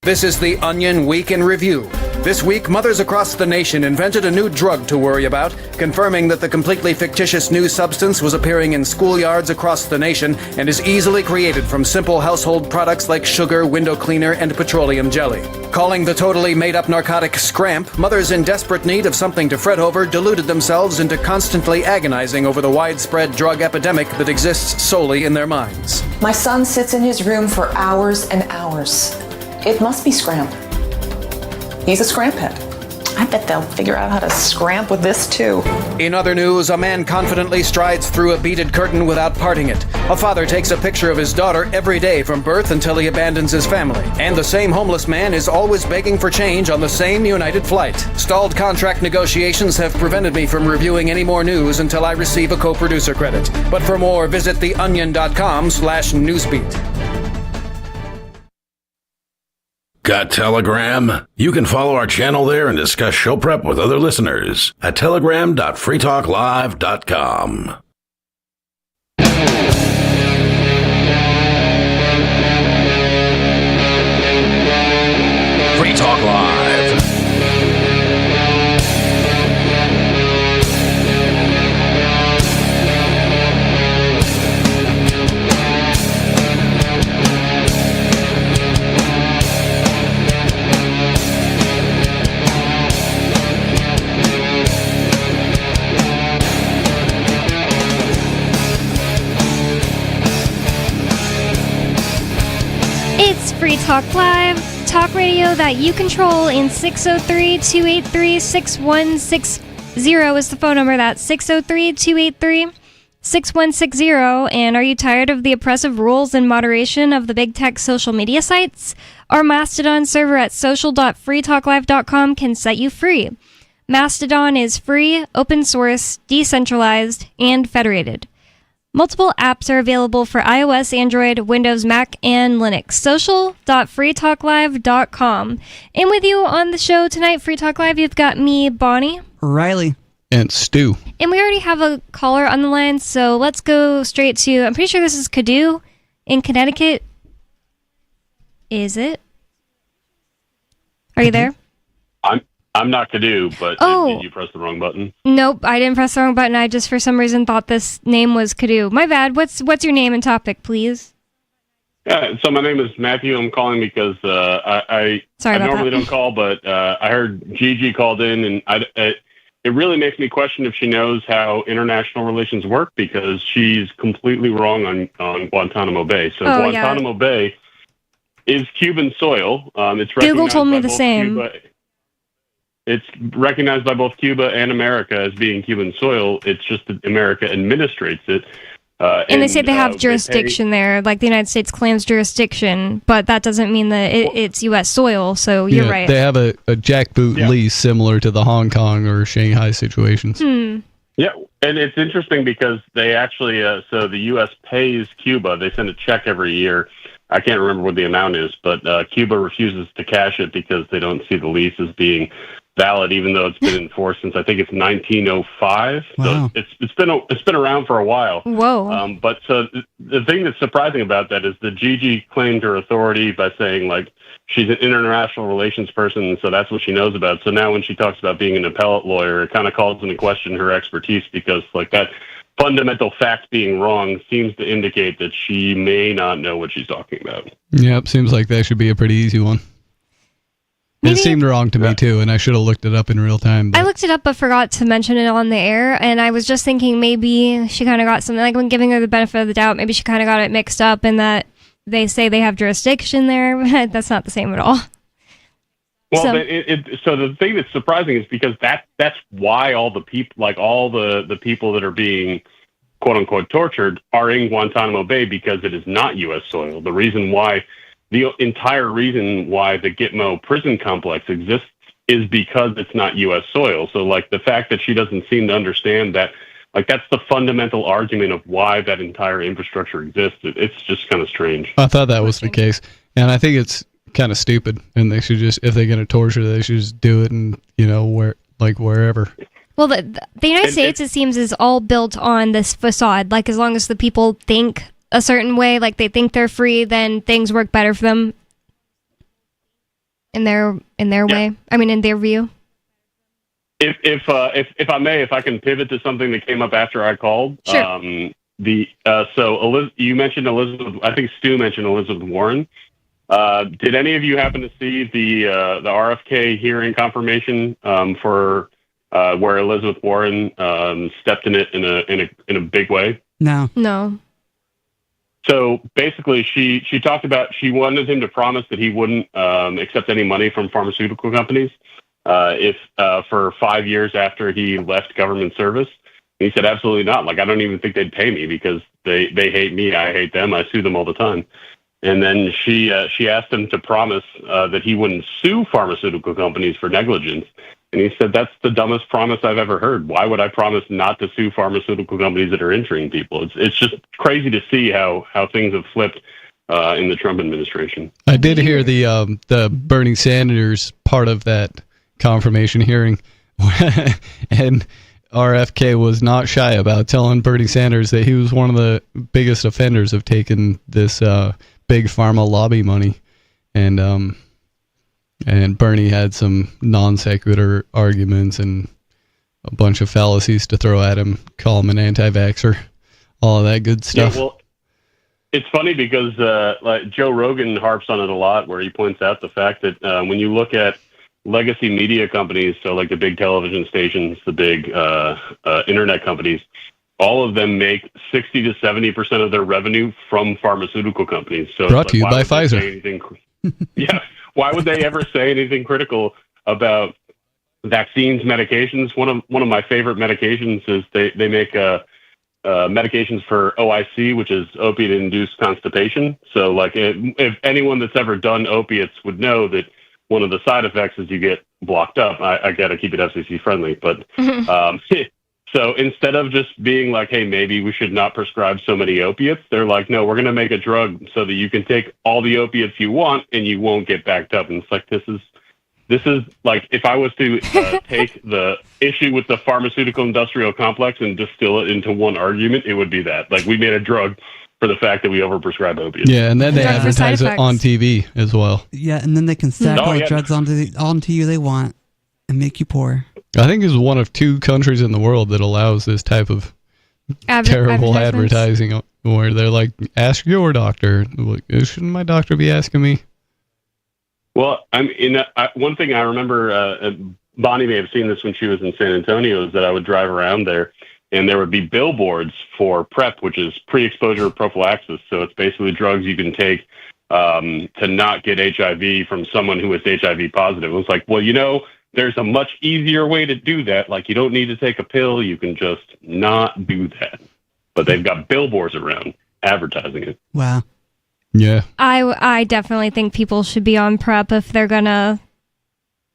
This is the Onion Week in Review. This week, mothers across the nation invented a new drug to worry about, confirming that the completely fictitious new substance was appearing in schoolyards across the nation and is easily created from simple household products like sugar, window cleaner, and petroleum jelly. Calling the totally made-up narcotic Scramp, mothers in desperate need of something to fret over deluded themselves into constantly agonizing over the widespread drug epidemic that exists solely in their minds. My son sits in his room for hours and hours. It must be Scramp. He's a Scramp head. I bet they'll figure out how to scramp with this too. In other news, a man confidently strides through a beaded curtain without parting it. A father takes a picture of his daughter every day from birth until he abandons his family. And the same homeless man is always begging for change on the same United flight. Stalled contract negotiations have prevented me from reviewing any more news until I receive a co-producer credit. But for more, visit theonion.com/newsbeat. Got Telegram? You can follow our channel there and discuss show prep with other listeners at telegram.freetalklive.com. Free Talk Live. It's Free Talk Live, talk radio that you control in 603-283-6160 is the phone number. That's 603-283-6160. And are you tired of the oppressive rules and moderation of the big tech social media sites? Our Mastodon server at social.freetalklive.com can set you free. Mastodon is free, open source, decentralized, and federated. Multiple apps are available for iOS, Android, Windows, Mac, and Linux. Social.freetalklive.com. And with you on the show tonight, Free Talk Live, you've got me, Bonnie. Riley. And Stu. And we already have a caller on the line, so let's go straight to, I'm pretty sure this is Cadu in Connecticut. Is it? Are you there? I'm not Cadu, but did you press the wrong button? Nope, I didn't press the wrong button. I just, for some reason, thought this name was Cadu. My bad. What's your name and topic, please? Yeah, so my name is Matthew. I'm calling because I normally don't call, but I heard Gigi called in, and it really makes me question if she knows how international relations work, because she's completely wrong on Guantanamo Bay. So Guantanamo Bay is Cuban soil. It's Google told me the same. It's recognized by both Cuba and America as being Cuban soil. It's just that America administrates it. And they say they have jurisdiction there, like the United States claims jurisdiction, but that doesn't mean that it's U.S. soil, so you're right. They have a jackboot lease similar to the Hong Kong or Shanghai situations. Yeah, and it's interesting because they actually, so the U.S. pays Cuba. They send a check every year. I can't remember what the amount is, but Cuba refuses to cash it because they don't see the lease as being valid, even though it's been enforced since I think it's 1905. Wow. So it's been around for a while. Whoa. But so the thing that's surprising about that is that Gigi claimed her authority by saying like she's an international relations person, and so that's what she knows about. So now when she talks about being an appellate lawyer, it kind of calls into question her expertise, because like that fundamental fact being wrong seems to indicate that she may not know what she's talking about. Yep, seems like that should be a pretty easy one. It seemed wrong to me too, and I should have looked it up in real time. I looked it up but forgot to mention it on the air, and I was just thinking maybe she kind of got something, like when giving her the benefit of the doubt, maybe she kind of got it mixed up in that they say they have jurisdiction there, but that's not the same at all. Well, so the thing that's surprising is because that's why all the people, like all the people that are being quote unquote tortured, are in Guantanamo Bay, because it is not U.S. soil. The entire reason why the Gitmo prison complex exists is because it's not U.S. soil. So like the fact that she doesn't seem to understand that, like that's the fundamental argument of why that entire infrastructure exists. It's just kind of strange. I thought that was the case, and I think it's kind of stupid, and they should just, if they're going to torture, they should just do it and, wherever. Well, the United States, it seems, is all built on this facade. Like, as long as the people think a certain way, like they think they're free, then things work better for them in their way. I mean, in their view. If I may, if I can pivot to something that came up after I called. Sure. You mentioned Elizabeth. I think Stu mentioned Elizabeth Warren. Did any of you happen to see the RFK hearing confirmation for where Elizabeth Warren stepped in it in a big way? No. So basically, she talked about, she wanted him to promise that he wouldn't accept any money from pharmaceutical companies if for 5 years after he left government service. And he said, absolutely not. Like, I don't even think they'd pay me, because they hate me. I hate them. I sue them all the time. And then she asked him to promise that he wouldn't sue pharmaceutical companies for negligence. And he said, that's the dumbest promise I've ever heard. Why would I promise not to sue pharmaceutical companies that are injuring people? It's just crazy to see how things have flipped in the Trump administration. I did hear the Bernie Sanders part of that confirmation hearing, and RFK was not shy about telling Bernie Sanders that he was one of the biggest offenders of taking this big pharma lobby money, and Bernie had some non sequitur arguments and a bunch of fallacies to throw at him, call him an anti-vaxxer, all of that good stuff. Yeah, well, it's funny because like Joe Rogan harps on it a lot, where he points out the fact that when you look at legacy media companies, so like the big television stations, the big internet companies, all of them make 60 to 70% of their revenue from pharmaceutical companies. So brought to you by Pfizer. Yeah. Why would they ever say anything critical about vaccines, medications? One of my favorite medications is they make medications for OIC, which is opiate-induced constipation. So like if anyone that's ever done opiates would know that one of the side effects is you get blocked up. I got to keep it FCC friendly, but so instead of just being like, hey, maybe we should not prescribe so many opiates, they're like, no, we're going to make a drug so that you can take all the opiates you want and you won't get backed up. And it's like, this is like, if I was to take the issue with the pharmaceutical industrial complex and distill it into one argument, it would be that. Like, we made a drug for the fact that we overprescribe opiates. Yeah, and then they advertise it on TV as well. Yeah, and then they can stack all the drugs onto you they want and make you poor. I think it's one of 2 countries in the world that allows this type of terrible advertising, where they're like, ask your doctor. Like, shouldn't my doctor be asking me? Well, one thing I remember, Bonnie may have seen this when she was in San Antonio, is that I would drive around there and there would be billboards for PrEP, which is pre-exposure prophylaxis. So it's basically drugs you can take to not get HIV from someone who is HIV positive. It was like, well, there's a much easier way to do that. Like, you don't need to take a pill. You can just not do that. But they've got billboards around advertising it. Wow. Yeah. I definitely think people should be on PrEP if they're going to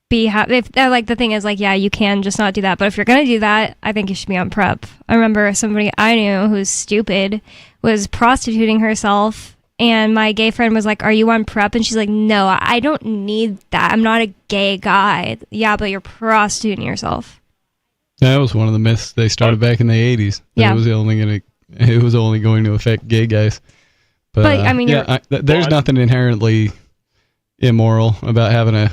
be if like the thing is like, yeah, you can just not do that. But if you're going to do that, I think you should be on PrEP. I remember somebody I knew who's stupid was prostituting herself and my gay friend was like, "Are you on PrEP?" And she's like, "No, I don't need that. I'm not a gay guy." Yeah, but you're prostituting yourself. That was one of the myths they started back in the 80s. Yeah. It was only going to affect gay guys. But I mean, there's nothing inherently immoral about having a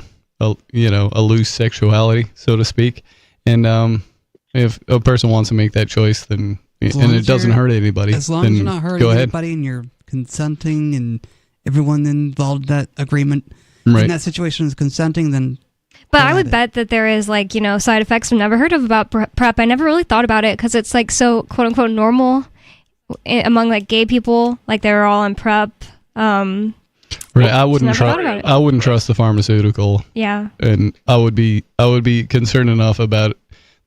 loose sexuality, so to speak. And if a person wants to make that choice, then and it doesn't hurt anybody, as long as you're not hurting anybody and you're consenting and everyone involved in that agreement in that situation is consenting, then. But I would bet that there is side effects I've never heard of about PrEP. I never really thought about it because it's like so quote unquote normal among like gay people, like they're all on PrEP. Right, I wouldn't trust the pharmaceutical. Yeah, and I would be concerned enough about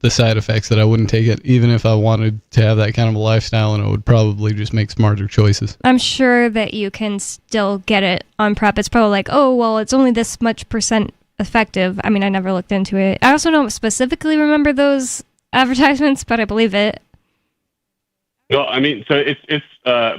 the side effects that I wouldn't take it, even if I wanted to have that kind of a lifestyle, and it would probably just make smarter choices. I'm sure that you can still get it on PrEP. It's probably like, oh, well, it's only this much percent effective. I mean, I never looked into it. I also don't specifically remember those advertisements, but I believe it. Well, I mean, so it's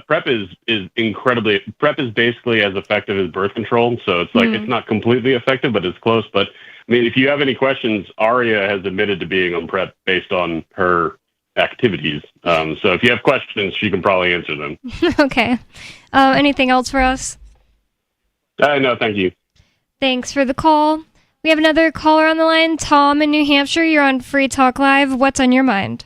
PrEP is incredibly, PrEP is basically as effective as birth control. So it's like, it's not completely effective, but it's close. But I mean, if you have any questions, Aria has admitted to being on PrEP based on her activities. So if you have questions, she can probably answer them. Okay. Anything else for us? No, thank you. Thanks for the call. We have another caller on the line. Tom in New Hampshire, you're on Free Talk Live. What's on your mind?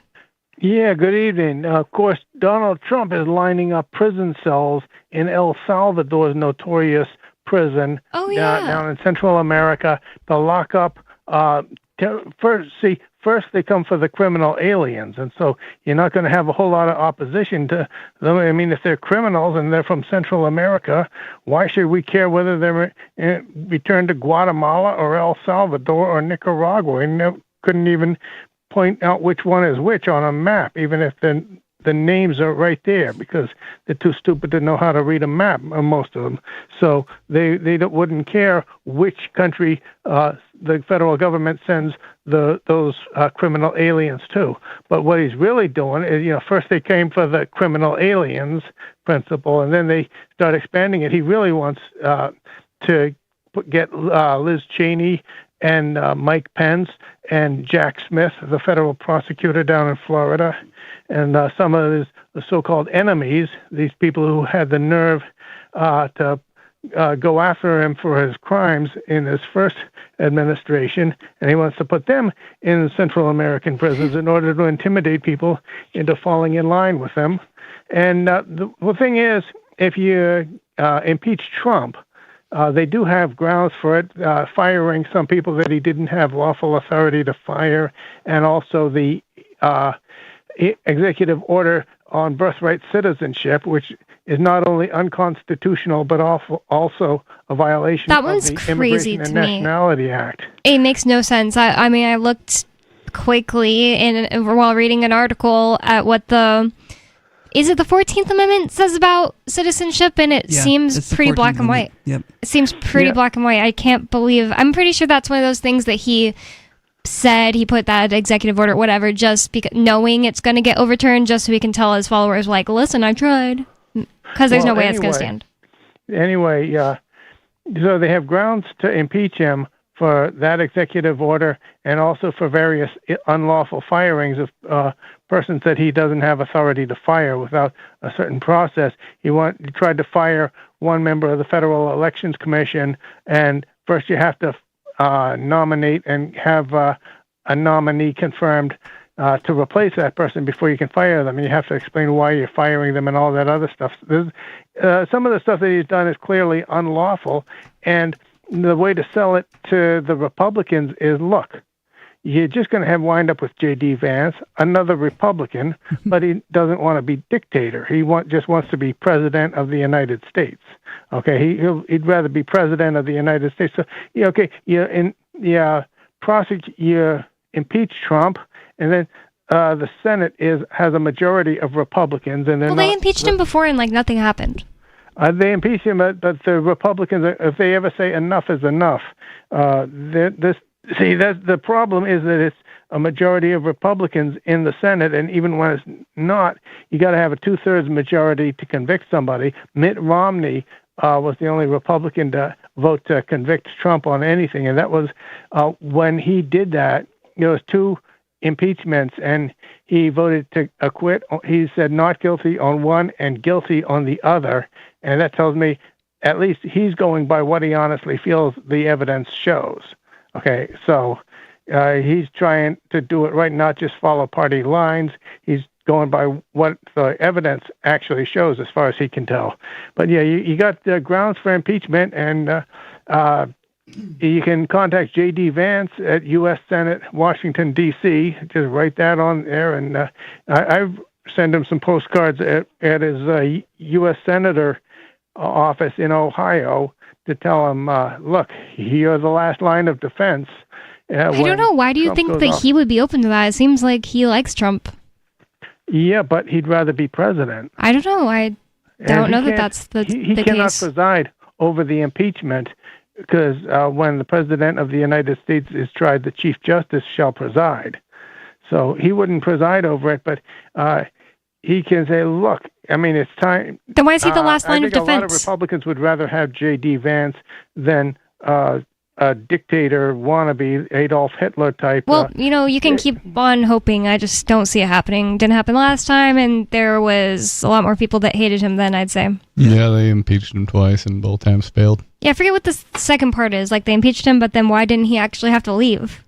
Yeah, good evening. Of course, Donald Trump is lining up prison cells in El Salvador's notorious prison down in Central America to lock up. First they come for the criminal aliens, and so you're not going to have a whole lot of opposition to them. I mean, if they're criminals and they're from Central America, why should we care whether they're returned to Guatemala or El Salvador or Nicaragua? And couldn't even point out which one is which on a map, even if the names are right there, because they're too stupid to know how to read a map, most of them. So they wouldn't care which country the federal government sends those criminal aliens to. But what he's really doing is, first they came for the criminal aliens principle, and then they start expanding it. He really wants to get Liz Cheney and Mike Pence and Jack Smith, the federal prosecutor down in Florida, and some of his so-called enemies, these people who had the nerve to go after him for his crimes in his first administration, and he wants to put them in Central American prisons in order to intimidate people into falling in line with them. And the thing is, if you impeach Trump, they do have grounds for it, firing some people that he didn't have lawful authority to fire, and also the executive order on birthright citizenship, which is not only unconstitutional but also a violation of the Immigration and Nationality Act. It makes no sense. I mean, I looked quickly while reading an article at what the 14th Amendment says about citizenship, and it seems pretty black and white. Yep. It seems pretty black and white. I can't believe. I'm pretty sure that's one of those things that he said, he put that executive order, whatever, just because knowing it's going to get overturned, just so he can tell his followers, like, listen, I tried. Because there's no way it's going to stand. Anyway, so they have grounds to impeach him for that executive order and also for various unlawful firings of persons that he doesn't have authority to fire without a certain process. He tried to fire one member of the Federal Elections Commission, and first you have to nominate and have a nominee confirmed to replace that person before you can fire them. You have to explain why you're firing them and all that other stuff. Some of the stuff that he's done is clearly unlawful, and the way to sell it to the Republicans is, look, you're just going to wind up with J.D. Vance, another Republican, but he doesn't want to be dictator. He just wants to be president of the United States. Okay, he'd rather be president of the United States. So, you impeach Trump, and then the Senate has a majority of Republicans, and they impeached him before, and nothing happened. They impeach him, but the Republicans, if they ever say enough is enough, the problem is that it's a majority of Republicans in the Senate, and even when it's not, you got to have a 2/3 majority to convict somebody. Mitt Romney was the only Republican to vote to convict Trump on anything, and that was when he did that. There was 2 impeachments, and he voted to acquit. He said not guilty on one and guilty on the other, and that tells me at least he's going by what he honestly feels the evidence shows. Okay, so he's trying to do it right, not just follow party lines. He's going by what the evidence actually shows as far as he can tell. But yeah, you got grounds for impeachment, and you can contact J.D. Vance at U.S. Senate, Washington, D.C. Just write that on there, and I've sent him some postcards at his U.S. Senator office in Ohio to tell him, look, you're the last line of defense. I don't know. Why do you think that he would be open to that? It seems like he likes Trump. Yeah, but he'd rather be president. I don't know. I don't know that that's the He case. cannot preside over the impeachment because when the president of the United States is tried, the Chief Justice shall preside. So he wouldn't preside over it, but he can say, look, I mean, it's time. Then why is he the last line of defense? I think a lot of Republicans would rather have J.D. Vance than a dictator wannabe Adolf Hitler type. Well, you can keep on hoping. I just don't see it happening. Didn't happen last time, and there was a lot more people that hated him then, I'd say. Yeah, they impeached him twice, and both times failed. Yeah, I forget what the second part is. Like, they impeached him, but then why didn't he actually have to leave?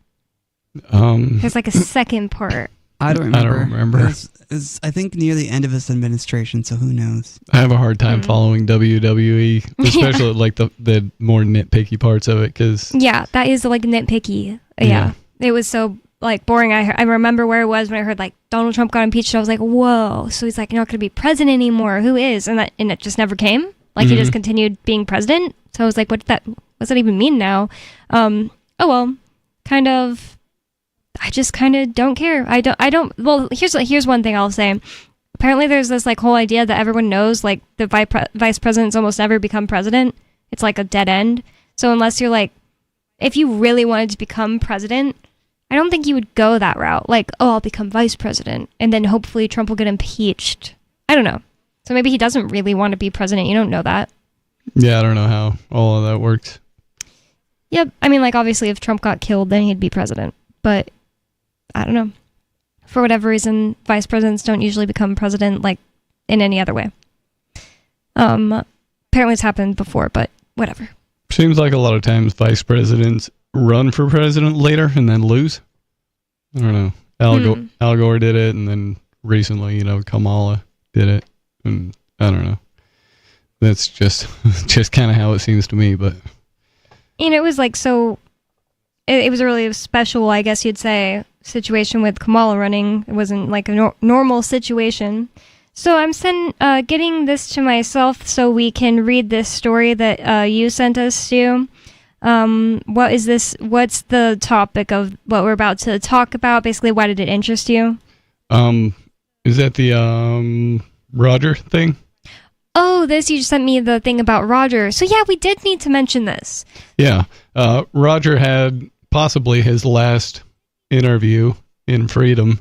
There's like a second part. I don't remember. It was, I think, near the end of his administration, so who knows? I have a hard time following WWE, especially like the more nitpicky parts of it. Yeah, that is like nitpicky. Yeah. It was so like boring. I remember where it was when I heard like Donald Trump got impeached. I was like, whoa. So he's like, you're not going to be president anymore. Who is? And it just never came. Like he just continued being president. So I was like, what's that even mean now? Oh well, kind of. I just kind of don't care. I don't. Well, here's one thing I'll say. Apparently, there's this like whole idea that everyone knows like the vice presidents almost never become president. It's like a dead end. So unless you're like, if you really wanted to become president, I don't think you would go that route. Like, oh, I'll become vice president, and then hopefully Trump will get impeached. I don't know. So maybe he doesn't really want to be president. You don't know that. Yeah, I don't know how all of that works. Yep. I mean, like obviously, if Trump got killed, then he'd be president. But I don't know. For whatever reason, vice presidents don't usually become president like in any other way. Apparently it's happened before, but whatever. Seems like a lot of times vice presidents run for president later and then lose. I don't know. Al Gore did it, and then recently, Kamala did it, and I don't know. That's just kind of how it seems to me, but. And it was like so. It was a really special, I guess you'd say, situation with Kamala running. It wasn't like a normal situation. So I'm getting this to myself so we can read this story that you sent us to. What is this? What's the topic of what we're about to talk about? Basically, why did it interest you? Is that the Roger thing? Oh, you just sent me the thing about Roger. So yeah, we did need to mention this. Yeah. Roger had possibly his last interview in freedom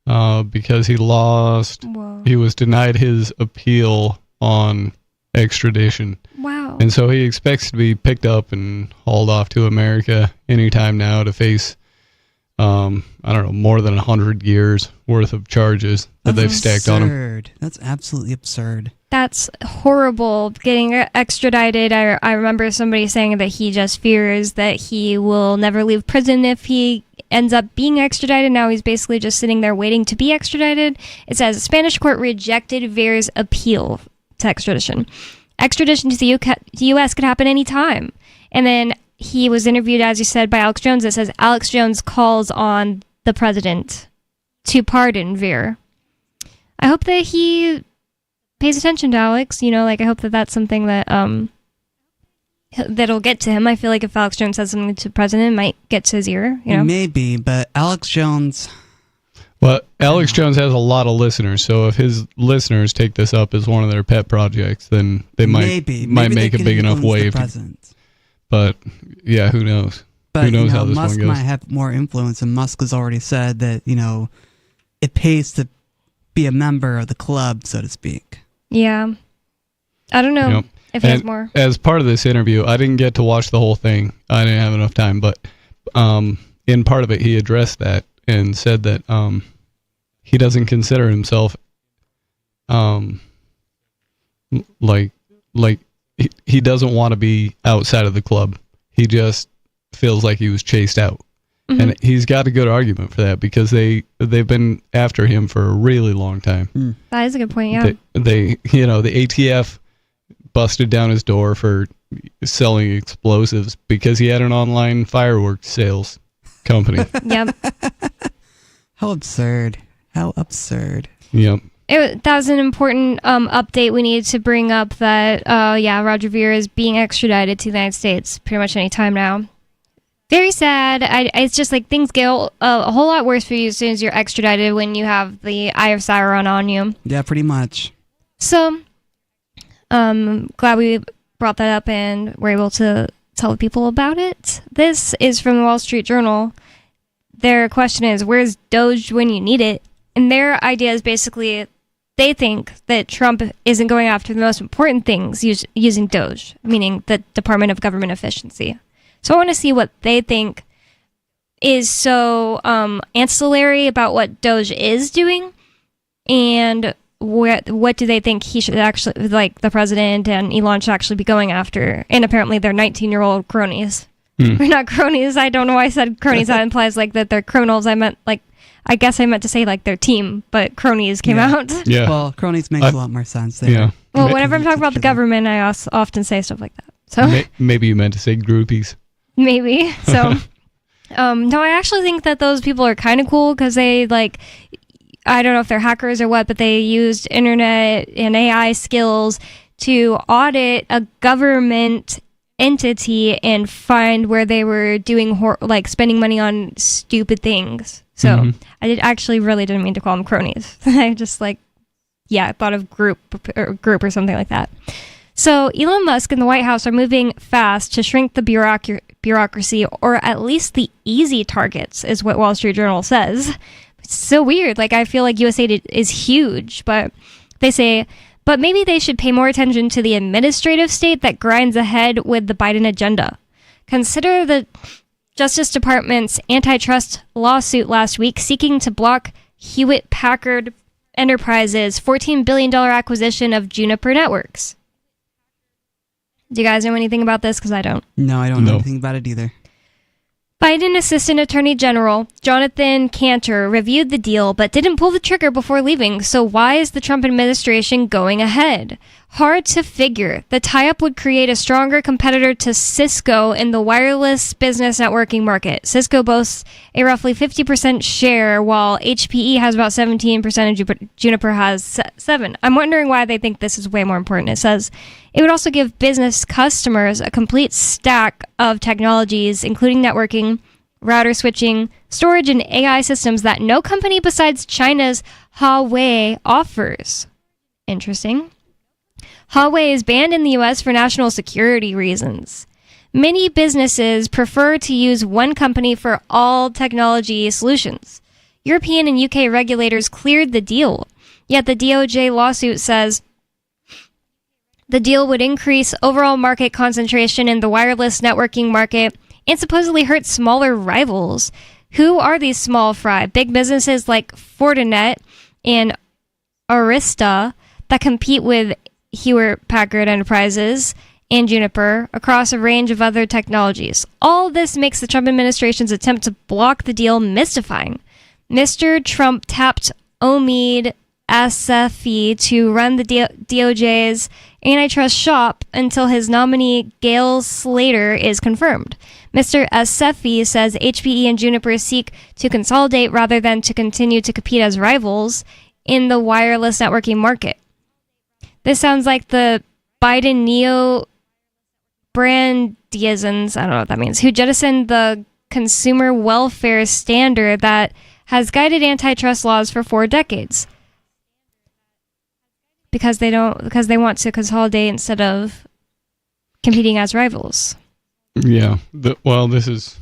because he lost. Whoa. He was denied his appeal on extradition. Wow. And so he expects to be picked up and hauled off to America anytime now to face, I don't know, more than 100 years worth of charges that they've stacked on him. That's absolutely absurd. That's horrible. Getting extradited. I remember somebody saying that he just fears that he will never leave prison if he ends up being extradited. Now he's basically just sitting there waiting to be extradited. It says a Spanish court rejected Ver's appeal to extradition. Extradition to the U.S. could happen anytime. And then he was interviewed, as you said, by Alex Jones. It says Alex Jones calls on the president to pardon Ver. I hope that he pays attention to Alex. I hope that that's something that that'll get to him. I feel like if Alex Jones says something to the president, it might get to his ear. Maybe, but Alex Jones. Well, Alex Jones has a lot of listeners, so if his listeners take this up as one of their pet projects, then they might make a big enough wave. But yeah, who knows? But who knows how this Musk one goes. might have more influence, and Musk has already said that it pays to be a member of the club, so to speak. Yeah. I don't know Yep. if he has And more. As part of this interview, I didn't get to watch the whole thing. I didn't have enough time, but in part of it, he addressed that and said that he doesn't consider himself like he doesn't want to be outside of the club. He just feels like he was chased out. Mm-hmm. And he's got a good argument for that because they've been after him for a really long time. That is a good point, yeah. They the ATF busted down his door for selling explosives because he had an online fireworks sales company. Yep. How absurd. How absurd. Yep. That was an important update we needed to bring up that, Roger Ver is being extradited to the United States pretty much any time now. Very sad. It's just like things get a whole lot worse for you as soon as you're extradited when you have the Eye of Sauron on you. Yeah, pretty much. So, glad we brought that up and were able to tell people about it. This is from the Wall Street Journal. Their question is, where's Doge when you need it? And their idea is basically they think that Trump isn't going after the most important things using Doge, meaning the Department of Government Efficiency. So I want to see what they think is so ancillary about what Doge is doing, and what do they think he should actually, like the president and Elon should actually be going after. And apparently they're 19-year-old cronies. They're not cronies. I don't know why I said cronies. That implies like that they're criminals. I guess I meant to say like their team, but cronies came out. Yeah. Well, cronies makes a lot more sense there. Yeah. Well, whenever I'm talking about the government, I often say stuff like that. So Maybe you meant to say groupies. maybe. So, no, I actually think that those people are kind of cool because they I don't know if they're hackers or what, but they used internet and AI skills to audit a government entity and find where they were doing spending money on stupid things. So I actually really didn't mean to call them cronies. I just I thought of group or something like that. So Elon Musk and the White House are moving fast to shrink the bureaucracy, or at least the easy targets, is what Wall Street Journal says. It's so weird. I feel like USAID is huge, but they say, but maybe they should pay more attention to the administrative state that grinds ahead with the Biden agenda. Consider the Justice Department's antitrust lawsuit last week seeking to block Hewlett-Packard Enterprises' $14 billion acquisition of Juniper Networks. Do you guys know anything about this? Because I don't. No, I don't know anything about it either. Biden Assistant Attorney General Jonathan Cantor reviewed the deal but didn't pull the trigger before leaving. So why is the Trump administration going ahead? Hard to figure. The tie-up would create a stronger competitor to Cisco in the wireless business networking market. Cisco boasts a roughly 50% share, while HPE has about 17% and Juniper has 7%. I'm wondering why they think this is way more important. It says it would also give business customers a complete stack of technologies, including networking, router switching, storage, and AI systems that no company besides China's Huawei offers. Interesting. Huawei is banned in the US for national security reasons. Many businesses prefer to use one company for all technology solutions. European and UK regulators cleared the deal, yet the DOJ lawsuit says the deal would increase overall market concentration in the wireless networking market and supposedly hurt smaller rivals. Who are these small fry? Big businesses like Fortinet and Arista that compete with Hewlett-Packard Enterprises and Juniper across a range of other technologies. All this makes the Trump administration's attempt to block the deal mystifying. Mr. Trump tapped Omid Assefi to run the DOJ's antitrust shop until his nominee Gail Slater is confirmed. Mr. Assefi says HPE and Juniper seek to consolidate rather than to continue to compete as rivals in the wireless networking market. This sounds like the Biden neo-brandyisms, I don't know what that means, who jettisoned the consumer welfare standard that has guided antitrust laws for 4 decades. Because they want to consolidate instead of competing as rivals. Yeah. This is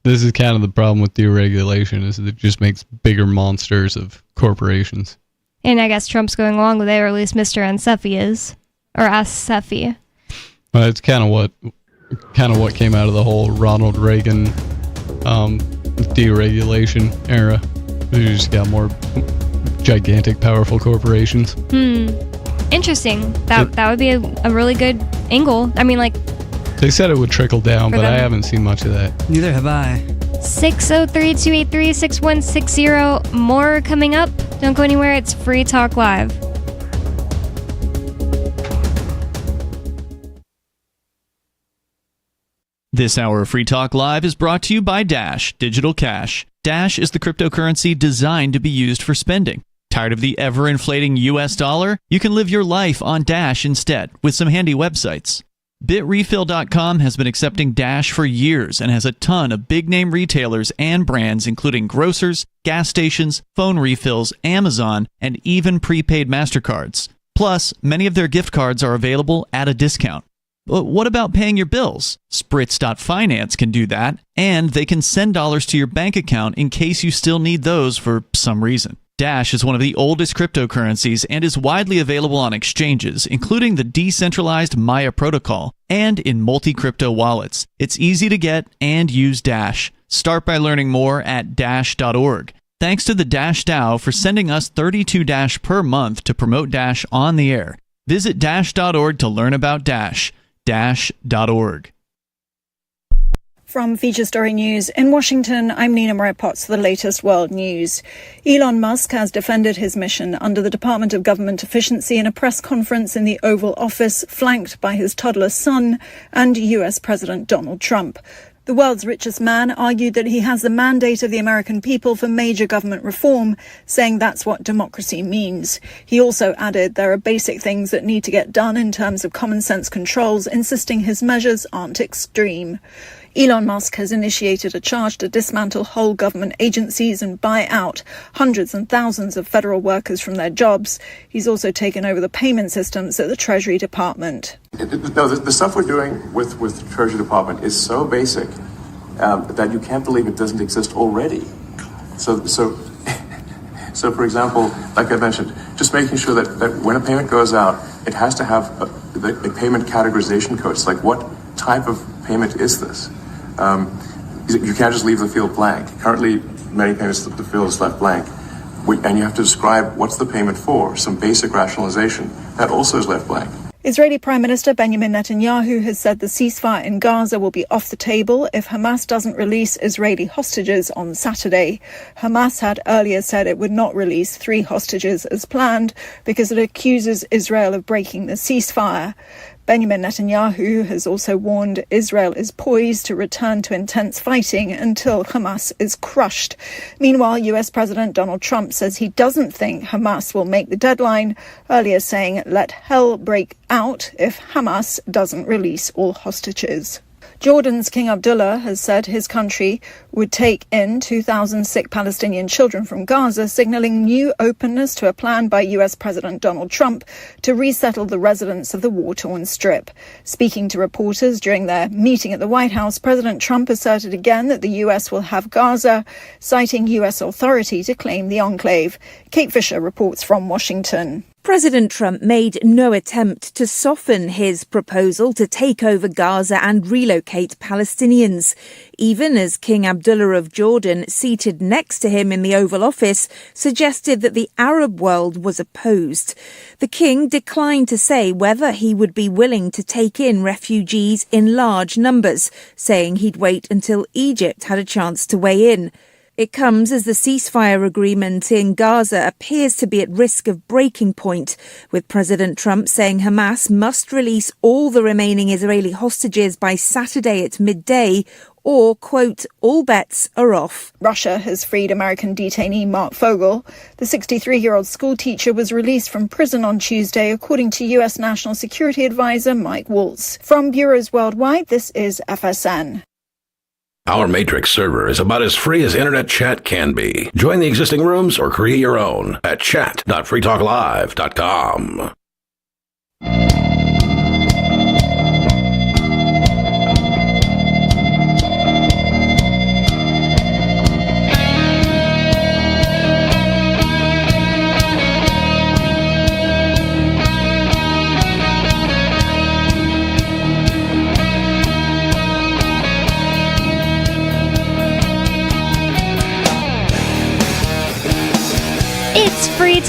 This is kind of the problem with deregulation, is it just makes bigger monsters of corporations. And I guess Trump's going along with it, or at least Mr. Anseffi is. Or Assefi. It's kind of what came out of the whole Ronald Reagan deregulation era. You just got more gigantic, powerful corporations. Interesting. That would be a really good angle. I mean, like... They said it would trickle down, but I haven't seen much of that. Neither have I. 603-283-6160. More coming up. Don't go anywhere. It's Free Talk Live. This hour of Free Talk Live is brought to you by Dash Digital Cash. Dash is the cryptocurrency designed to be used for spending. Tired of the ever-inflating US dollar? You can live your life on Dash instead with some handy websites. BitRefill.com has been accepting Dash for years and has a ton of big-name retailers and brands including grocers, gas stations, phone refills, Amazon, and even prepaid MasterCards. Plus, many of their gift cards are available at a discount. But what about paying your bills? Spritz.finance can do that, and they can send dollars to your bank account in case you still need those for some reason. Dash is one of the oldest cryptocurrencies and is widely available on exchanges, including the decentralized Maya protocol, and in multi-crypto wallets. It's easy to get and use Dash. Start by learning more at Dash.org. Thanks to the Dash DAO for sending us 32 Dash per month to promote Dash on the air. Visit Dash.org to learn about Dash. Dash.org. From Feature Story News in Washington, I'm Nina Maria Potts for the latest world news. Elon Musk has defended his mission under the Department of Government Efficiency in a press conference in the Oval Office, flanked by his toddler son and US President Donald Trump. The world's richest man argued that he has the mandate of the American people for major government reform, saying that's what democracy means. He also added there are basic things that need to get done in terms of common sense controls, insisting his measures aren't extreme. Elon Musk has initiated a charge to dismantle whole government agencies and buy out hundreds and thousands of federal workers from their jobs. He's also taken over the payment systems at the Treasury Department. No, the stuff we're doing with the Treasury Department is so basic that you can't believe it doesn't exist already. So for example, like I mentioned, just making sure that when a payment goes out, it has to have a payment categorization code. It's like, what type of payment is this? You can't just leave the field blank. Currently, many payments, the field is left blank. And you have to describe what's the payment for, some basic rationalization. That also is left blank. Israeli Prime Minister Benjamin Netanyahu has said the ceasefire in Gaza will be off the table if Hamas doesn't release Israeli hostages on Saturday. Hamas had earlier said it would not release 3 hostages as planned because it accuses Israel of breaking the ceasefire. Benjamin Netanyahu has also warned Israel is poised to return to intense fighting until Hamas is crushed. Meanwhile, US President Donald Trump says he doesn't think Hamas will make the deadline, earlier saying, "Let hell break out if Hamas doesn't release all hostages." Jordan's King Abdullah has said his country would take in 2,000 sick Palestinian children from Gaza, signaling new openness to a plan by US President Donald Trump to resettle the residents of the war-torn Strip. Speaking to reporters during their meeting at the White House, President Trump asserted again that the US will have Gaza, citing US authority to claim the enclave. Kate Fisher reports from Washington. President Trump made no attempt to soften his proposal to take over Gaza and relocate Palestinians, even as King Abdullah of Jordan, seated next to him in the Oval Office, suggested that the Arab world was opposed. The king declined to say whether he would be willing to take in refugees in large numbers, saying he'd wait until Egypt had a chance to weigh in. It comes as the ceasefire agreement in Gaza appears to be at risk of breaking point, with President Trump saying Hamas must release all the remaining Israeli hostages by Saturday at midday, or, quote, all bets are off. Russia has freed American detainee Mark Fogel. The 63-year-old schoolteacher was released from prison on Tuesday, according to U.S. National Security Advisor Mike Waltz. From bureaus worldwide, this is FSN. Our Matrix server is about as free as internet chat can be. Join the existing rooms or create your own at chat.freetalklive.com.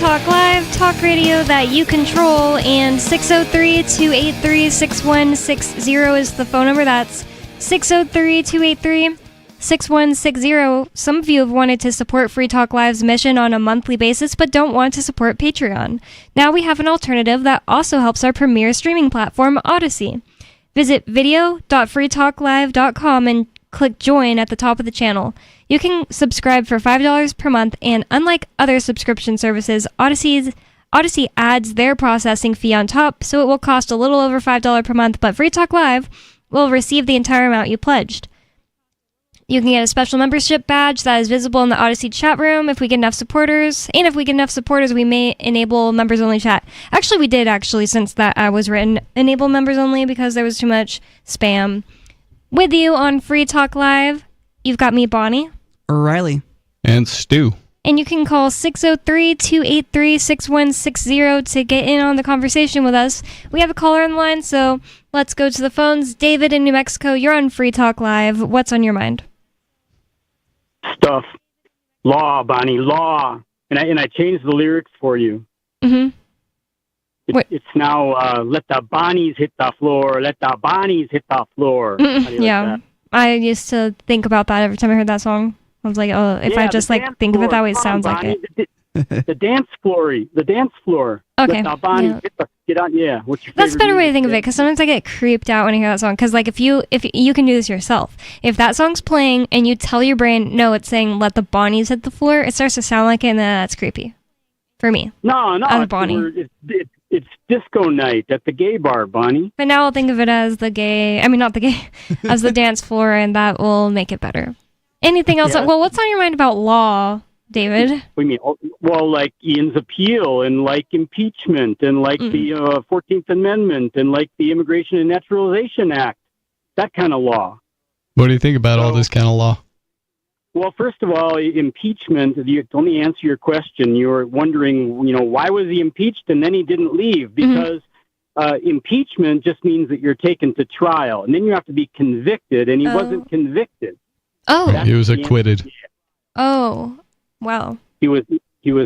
Talk Live, talk radio that you control, and 603-283-6160 is the phone number. That's 603-283-6160. Some of you have wanted to support Free Talk Live's mission on a monthly basis, but don't want to support Patreon. Now we have an alternative that also helps our premier streaming platform, Odyssey. Visit video.freetalklive.com and click join at the top of the channel. You can subscribe for $5 per month, and unlike other subscription services, Odyssey adds their processing fee on top, so it will cost a little over $5 per month, but Free Talk Live will receive the entire amount you pledged. You can get a special membership badge that is visible in the Odyssey chat room if we get enough supporters. And if we get enough supporters, we may enable members-only chat. Actually, we did, since that ad was written, enable members-only because there was too much spam. With you on Free Talk Live, you've got me, Bonnie. Riley. And Stu. And you can call 603-283-6160 to get in on the conversation with us. We have a caller on the line, so let's go to the phones. David in New Mexico, you're on Free Talk Live. What's on your mind? Stuff. Law, Bonnie, law. And I changed the lyrics for you. Mm-hmm. It's now, let the Bonnies hit the floor, let the Bonnies hit the floor. Yeah. I used to think about that every time I heard that song. I was like, oh, if I just think of it that way, it sounds like it. The dance floor. Okay. Let the Bonnies hit the, get on, yeah. What's your That's a better favorite way to think of music? it, because sometimes I get creeped out when I hear that song. Because if you can do this yourself, if that song's playing and you tell your brain, no, it's saying let the Bonnies hit the floor, it starts to sound like it, and then that's creepy. For me. No, As a Bonnie. It's disco night at the gay bar, Bonnie. But now I'll think of it as as the dance floor, and that will make it better. Anything else? Yeah. Well, what's on your mind about law, David? What do you mean? Well, like Ian's appeal, and like impeachment, and like the 14th Amendment, and like the Immigration and Naturalization Act. That kind of law. What do you think about all this kind of law? Well, first of all, impeachment, let me answer your question. You were wondering, why was he impeached and then he didn't leave? Because impeachment just means that you're taken to trial, and then you have to be convicted, and he wasn't convicted. Oh. He was acquitted. Oh, wow. He was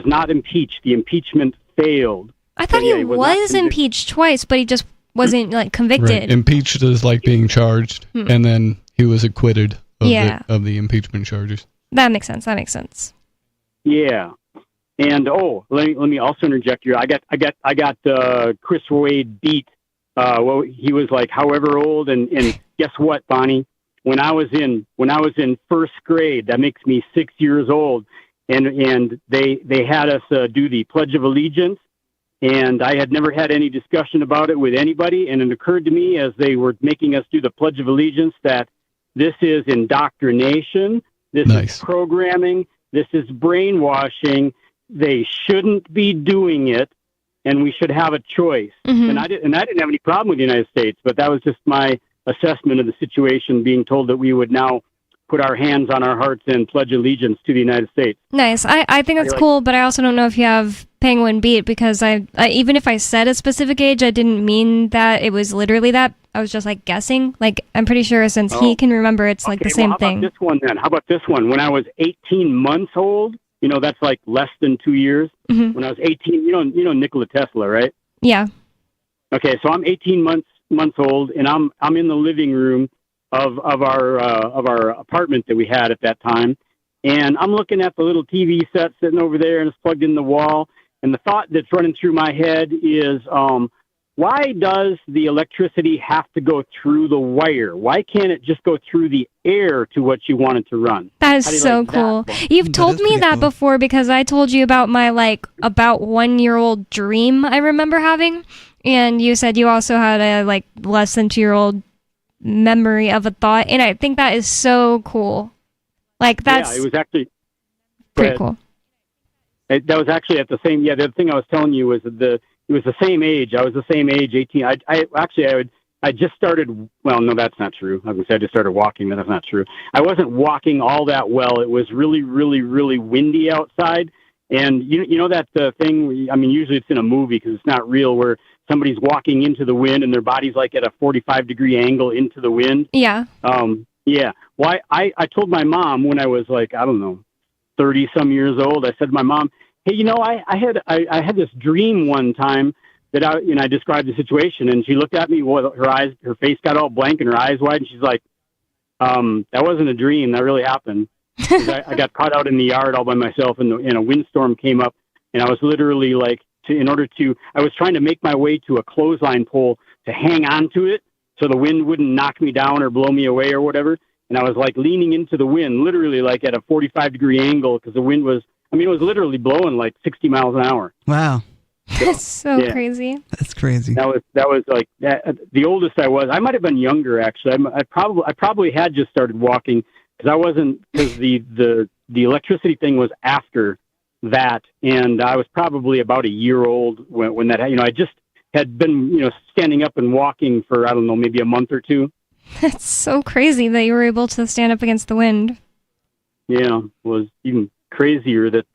not impeached. The impeachment failed. I thought he was impeached twice, but he just wasn't convicted. Right. Impeached is like being charged, and then he was acquitted of the impeachment charges. That makes sense. Yeah, and let me also interject here. I got Chris Wade beat. He was like however old, and guess what, Bonnie? When I was in first grade, that makes me 6 years old, and they had us do the Pledge of Allegiance, and I had never had any discussion about it with anybody, and it occurred to me as they were making us do the Pledge of Allegiance that this is indoctrination, this is programming, this is brainwashing. They shouldn't be doing it, and we should have a choice. Mm-hmm. And I didn't have any problem with the United States, but that was just my assessment of the situation, being told that we would now put our hands on our hearts and pledge allegiance to the United States. Nice. I think that's cool, but I also don't know if you have Penguin beat, because I even if I said a specific age, I didn't mean that it was literally that. I was just guessing. I'm pretty sure since he can remember, it's the same thing. How about this one then? How about this one? When I was 18 months old, that's less than 2 years. Mm-hmm. When I was 18, you know Nikola Tesla, right? Yeah. Okay, so I'm 18 months old, and I'm in the living room of our apartment that we had at that time, and I'm looking at the little TV set sitting over there, and it's plugged in the wall. And the thought that's running through my head is, why does the electricity have to go through the wire? Why can't it just go through the air to what you want it to run? That is so cool. You've told me that before, because I told you about my about 1 year old dream I remember having, and you said you also had a less than 2 year old memory of a thought, and I think that is so cool. That's it was actually pretty cool. That was actually at the same. Yeah, the other thing I was telling you was that it was the same age. I was the same age, 18. I just started. Well, no, that's not true. I was gonna say I just started walking, but that's not true. I wasn't walking all that well. It was really, really, really windy outside, and you know that thing. I mean, usually it's in a movie because it's not real, where somebody's walking into the wind and their body's at a 45-degree angle into the wind. Yeah. Yeah. Well, I told my mom when I was 30 some years old, I said to my mom, Hey, I had this dream one time that I described the situation, and she looked at me with her face got all blank and her eyes wide, and she's like, that wasn't a dream. That really happened. I got caught out in the yard all by myself, and a windstorm came up, and I was literally like, I was trying to make my way to a clothesline pole to hang on to it so the wind wouldn't knock me down or blow me away or whatever. And I was like leaning into the wind, literally like at a 45-degree angle, because the wind was, it was literally blowing like 60 miles an hour. Wow. That's so crazy. That's crazy. That was like the oldest I was. I might have been younger actually. I probably had just started walking because the electricity thing was after that, and I was probably about a year old when that. I just had been standing up and walking for I don't know, maybe a month or two. That's so crazy that you were able to stand up against the wind. Yeah, it was even crazier that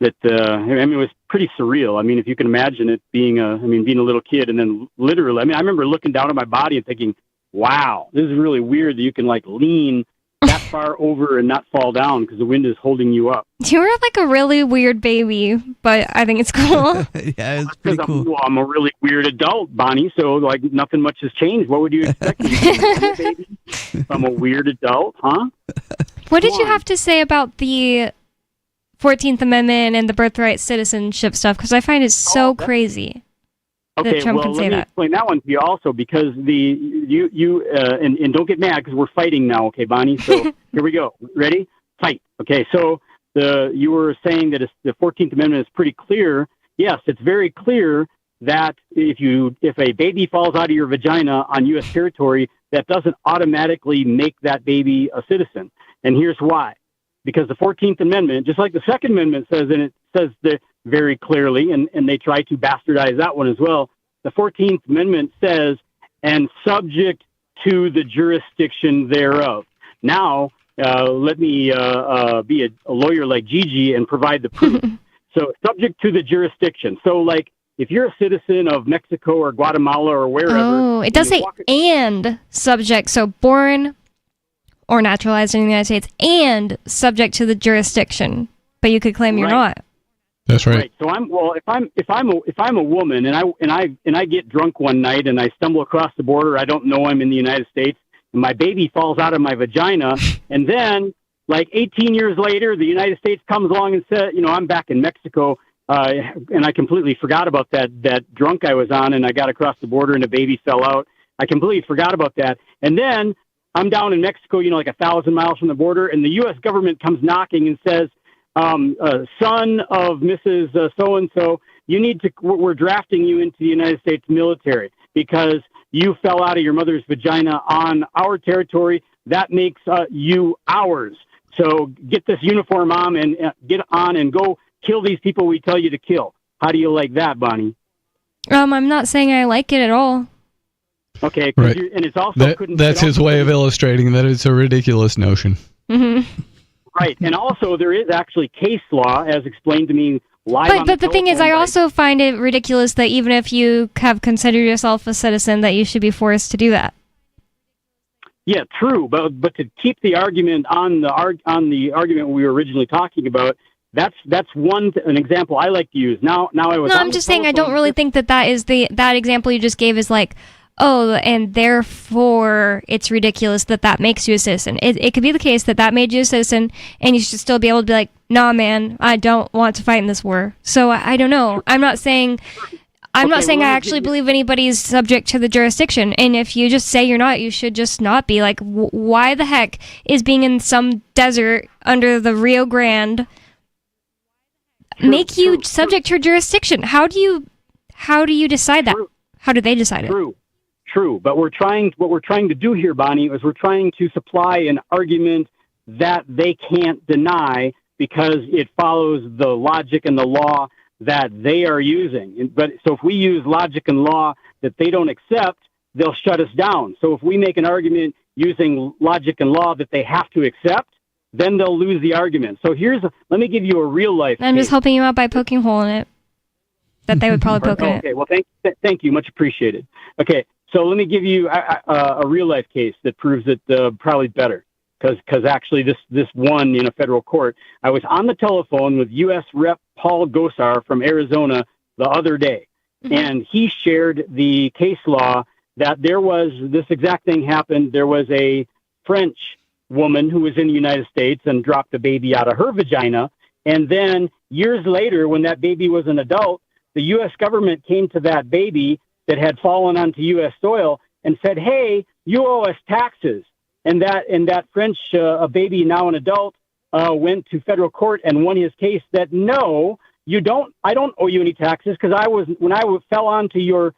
it was pretty surreal. If you can imagine it being a little kid, and then literally, I remember looking down at my body and thinking, wow, this is really weird that you can like lean that far over and not fall down because the wind is holding you up. You were like a really weird baby, but I think it's cool. Yeah, it's pretty cool. I'm a really weird adult, Bonnie, so like nothing much has changed. What would you expect me to be, baby? If I'm a weird adult, huh? What did you have to say about the 14th Amendment and the birthright citizenship stuff? Because I find it so crazy that Trump can say let me explain that one to you also, because and don't get mad because we're fighting now, okay, Bonnie? So here we go. Ready? Fight. Okay, so you were saying that the 14th Amendment is pretty clear. Yes, it's very clear that if a baby falls out of your vagina on U.S. territory, that doesn't automatically make that baby a citizen. And here's why. Because the 14th Amendment, just like the Second Amendment says, and it says that very clearly, and they try to bastardize that one as well, the 14th Amendment says, and subject to the jurisdiction thereof. Now, let me be a lawyer like Gigi and provide the proof. So, subject to the jurisdiction. So, like, if you're a citizen of Mexico or Guatemala or wherever... Oh, it does say and subject, so born or naturalized in the United States and subject to the jurisdiction, but you could claim you're not. That's right. So if I'm a woman and I get drunk one night and I stumble across the border, I don't know I'm in the United States, and my baby falls out of my vagina, and then like 18 years later, the United States comes along and says, I'm back in Mexico, and I completely forgot about that drunk I was on, and I got across the border and the baby fell out. I completely forgot about that, and then I'm down in Mexico, like 1,000 miles from the border, and the U.S. government comes knocking and says, son of Mrs. So-and-so, we're drafting you into the United States military because you fell out of your mother's vagina on our territory. That makes you ours. So get this uniform on and get on and go kill these people we tell you to kill. How do you like that, Bonnie? I'm not saying I like it at all. Okay, right. And it's also that's his way of illustrating that it's a ridiculous notion. Mm-hmm. Right, and also there is actually case law, as explained to me live. But the thing is, I also find it ridiculous that even if you have considered yourself a citizen, that you should be forced to do that. Yeah, true, but to keep the argument on the argument we were originally talking about, that's an example I like to use. Now I'm just saying I don't really think that is that example you just gave is like, oh, and therefore it's ridiculous that makes you a citizen. It could be the case that made you a citizen, and you should still be able to be like, nah, man, I don't want to fight in this war. So I don't know. I'm not saying I actually believe anybody's subject to the jurisdiction. And if you just say you're not, you should just not be. Like, why the heck is being in some desert under the Rio Grande make you subject to jurisdiction? How do you decide that? How do they decide it? True, but what we're trying to do here, Bonnie, is we're trying to supply an argument that they can't deny because it follows the logic and the law that they are using. But so if we use logic and law that they don't accept, they'll shut us down. So if we make an argument using logic and law that they have to accept, then they'll lose the argument. So let me give you a real life I'm case. just helping you out by poking a hole in it. That they would probably poke in it. Okay, well, thank you. Much appreciated. Okay, so let me give you a real life case that proves it probably better. because actually this won in a federal court. I was on the telephone with U.S. Rep. Paul Gosar from Arizona the other day, and he shared the case law that there was this exact thing happened. There was a French woman who was in the United States and dropped a baby out of her vagina, and then years later, when that baby was an adult, the U.S. government came to that baby that had fallen onto U.S. soil and said, "Hey, you owe us taxes." And that French baby, now an adult, went to federal court and won his case that no, you don't. I don't owe you any taxes because when I fell onto your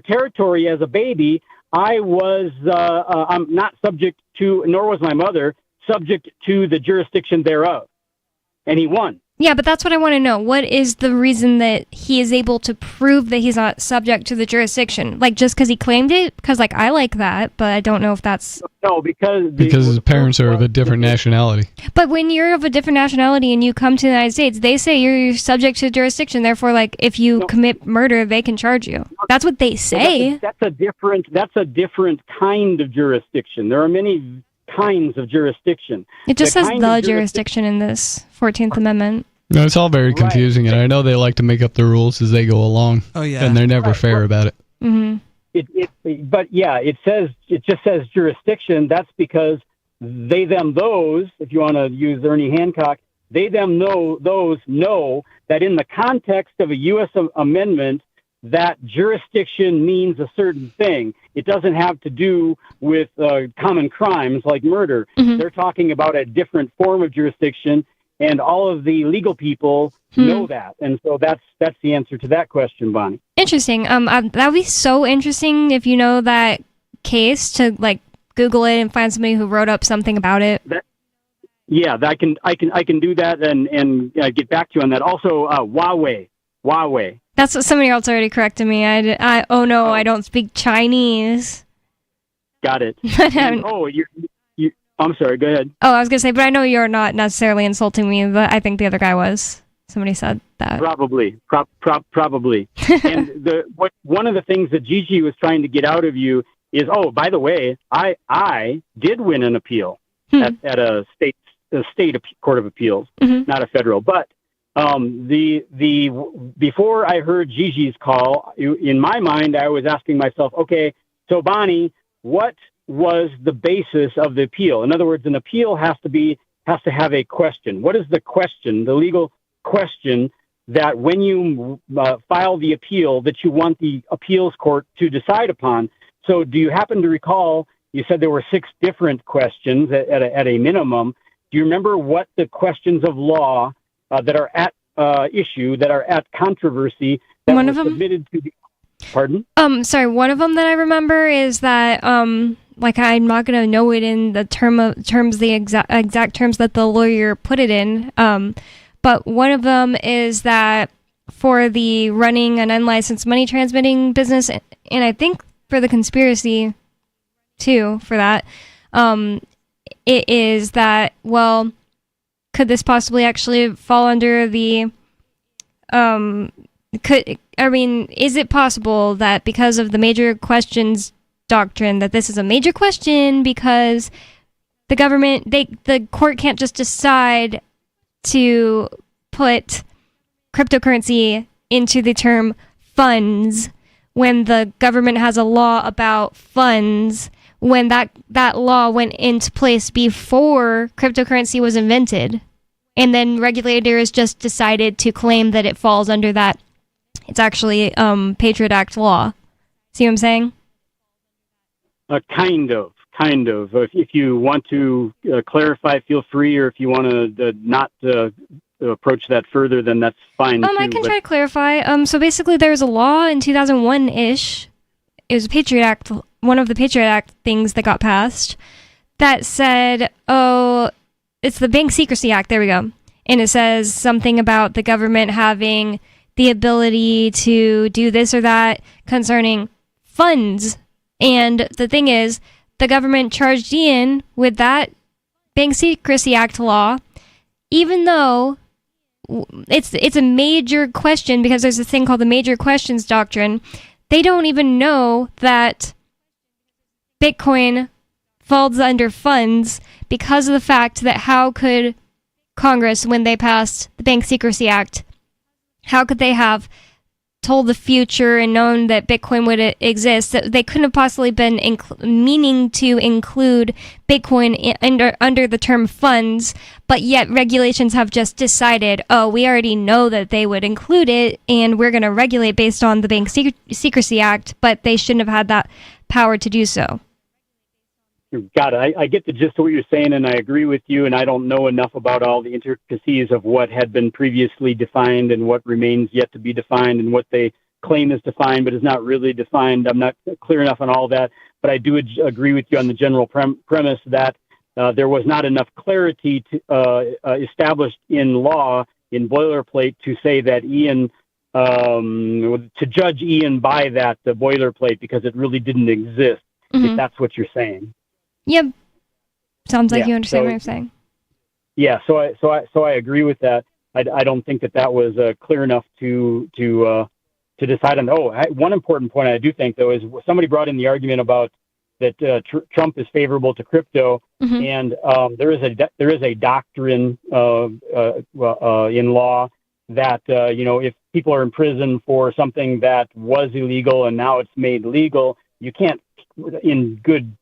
territory as a baby, I'm not subject to, nor was my mother subject to the jurisdiction thereof, and he won. Yeah, but that's what I want to know. What is the reason that he is able to prove that he's not subject to the jurisdiction? Like, just because he claimed it? Because, like, I like that, but I don't know if that's... No, because his parents are of a different nationality. But when you're of a different nationality and you come to the United States, they say you're subject to jurisdiction. Therefore, like, if you commit murder, they can charge you. That's what they say. Well, that's a different kind of jurisdiction. There are many kinds of jurisdiction. It just says the jurisdiction in this 14th Amendment. No, it's all very confusing, and I know they like to make up the rules as they go along. Oh, yeah. And they're never fair about it. Mm-hmm. But yeah, it just says jurisdiction. That's because they, them, those, if you want to use Ernie Hancock, they, them, those know that in the context of a U.S. amendment, that jurisdiction means a certain thing. It doesn't have to do with common crimes like murder. Mm-hmm. They're talking about a different form of jurisdiction, and all of the legal people know that. And so that's the answer to that question, Bonnie. Interesting. That would be so interesting if you know that case to like Google it and find somebody who wrote up something about it. I can do that and get back to you on that. Also, Huawei. That's what somebody else already corrected me. I don't speak Chinese. Got it. I'm sorry, go ahead. Oh, I was going to say, but I know you're not necessarily insulting me, but I think the other guy was. Somebody said that. Probably. And one of the things that Gigi was trying to get out of you is, oh, by the way, I did win an appeal at a state court of appeals, not a federal. But before I heard Gigi's call, in my mind, I was asking myself, okay, so Bonnie, what was the basis of the appeal? In other words, an appeal has to have a question. What is the question, the legal question that when you file the appeal that you want the appeals court to decide upon? So do you happen to recall, you said there were 6 different questions at a minimum. Do you remember what the questions of law that are at issue, that are at controversy, that were submitted to the... Pardon? Sorry, one of them that I remember is that, like, I'm not going to know it in the the exact terms that the lawyer put it in, but one of them is that for the running an unlicensed money transmitting business, and I think for the conspiracy, too, for that, it is that, well, could this possibly actually fall under the, is it possible that because of the major questions doctrine that this is a major question because the government, the court can't just decide to put cryptocurrency into the term funds when the government has a law about funds, when that law went into place before cryptocurrency was invented, and then regulators just decided to claim that it falls under that. It's actually Patriot Act law. See what I'm saying? Kind of. If you want to clarify, feel free, or if you want to not approach that further, then that's fine. I can try to clarify. So basically, there was a law in 2001-ish. It was a Patriot Act, one of the Patriot Act things that got passed, that said, it's the Bank Secrecy Act. There we go. And it says something about the government having the ability to do this or that concerning funds. And the thing is, the government charged Ian with that Bank Secrecy Act law, even though it's a major question because there's this thing called the Major Questions Doctrine. They don't even know that Bitcoin falls under funds because of the fact that how could Congress, when they passed the Bank Secrecy Act, how could they have told the future and known that Bitcoin would exist? That they couldn't have possibly been meaning to include Bitcoin under the term funds, but yet regulations have just decided, oh, we already know that they would include it, and we're going to regulate based on the Bank Secrecy Act, but they shouldn't have had that power to do so. Got it. I get the gist of what you're saying, and I agree with you, and I don't know enough about all the intricacies of what had been previously defined and what remains yet to be defined and what they claim is defined but is not really defined. I'm not clear enough on all that, but I do agree with you on the general premise that there was not enough clarity to, established in law, in boilerplate, to say that Ian, to judge Ian by that boilerplate, because it really didn't exist, if that's what you're saying. Yep. Sounds like you understand what I'm saying. Yeah, so I agree with that. I don't think that was clear enough to decide on. One important point I do think, though, is somebody brought in the argument about that Trump is favorable to crypto, and there is a doctrine in law that if people are in prison for something that was illegal and now it's made legal, you can't, in good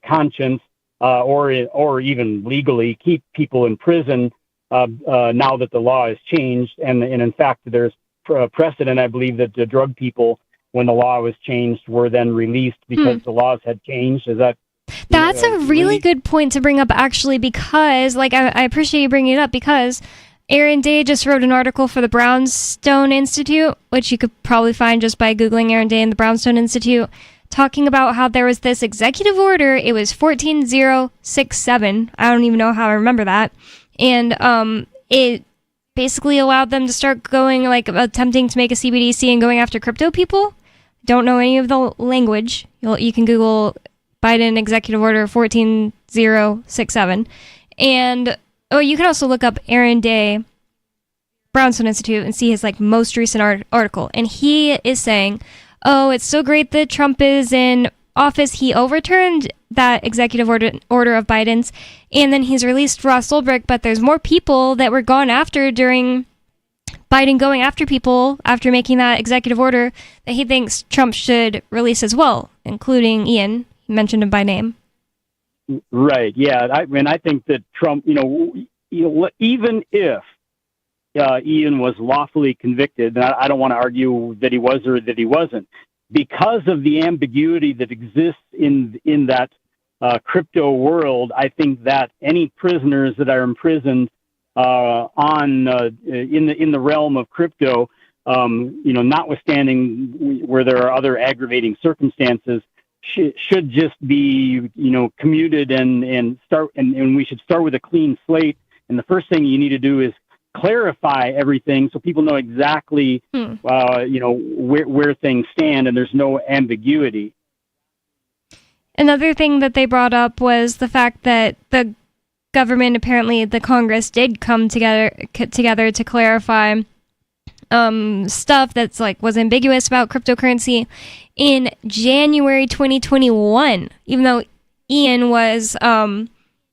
conscience or even legally, keep people in prison now that the law has changed. And in fact, there's precedent, I believe, that the drug people, when the law was changed, were then released because the laws had changed. Is that? That's a really good point to bring up, actually, because I appreciate you bringing it up, because Aaron Day just wrote an article for the Brownstone Institute, which you could probably find just by Googling Aaron Day and the Brownstone Institute, talking about how there was this executive order. It was 14067. I don't even know how I remember that. And it basically allowed them to start going, attempting to make a CBDC and going after crypto people. Don't know any of the language. You can Google Biden executive order 14067. And you can also look up Aaron Day, Brownstone Institute, and see his most recent article. And he is saying, oh, it's so great that Trump is in office. He overturned that executive order of Biden's, and then he's released Ross Ulbricht, but there's more people that were gone after during Biden going after people after making that executive order that he thinks Trump should release as well, including Ian. He mentioned him by name. Right, yeah. I think that Trump, even if Ian was lawfully convicted, and I don't want to argue that he was or that he wasn't, because of the ambiguity that exists in that crypto world, I think that any prisoners that are imprisoned in the realm of crypto, notwithstanding where there are other aggravating circumstances, should just be commuted and start, and we should start with a clean slate. And the first thing you need to do is clarify everything so people know exactly where things stand and there's no ambiguity. Another thing that they brought up was the fact that the government, apparently the Congress, did come together to clarify stuff that's was ambiguous about cryptocurrency in January 2021, even though Ian was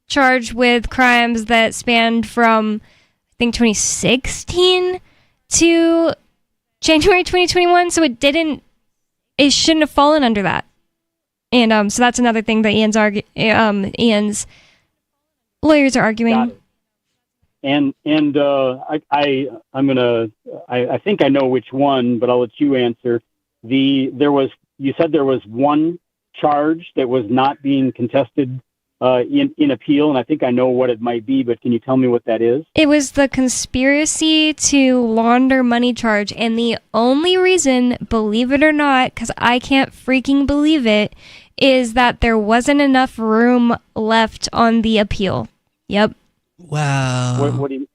charged with crimes that spanned from, I think, 2016 to January 2021, so it shouldn't have fallen under that. And so that's another thing that Ian's lawyers are arguing. And I think I know which one, but I'll let you answer. You said there was one charge that was not being contested in appeal, and I think I know what it might be, but can you tell me what that is? It was the conspiracy to launder money charge, and the only reason, believe it or not, because I can't freaking believe it, is that there wasn't enough room left on the appeal. Yep. Wow. What do you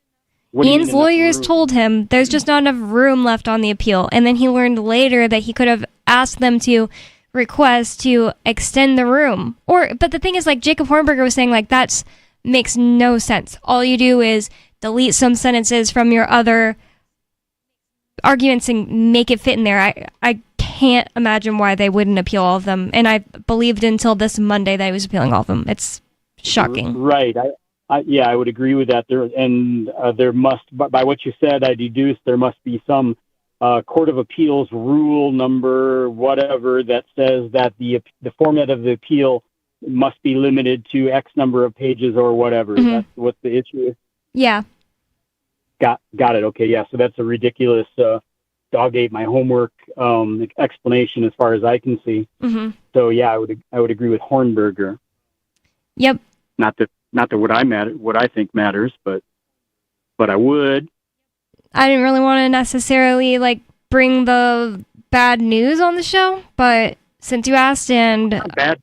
Ian's lawyers told him there's just not enough room left on the appeal, and then he learned later that he could have asked them to request to extend the room. But the thing is, Jacob Hornberger was saying, that makes no sense. All you do is delete some sentences from your other arguments and make it fit in there. I can't imagine why they wouldn't appeal all of them. And I believed until this Monday that he was appealing all of them. It's shocking. Right. I would agree with that. There must, by what you said, I deduced there must be some Court of Appeals rule number, whatever, that says that the format of the appeal must be limited to X number of pages or whatever. Mm-hmm. That's what the issue is. Yeah. Got it. Okay, yeah. So that's a ridiculous dog ate my homework explanation as far as I can see. Mm-hmm. So yeah, I would agree with Hornberger. Yep. Not that what I think matters, but I would. I didn't really want to necessarily bring the bad news on the show, but since you asked, and bad.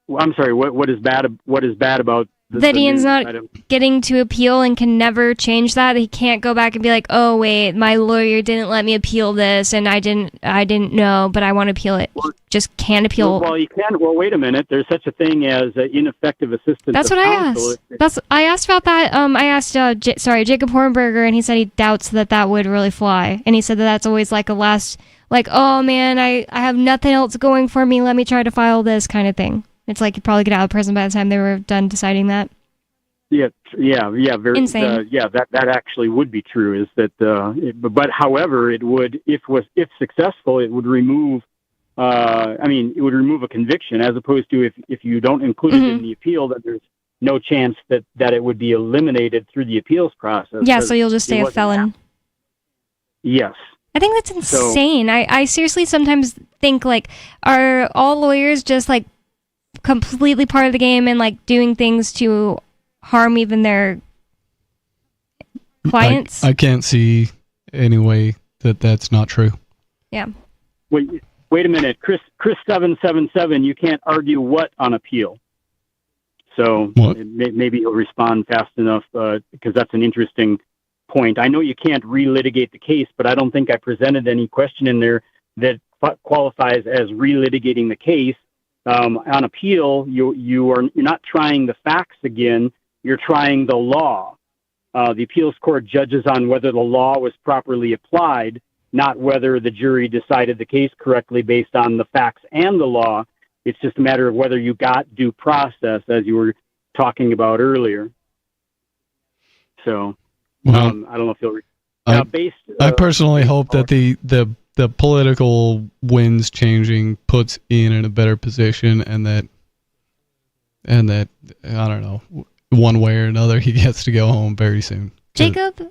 Well, I'm sorry. What is bad? What is bad about that Ian's not getting to appeal and can never change that? He can't go back and be like, "Oh wait, my lawyer didn't let me appeal this, and I didn't know, but I want to appeal it." He just can't appeal. Well, you can. Well, wait a minute. There's such a thing as ineffective assistance. That's what I asked. I asked about that. I asked Jacob Hornberger, and he said he doubts that would really fly, and he said that's always a last, oh man, I have nothing else going for me. Let me try to file this kind of thing. It's you'd probably get out of prison by the time they were done deciding that. Yeah, very insane. That actually would be true. Is that? But however, it would, if successful, it would remove. It would remove a conviction, as opposed to if you don't include it in the appeal, then there's no chance that it would be eliminated through the appeals process. Yeah, so you'll just stay a felon. Yes. I think that's insane. So, I seriously sometimes think are all lawyers just completely part of the game and doing things to harm even their clients? I can't see any way that's not true. Yeah. Wait a minute, Chris 777. You can't argue what on appeal. So maybe he'll respond fast enough because that's an interesting point. I know you can't relitigate the case, but I don't think I presented any question in there that qualifies as relitigating the case. On appeal, you're not trying the facts again. You're trying the law. The appeals court judges on whether the law was properly applied, not whether the jury decided the case correctly based on the facts and the law. It's just a matter of whether you got due process, as you were talking about earlier. So, I don't know if you'll. I personally hope that the political winds changing puts Ian in a better position, and that I don't know, one way or another he gets to go home very soon. Jacob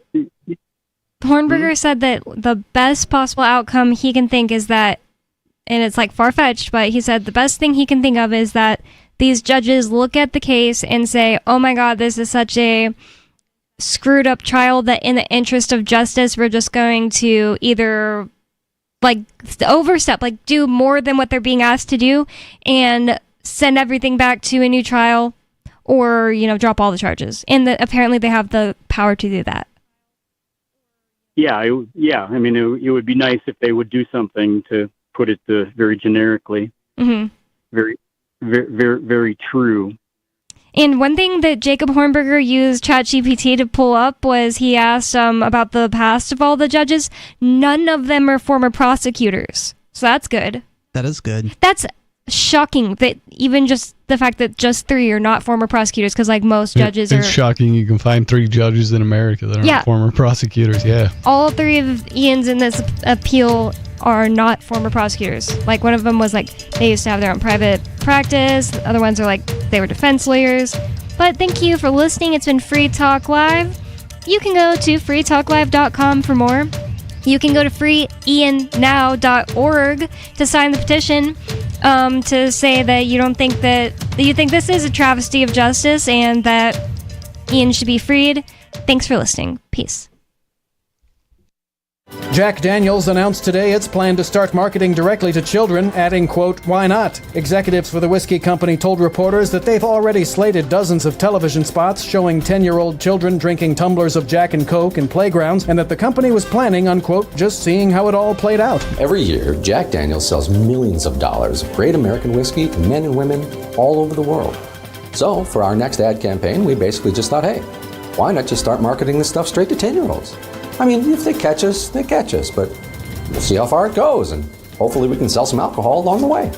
Hornberger said that the best possible outcome he can think is that, and it's far-fetched, but he said the best thing he can think of is that these judges look at the case and say, "Oh my God, this is such a screwed up trial that in the interest of justice, we're just going to either overstep, do more than what they're being asked to do and send everything back to a new trial, or, drop all the charges." And apparently they have the power to do that. Yeah. It would be nice if they would do something, to put it very generically. Mm-hmm. Very, very, very, very true. And one thing that Jacob Hornberger used ChatGPT to pull up was he asked about the past of all the judges. None of them are former prosecutors. So that's good. That is good. That's shocking that even just the fact that just 3 are not former prosecutors, because most judges It's shocking you can find 3 judges in America that aren't former prosecutors. Yeah. All 3 of Ian's in this appeal are not former prosecutors. One of them was they used to have their own private practice. The other ones are they were defense lawyers. But thank you for listening. It's been Free Talk Live. You can go to freetalklive.com for more. You can go to freeiannow.org to sign the petition to say that you think this is a travesty of justice and that Ian should be freed. Thanks for listening. Peace. Jack Daniels announced today its plan to start marketing directly to children, adding, quote, "Why not?" Executives for the whiskey company told reporters that they've already slated dozens of television spots showing 10-year-old children drinking tumblers of Jack and Coke in playgrounds, and that the company was planning on, quote, "just seeing how it all played out." Every year, Jack Daniels sells millions of dollars of great American whiskey to men and women all over the world. So, for our next ad campaign, we basically just thought, hey, why not just start marketing this stuff straight to 10-year-olds? If they catch us, they catch us, but we'll see how far it goes, and hopefully we can sell some alcohol along the way.